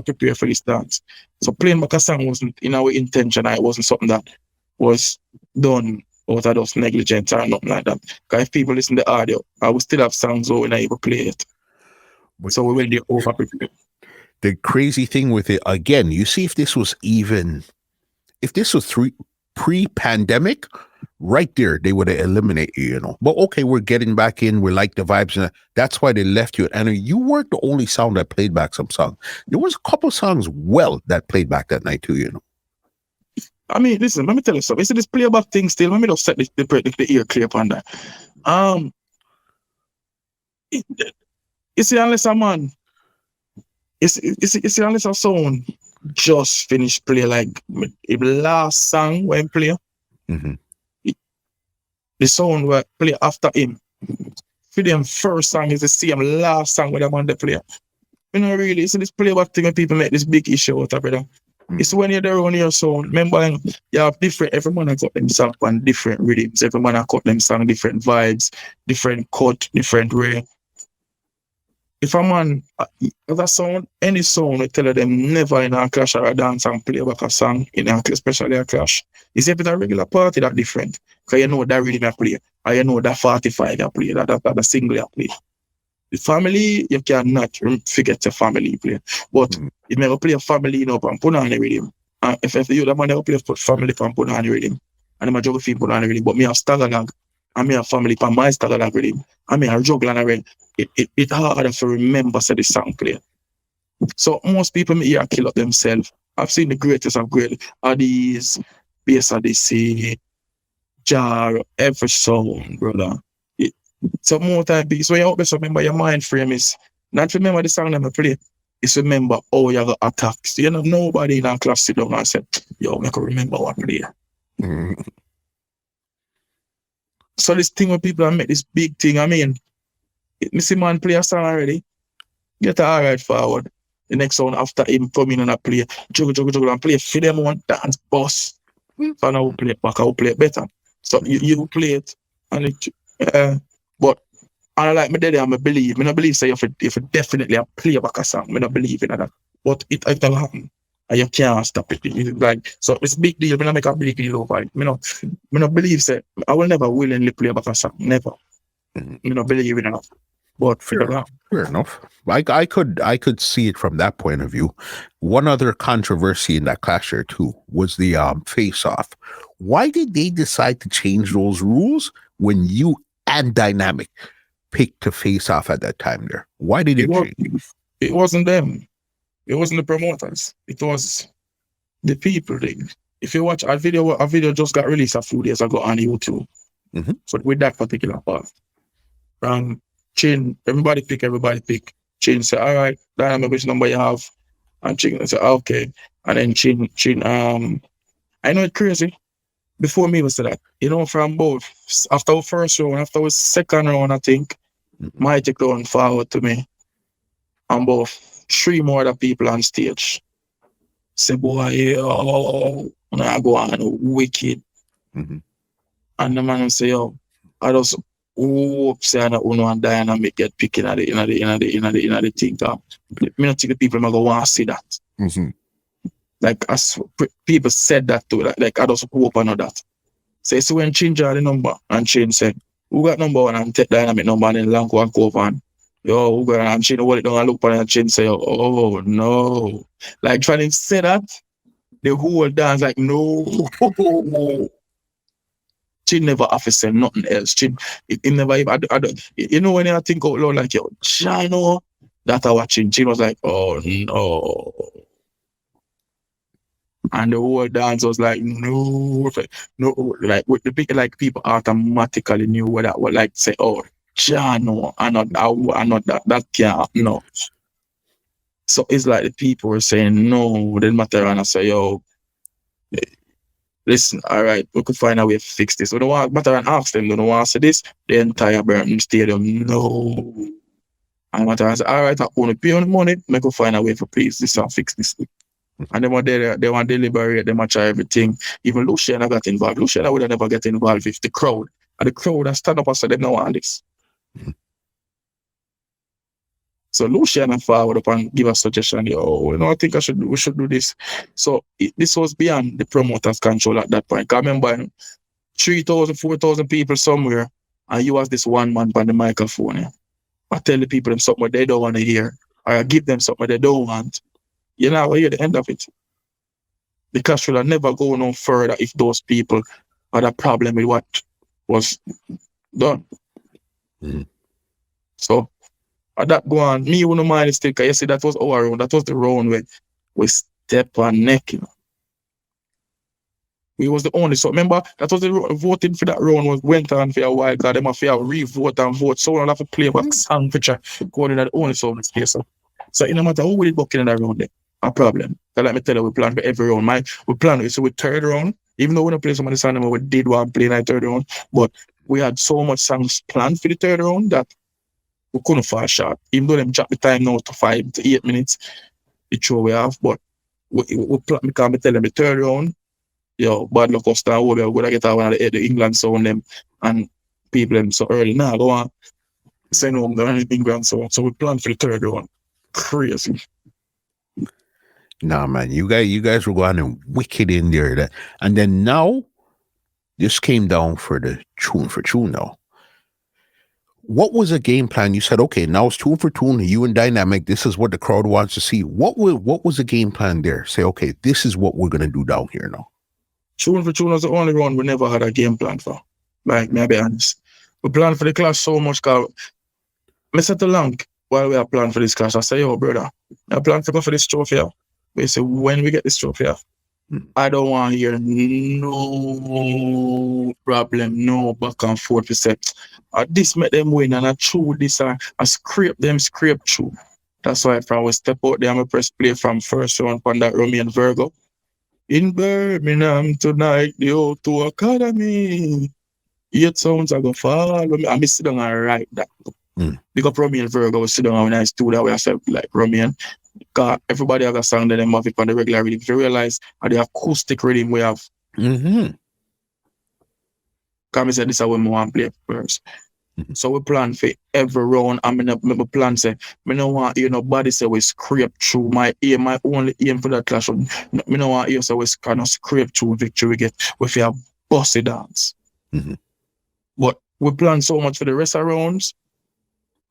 S2: prepare for this dance. So playing back a song wasn't in our intention, it wasn't something that was done out of those negligence or nothing like that. Because if people listen to the audio, I will still have songs where we not able to play it. So we went there over prepare.
S1: The crazy thing with it, again, you see if this was pre-pandemic, right there, they would have eliminated you, you know. But okay, we're getting back in, we like the vibes, and that's why they left you. And you weren't the only sound that played back some songs. There was a couple songs that played back that night too, you know.
S2: I mean, listen, let me tell you something. You see this playback thing still, let me just set the ear clear on that. You see, unless a man, you see, unless a sound just finished play like the last song when play, the sound will play after him. For them first song is the same last song with them on the play. You know, really, you see this playback thing when people make this big issue out of it. It's when you're there on your sound. Remember, you have different, every man has got them song on different rhythms. Every man has got them song different vibes, different cut, different way. If a man, that sound, any sound, we tell them never in a clash or a dance and play back a song, especially a clash. It's if it's a regular party that different. Because you know that rhythm I play, or you know that 45 I play, that single I play. The family, you cannot forget your family play. But if you never play a family, you know, and put on the rhythm. And if you the man never play a family and put on the rhythm, and the majority of people put on the rhythm, but me have stagger and me have family for my stagger rhythm, and me have juggle and rhythm, it's harder to remember say the song play. So most people me here kill up themselves. I've seen the greatest of great these Bass Odyssey, jar, every song, brother. So more time, so you always remember your mind frame is not remember the song that I play. It's remember how you got attacked. So, you know, nobody in our class sit down and said, yo, I can remember what I play. So this thing when people make this big thing, I mean, me see man play a song already, get all right forward. The next one after him come in and I play, juggle and play for them one dance boss. So now we play it back, I will play it better. So you play it and it, but And I like me there, I believe. I believe say if it definitely a play back a song, I don't believe in that. But it'll happen. And you can't stop it. It's like, so it's a big deal. I make a big deal over it. I don't believe say I will never willingly play back a song. Never. I don't believe in it. But
S1: Fair enough. I could see it from that point of view. One other controversy in that clash there too was the face off. Why did they decide to change those rules when you and Dynamq picked to face off at that time there? Why did it change?
S2: It wasn't them. It wasn't the promoters. It was the people thing. If you watch a video just got released a few days ago on YouTube.
S1: Mm-hmm.
S2: So with that particular part. Chin, everybody pick. Chin say, all right, Dynamq, which number you have? And Chin say, okay. And then Chin, I know it's crazy. Before me was that, from both, after our first round, after our second round, I think, my take down forward to me. And both 3 more other people on stage. Say, boy, I go on wicked.
S1: Mm-hmm.
S2: And the man say, I just hope say I don't and Dynamq get picked in the thing. Me not think the people go want to see that.
S1: Mm-hmm.
S2: Like as people said that too, like I just hope I know that. So when Chin draw the number and Chin said, who got number 1 and take Dynamq number and then Lanko and go over and who got and Chin hold it down and look at it and Chin say, oh no. Like trying to say that, the whole dance like no. Chin never have to say nothing else. Chin, it never even, when I think out loud like, Chino, that I watching, Chin was like, oh no. And the whole dance was like, no, like with the big, like people automatically knew what that would like say, oh, Chino, I not that can't, no. So it's like the people were saying, no, it didn't matter. And I say, listen, all right, we could find a way to fix this. We don't want matter and ask them, they don't want to say this, the entire Burton Stadium, no. And matter and say, all right, I want to pay on the money, we could find a way to please this and fix this. And they want to deliberate, they want to try everything. Even Luciana got involved. Luciana would have never get involved if the crowd has stand up and said they don't want this. So Luciana forward up and give a suggestion, I think we should do this. So this was beyond the promoter's control at that point. I remember 3,000, 4,000 people somewhere, and you was this one man on the microphone. Yeah? I tell the people them something they don't want to hear, or I give them something they don't want. You know, I hear the end of it. The clash will never go no further if those people had a problem with what was done.
S1: Mm-hmm.
S2: So that go on, me wouldn't mind still, because you see that was our round, that was the round where we step on neck, We was the only, so remember, that was the voting for that round went on for a while, because them have to re-vote and vote, so we'll have to play back song picture, going in that only song space. So it no matter who we did bucking in that round there, a problem. So let me tell you, we plan for every round. We plan, so with third round, even though we don't play some of the songs, we did want to play in that third round, but we had so much songs planned for the third round that we couldn't fall short. Even though them drop the time now to 5 to 8 minutes, it's sure we have, but we can't tell them the third round, bad luck us down, we're going to get out one of the England sound them, and people them so early now, go on, send home the England sound. So we plan for the third round. Crazy.
S1: Nah, man, you guys were going and wicked in there. And then now, this came down for the tune for tune now. What was a game plan? You said, okay, now it's tune for tune, you and Dynamq, this is what the crowd wants to see. What was the game plan there? Say, okay, this is what we're going to do down here now.
S2: Tune for tune was the only one we never had a game plan for. Like, may I be honest. We planned for the clash so much, because I said to Lank, while we are planning for this clash, I say, brother, I plan to go for this trophy. We say, when we get this trophy, I don't want to hear no problem, no back and forth. We say, this make them win, and I chew this, I scrape through. That's why if I was step out there, I'm a press play from first round on that Romeo Virgo. In Birmingham tonight, the O2 Academy. 8 sounds are going to follow me. I'm sit down and write that. Because Romeo Virgo was sit down when I stood that way, I said, like, Romeo, because everybody has a song that they have it on the regular rhythm. If you realize, the acoustic rhythm we have.
S1: Mm-hmm.
S2: Because I said, this is what we want to play first. So we plan for every round. I mean, my plan say, me no want hear nobody say we scrape through my aim. My only aim for that clash. Me no want hear say we kind of scrape through victory we get with your bossy dance. But we plan so much for the rest of rounds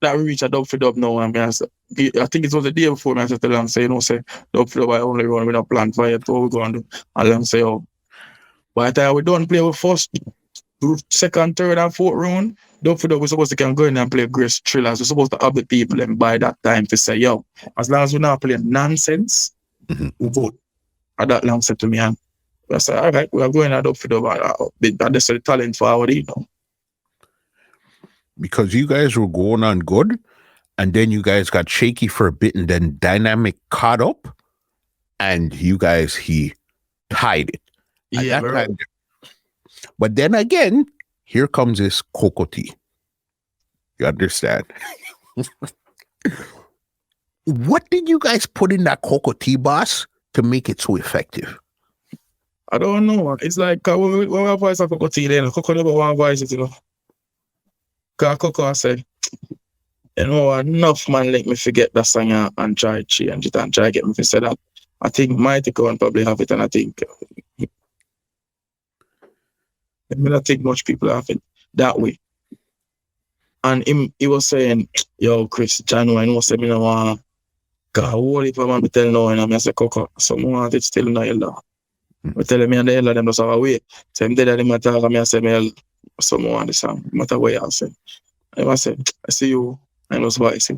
S2: that we reach a dub for dub now. I think it was the day before I said to them, say, say dub for dub I only run, we don't plan for it, what we going to do. And then say, by the time we don't play with first, second, third, and fourth round, dub for dub, we're supposed to can go in and play Grace Thrillers. We're supposed to have the people and by that time to say, as long as we're not playing nonsense, we vote. And that long said to me, and I said, all right, we are going at dub for dub. That's the talent for our
S1: Because you guys were going on good, and then you guys got shaky for a bit, and then Dynamq caught up, and you guys, he tied it.
S2: Yeah,
S1: but then again, here comes this cocoa tea. You understand? What did you guys put in that cocoa tea, boss, to make it so effective?
S2: I don't know. It's like when we voice of cocoa tea, then cocoa never one voice it, Because cocoa said, enough man let me forget that song and try change it and try get me to say that. I think Mighty Cohen probably have it, and I think I don't think much people have it that way. And he was saying, yo, Chris, Jano, I know say me no want God, what if I'm tell no and I say cocoa. So I want it still in the elder. I tell me and the elder them just have a way. So I'm dead at the matter and I say me so I want the song. Matter what I say. And I said, I see you, I know voice.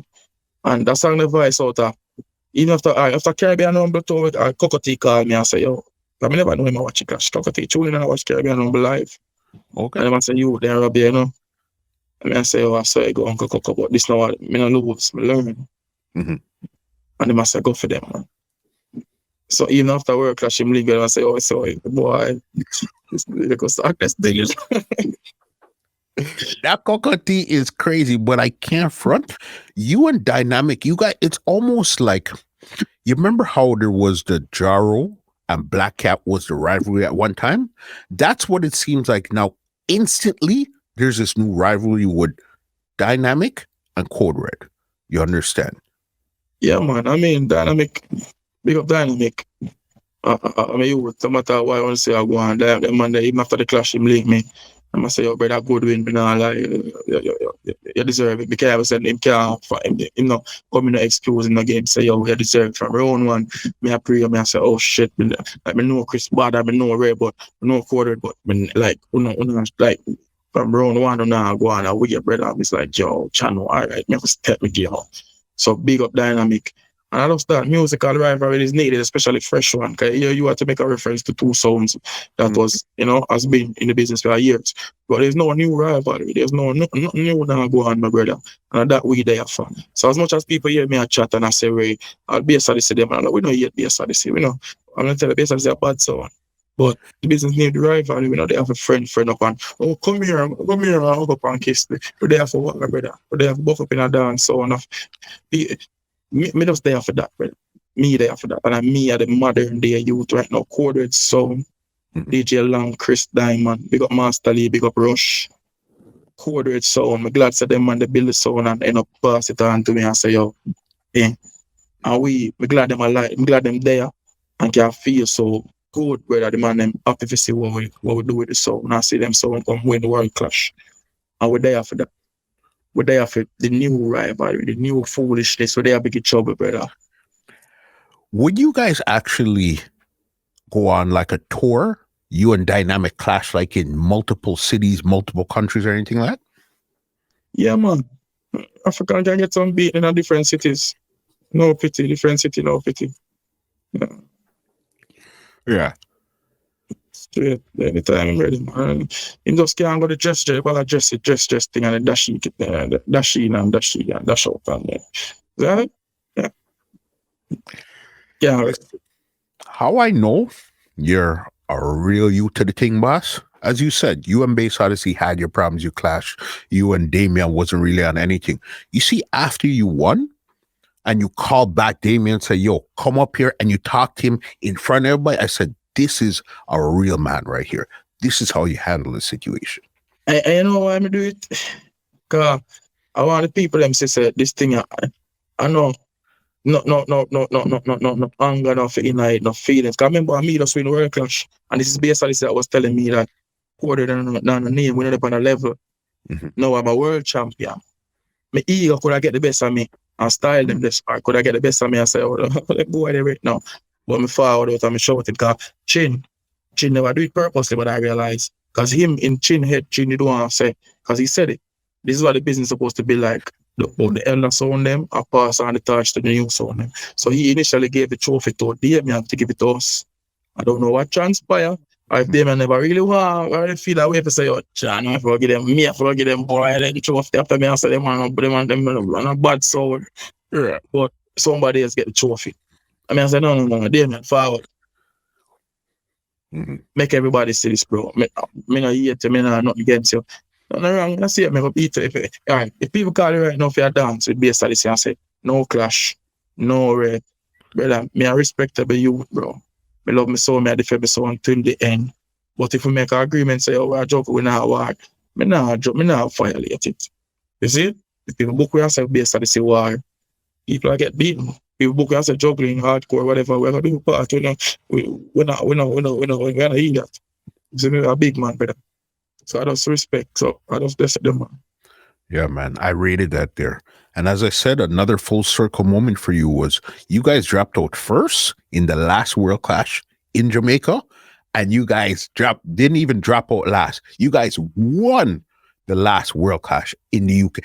S2: And that song the voice out of even after Caribbean number 2 with Cocoa Tea called me and say, yo, I never know him watch Clash. Cocoa Tea tuning and I watch Caribbean number live.
S1: Okay.
S2: And I say, you there Robbie, And I say, I saw you go Uncle Cocoa, but this now I don't lose, I learn. And they must say, go for them, man. So even after World Clash, him leave, I say, sorry, boy, this lyrical start this thing.
S1: That cocoa tea is crazy, but I can't front. You and Dynamq, you guys, it's almost like, you remember how there was the Jaro and Black Cat was the rivalry at one time? That's what it seems like now. Instantly, there's this new rivalry with Dynamq and Code Red. You understand?
S2: Yeah, man. I mean, Dynamq, big up Dynamq. I mean, no matter what I want to say, I go on there. Man, even after the clash, him link me. I must say, yo, brother, good win. You deserve it. Because I said, him can't, him not coming no excuse in the game. Say, yo, you deserve it from round one. Me I pray, me I say, oh shit. Like, me know Chris bad, I know Ray, but I know Quarter, but like, like, from round one, I go on, I with your brother. It's like, yo, channel, all right, me have to step with you. So big up Dynamq. And I love that musical rivalry is needed, especially fresh one. Because here you have to make a reference to two sounds that was, has been in the business for years. But there's no new rivalry. There's nothing new that go on, my brother. And that we there for. So as much as people hear me a chat and I say, Ray, I'll be a Odyssey them. And we don't hear Bass Odyssey. I'm going to tell you, Bass Odyssey is a bad sound. But the business need the rivalry. They have a friend up and, oh, come here and hug up and kiss me. We're there for what, my brother? We're there for both up in a dance. So enough. Me just there for that, brother. Me there for that. And me are the modern day youth right now. Coded Sound, DJ Long, CHRIS DYMOND, big up Master Lee, big up Rush. Coded Sound. I'm glad that them man they build the sound and end up pass it on to me and say, yo, yeah. And we glad them alive. I'm glad them there and can feel so good, brother. The man them happy to see what we do with the sound. And I see them sound come win the World Clash. And we're there for that. We're there for the new rivalry, the new foolishness. We're there big trouble, brother.
S1: Would you guys actually go on like a tour? You and Dynamq clash like in multiple cities, multiple countries, or anything like that?
S2: Yeah, man. African can get some beat in different cities. No pity, different city, no pity.
S1: Yeah.
S2: Straight anytime I'm ready, man. You just can't go to dress thing and dash in and dash out and yeah. Yeah.
S1: How I know you're a real you to the thing, boss? As you said, you and Bass Odyssey had your problems, you clashed. You and Damian wasn't really on anything. You see, after you won and you called back Damian and say, yo, come up here, and you talked to him in front of everybody, I said, this is a real man right here. This is how you handle the situation.
S2: I know why I do it. Cause I want the people them say this thing I know no anger, no feeling, no feelings. Cause I remember I meet us with World Clash, and this is Bass Odyssey that was telling me that quarter than the name, we're up on a level. Now I'm a world champion. My ego could I get the best of me and style them this part. Could I get the best of me and say, oh, that boy they right now. But me forward out and me shouting because Chin never do it purposely, but I realize. Because him in Chin head, Chin you don't want to say, because he said it. This is what the business is supposed to be like. The elder sound them, I pass on the torch to the new sound them. So he initially gave the trophy to Dynamq to give it to us. I don't know what transpired. Or if Dynamq never really want, or they feel that way to say, oh, John, I forget them, me, I forget them, boy, I let the trophy after me, I say them on a bad sound. Yeah. But somebody else get the trophy. I mean, I said, no, Dynamq, forward. Make everybody see this, bro. Me not hate you, me not nothing against you. Nothing wrong, I see it, me go beat you. Alright, if people call you right now for your dance with Bass Odyssey and say, no clash, no red, brother, me a respectable youth, bro. Me love me so, me a defend me so until the end. But if we make an agreement, say, oh, we're joking, we're not war, me not violate it. You see? If people book we and say Bass Odyssey war, people get beaten. People book and say juggling, hardcore, whatever, we're gonna do part, we're not hear that. You see, me a big man, brother. So I just respect, so I just bless them, man.
S1: Yeah, man, I rated that there. And as I said, another full circle moment for you was you guys dropped out first in the last World Clash in Jamaica, and you guys didn't even drop out last. You guys won the last World Clash in the UK.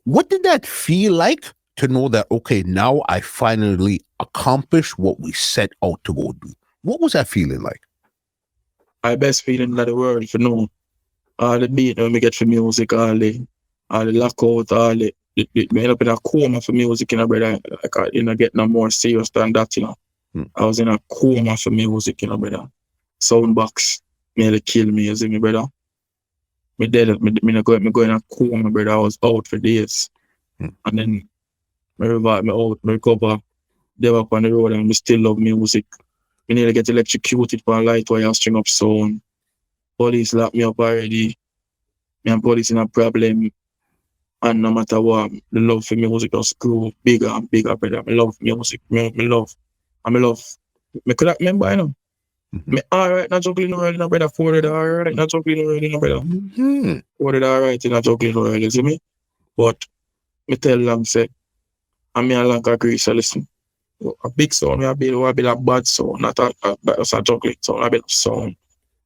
S1: What did that feel like to know that, okay, now I finally accomplished what we set out to go do? What was that feeling like?
S2: My best feeling in the world, if you know, all the beat when we get for music, all the lockout, all the me end up in a coma for music, you know, brother. Like I didn't get no more serious than that, you know. I was in a coma for music, you know, brother. Soundbox nearly killed me, you see me, brother. Me dead, me go in a coma, brother. I was out for days. And then me revive me out, me recover, they up on the road and me still love music. Me nearly get electrocuted for a light wire string up sound. Police lock me up already. Me and police in a problem. And no matter what, the love for music just grew bigger and bigger, brother. I love music. Me love. Me could remember, you know. Me alright, not juggling already, no brother. Forward alright, not juggling already, no brother. Forward alright, not juggling already, you see me? But me tell them, say, and me and Lang agree, so listen. A big sound, we build a bad sound, not a juggling sound, I build a sound.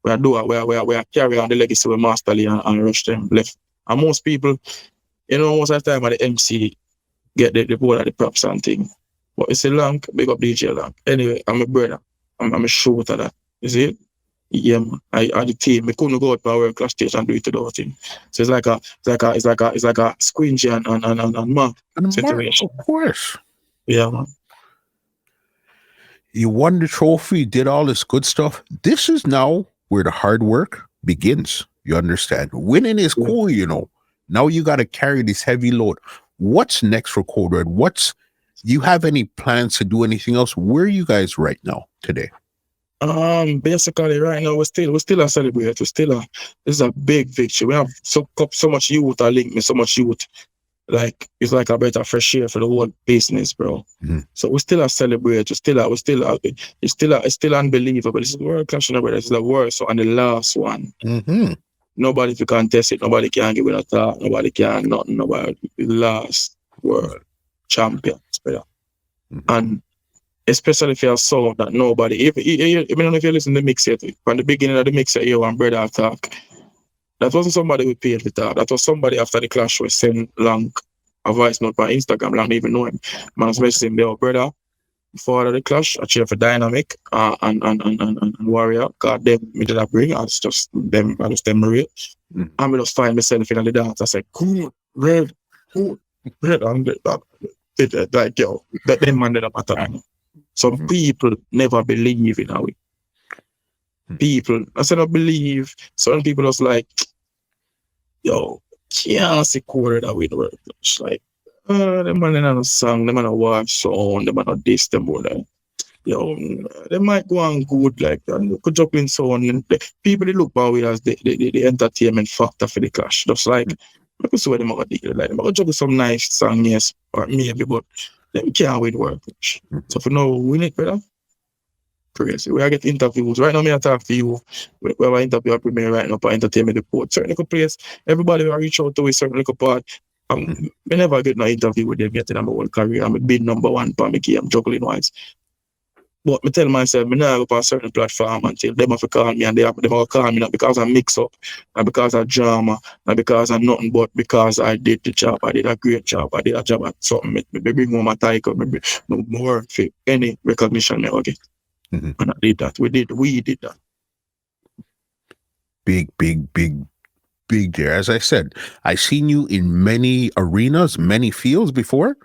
S2: We are carry on the legacy with Masterly and rush them left. And most people, you know, most of the time at the MC get the board of the props and thing. But it's a Lang, big up DJ Lang. Anyway, I'm a brother. I'm a shooter that. You see it? Yeah, man. I the team. We couldn't go out to World Clash stage and do it without him. So it's like a Squingy and Mark situation.
S1: Of course.
S2: Yeah, man.
S1: You won the trophy, did all this good stuff. This is now where the hard work begins. You understand? Winning is cool, you know. Now you got to carry this heavy load. What's next for Code Red? You have any plans to do anything else? Where are you guys right now today?
S2: Basically right now we're still a celebrate. This is a big victory. We have so much youth that link me, so much youth. Like it's like a better fresh air for the whole business, bro. So we still a celebrate. It's still unbelievable. This is World Clash, brother. This is the worst and the last one. Nobody can contest it. Nobody can give it a talk. Nobody can nothing. Nobody. The last world champions, brother. And especially if you're sound that nobody. Even if you listen to the mix yet, from the beginning of the mix, you one brother talk. That wasn't somebody we paid for that. That was somebody after the clash was send Lang a voice note by Instagram. Lang didn't even know him. Man was messaging him, brother. Before the clash, I cheer for Dynamq and Warrior. God damn, me did I bring. I just them real. I me just find myself in the dance. I said, cool, red. And like yo, that them man did a pattern. Some people never believe in how it. People, I said I believe. Certain people was like, yo, can't see quarter that we do. It's like, them man in a song, them man a watch song, them man a this, them more like, yo, they might go on good, like, could jump in sound. And people, they look about it as the entertainment factor for the clash. Just like, I can see what them are deal like. I'm gonna juggle some nice song, yes, or maybe, but them can't win work. So for now, win it, brother. Crazy. We are getting interviews. Right now, me I talk to you. We have an interview at Premier right now for entertainment report. Certain little place, everybody will reach out to a certain little part. We never get no interview with them yet in my whole career. I'm a big number one for me game juggling wise. But I tell myself, I never go on a certain platform until them have to call me, and they will call me not because I mix up, not because I drama, not because I'm nothing, but because I did the job. I did a great job. I did a job at something. Maybe bring home my title, maybe no more for any recognition me okay. And I did that. We did that.
S1: Big there. As I said, I've seen you in many arenas, many fields before,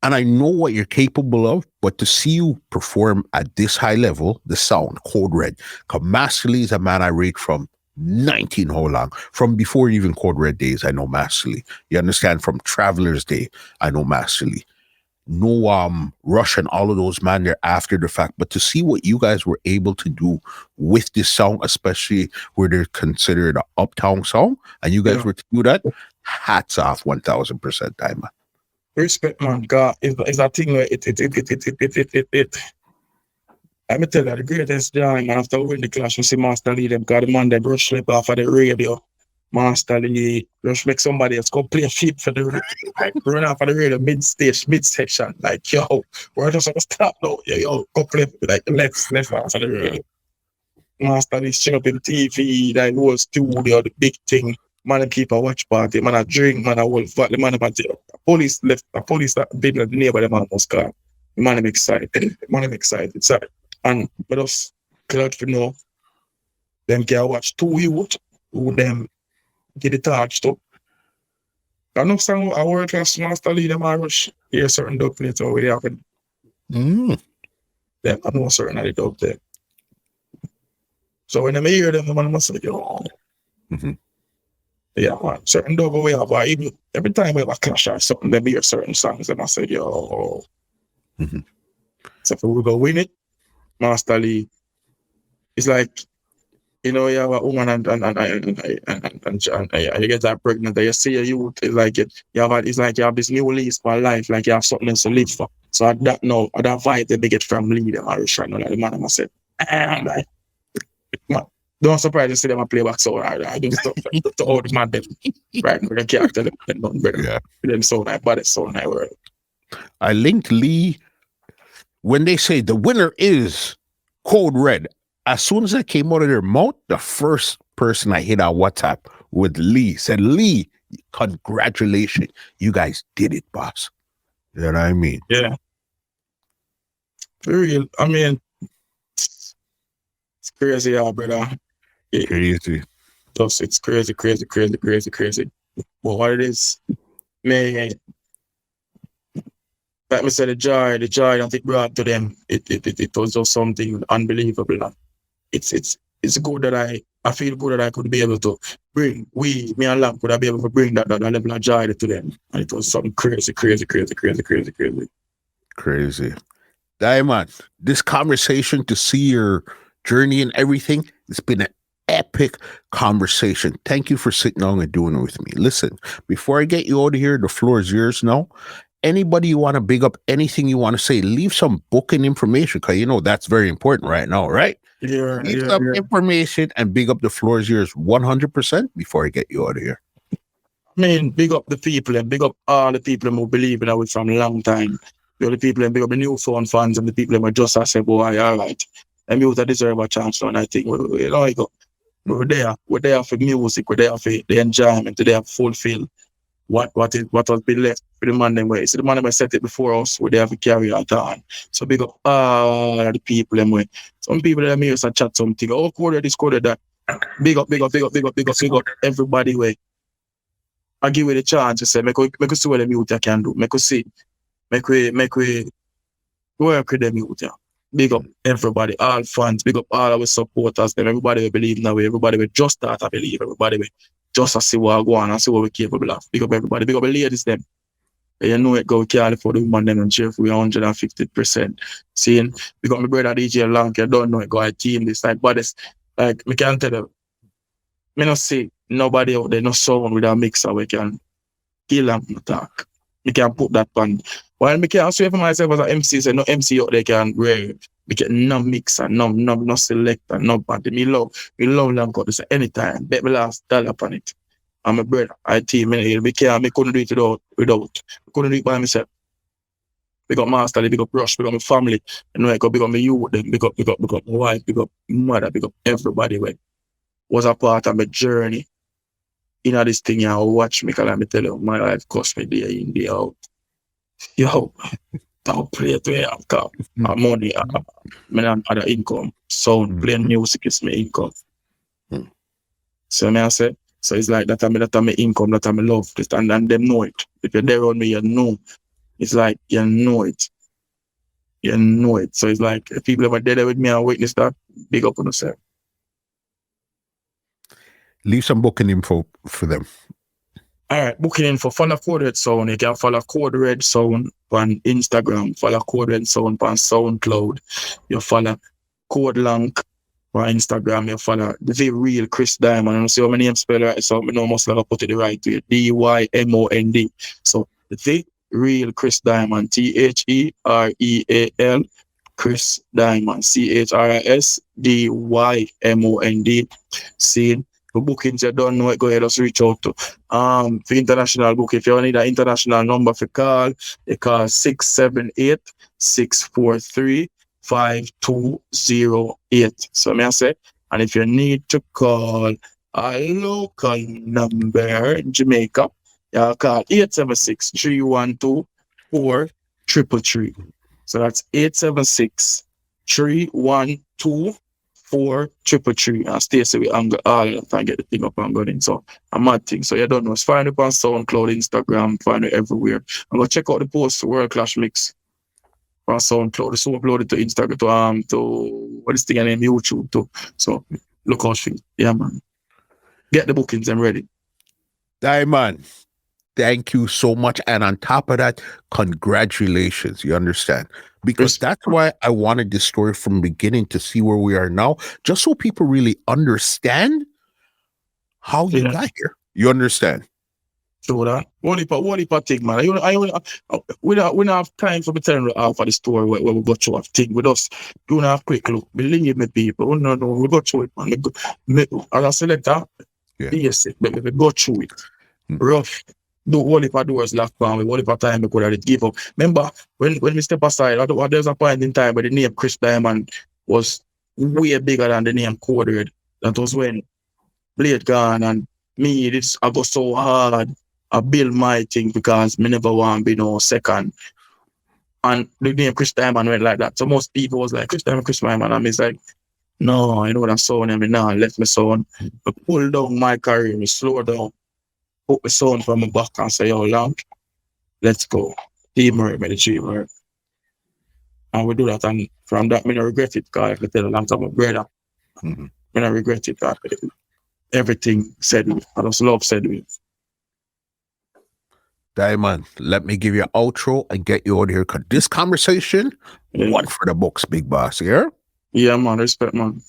S1: and I know what you're capable of, but to see you perform at this high level, the sound, Code Red, because Masterly is a man I rate from 19 how long, from before even Code Red days, I know Masterly. You understand? From Traveler's Day, I know Masterly. No Rush and all of those man there after the fact, but to see what you guys were able to do with this song, especially where they're considered an uptown song, and you guys were to do that, hats off 1000% Diamond.
S2: Respect, man. God, it's a thing where it. Let me tell you, the greatest joy, man, after winning the clash, we see Master Lee, them got the man that brush slip off of the radio. Master Lee, just make somebody else go play a sheep for the radio. Like, run off of the radio, mid-section. Like, yo, we're just gonna stop now. Yo, go play, like, left off of the radio. Master Lee string up in TV, that whole studio, the big thing. Man, keep a watch party, man, a drink, man, a whole fat, the man, the police left, the police that been the neighbor, the man was car. The man, I'm excited. Sorry. And but us glad to know them can watch two youth who them get it touched up. I know some a world class Master Lee them are rush here certain dub plates over there happen. Them I know certain of the dub there. So when them hear them, the man must say, yo. Yeah, man, certain dub we have, even every time we have a clash or something, they hear certain songs, and I say, yo. So if we go win it, Master Lee, it's like, you know, you have a woman and you get that pregnant, and you see a youth, it's like it's like you have this new lease for life, like you have something else to live for. So at that vibe that they get from Lee, them are trying to like the man must say, like, man, don't surprise to see them play back so hard. I do stuff to all the man them, right? We can't tell them nothing better.
S1: Yeah.
S2: Them so nice, but it's so nice world.
S1: I linked Lee when they say the winner is Code Red. As soon as that came out of their mouth, the first person I hit on WhatsApp with Lee said, Lee, congratulations. You guys did it, boss. You know what I mean?
S2: Yeah. For real. I mean, it's crazy, yeah, brother.
S1: Crazy.
S2: It's crazy. But what it is, man, like I said, the joy that it brought to them, it was just something unbelievable. It's good that I feel good that I could be able to bring, me and Lamp could be able to bring that level of joy to them. And it was something crazy.
S1: Diamond, this conversation, to see your journey and everything, it's been an epic conversation. Thank you for sitting down and doing it with me. Listen, before I get you out of here, the floor is yours now. Anybody you want to big up, anything you want to say, leave some booking information, because you know that's very important right now, right? Leave some information and big up. The floor is yours 100% before I get you out of here.
S2: I mean, big up the people and big up all the people who believe in it from a long time. Big up the people and big up the new phone fans and the people who just say, boy, all right. And we deserve a chance, and I think we're there for music, we're there for the enjoyment, we're there to fulfill what has been left for the man them way. So the man them set it before us, we have to carry it on. So big up all the people them way. Some people that may just chat something, quoted this, quoted that. Big up everybody way. I give you the chance to say, make we see what the youth can do. Make we work with them youth. Big up everybody, all fans, big up all our supporters, them. Everybody will believe now, everybody will just start to believe, everybody will just see what I go on and see what we're capable of. Big up everybody, big up the ladies them. You know it go carry for the woman them and cheer for 150%. Seeing, big up my brother DJ Lank, you don't know it, go I team this like, but it's like, we can't tell them. Me not see nobody out there, no someone with a mixer we can kill and attack. We can put that on. While me can't swear for myself as an MC, say no MC out there can wear. We get no mixer, no selector, no party. Me love them got anytime. Bet me last dollar upon it. I'm a brother. I team me couldn't do it without. I couldn't do it by myself. Big up Master, big up Rush, big up my family. And I go big up my youth, then big up my wife, big up my mother, big up everybody when was a part of my journey. You know this thing, you watch me, because let me tell you, my life cost me day in, day out. Yo, don't play to have come. Money, other income. Sound, playing music is my income. So I say, so it's like that I'm my income, that I'm my love. And them know it. If you're there on me, you know. It's like you know it. You know it. So it's like if people ever there with me and witness that, big up on yourself.
S1: Leave some booking info for them.
S2: All right, booking info. Follow Code Red Sound. You can follow Code Red Sound on Instagram. Follow Code Red Sound on SoundCloud. You follow Code Lank on Instagram. You follow the real CHRIS Dymond. I don't see how my name spell right, so I know must have put it the right way. DYMOND. So the real CHRIS Dymond. THEREAL. CHRIS Dymond. CHRIS DYMOND. For bookings you don't know it, go ahead, just reach out to for international book. If you need an international number for call, you call 678-643-5208. So may I say, and if you need to call a local number in Jamaica, you call 876-312-4333. So that's 876-312-4333. And Stacey with Angle all that and get the thing up and going. So a mad thing. So you don't know. It's find it on SoundCloud, Instagram, find it everywhere. And go check out the post World Clash Mix on SoundCloud. It's uploaded to Instagram, to what is the thing name YouTube too. So look out for it. Yeah, man. Get the bookings and ready.
S1: Dymond, thank you so much. And on top of that, congratulations. You understand? Because that's why I wanted this story from the beginning to see where we are now, just so people really understand how you got here. You understand?
S2: So that what if I think, man? We don't have time for me telling you half of the story where we go through a thing with us. You don't have quick look. Believe me, people. We go through it, man. As a selector, yes, we go through it. Rough. Do what if I do was locked down, what if I time I could have give up. Remember, when we step aside, there's a point in time where the name CHRIS Dymond was way bigger than the name Code Red. That was when Blade gone and me, I go so hard. I build my thing because me never want to be no second. And the name CHRIS Dymond went like that. So most people was like, CHRIS Dymond. And it's like, no, I know what I'm saying. I mean, now let me sound. I pull down my career, me slow down. Put my sound from my back and say, yo, Lank, let's go. Teamwork, the teamwork. And we do that. And from that, I don't regret it, because I tell Lank, I'm a brother. I don't regret it, because everything said with. I just love said with.
S1: Dymond, let me give you an outro and get you out of here, because this conversation, one for the books, big boss, yeah?
S2: Yeah, man, respect, man.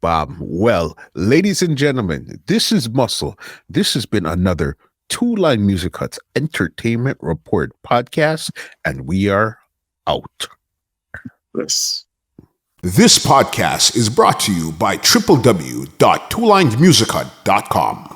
S1: Bob. Well, ladies and gentlemen, this is Muscle. This has been another Two Line Music Hut's Entertainment Report podcast, and we are out.
S2: Yes.
S3: This podcast is brought to you by www.twolinesmusichut.com.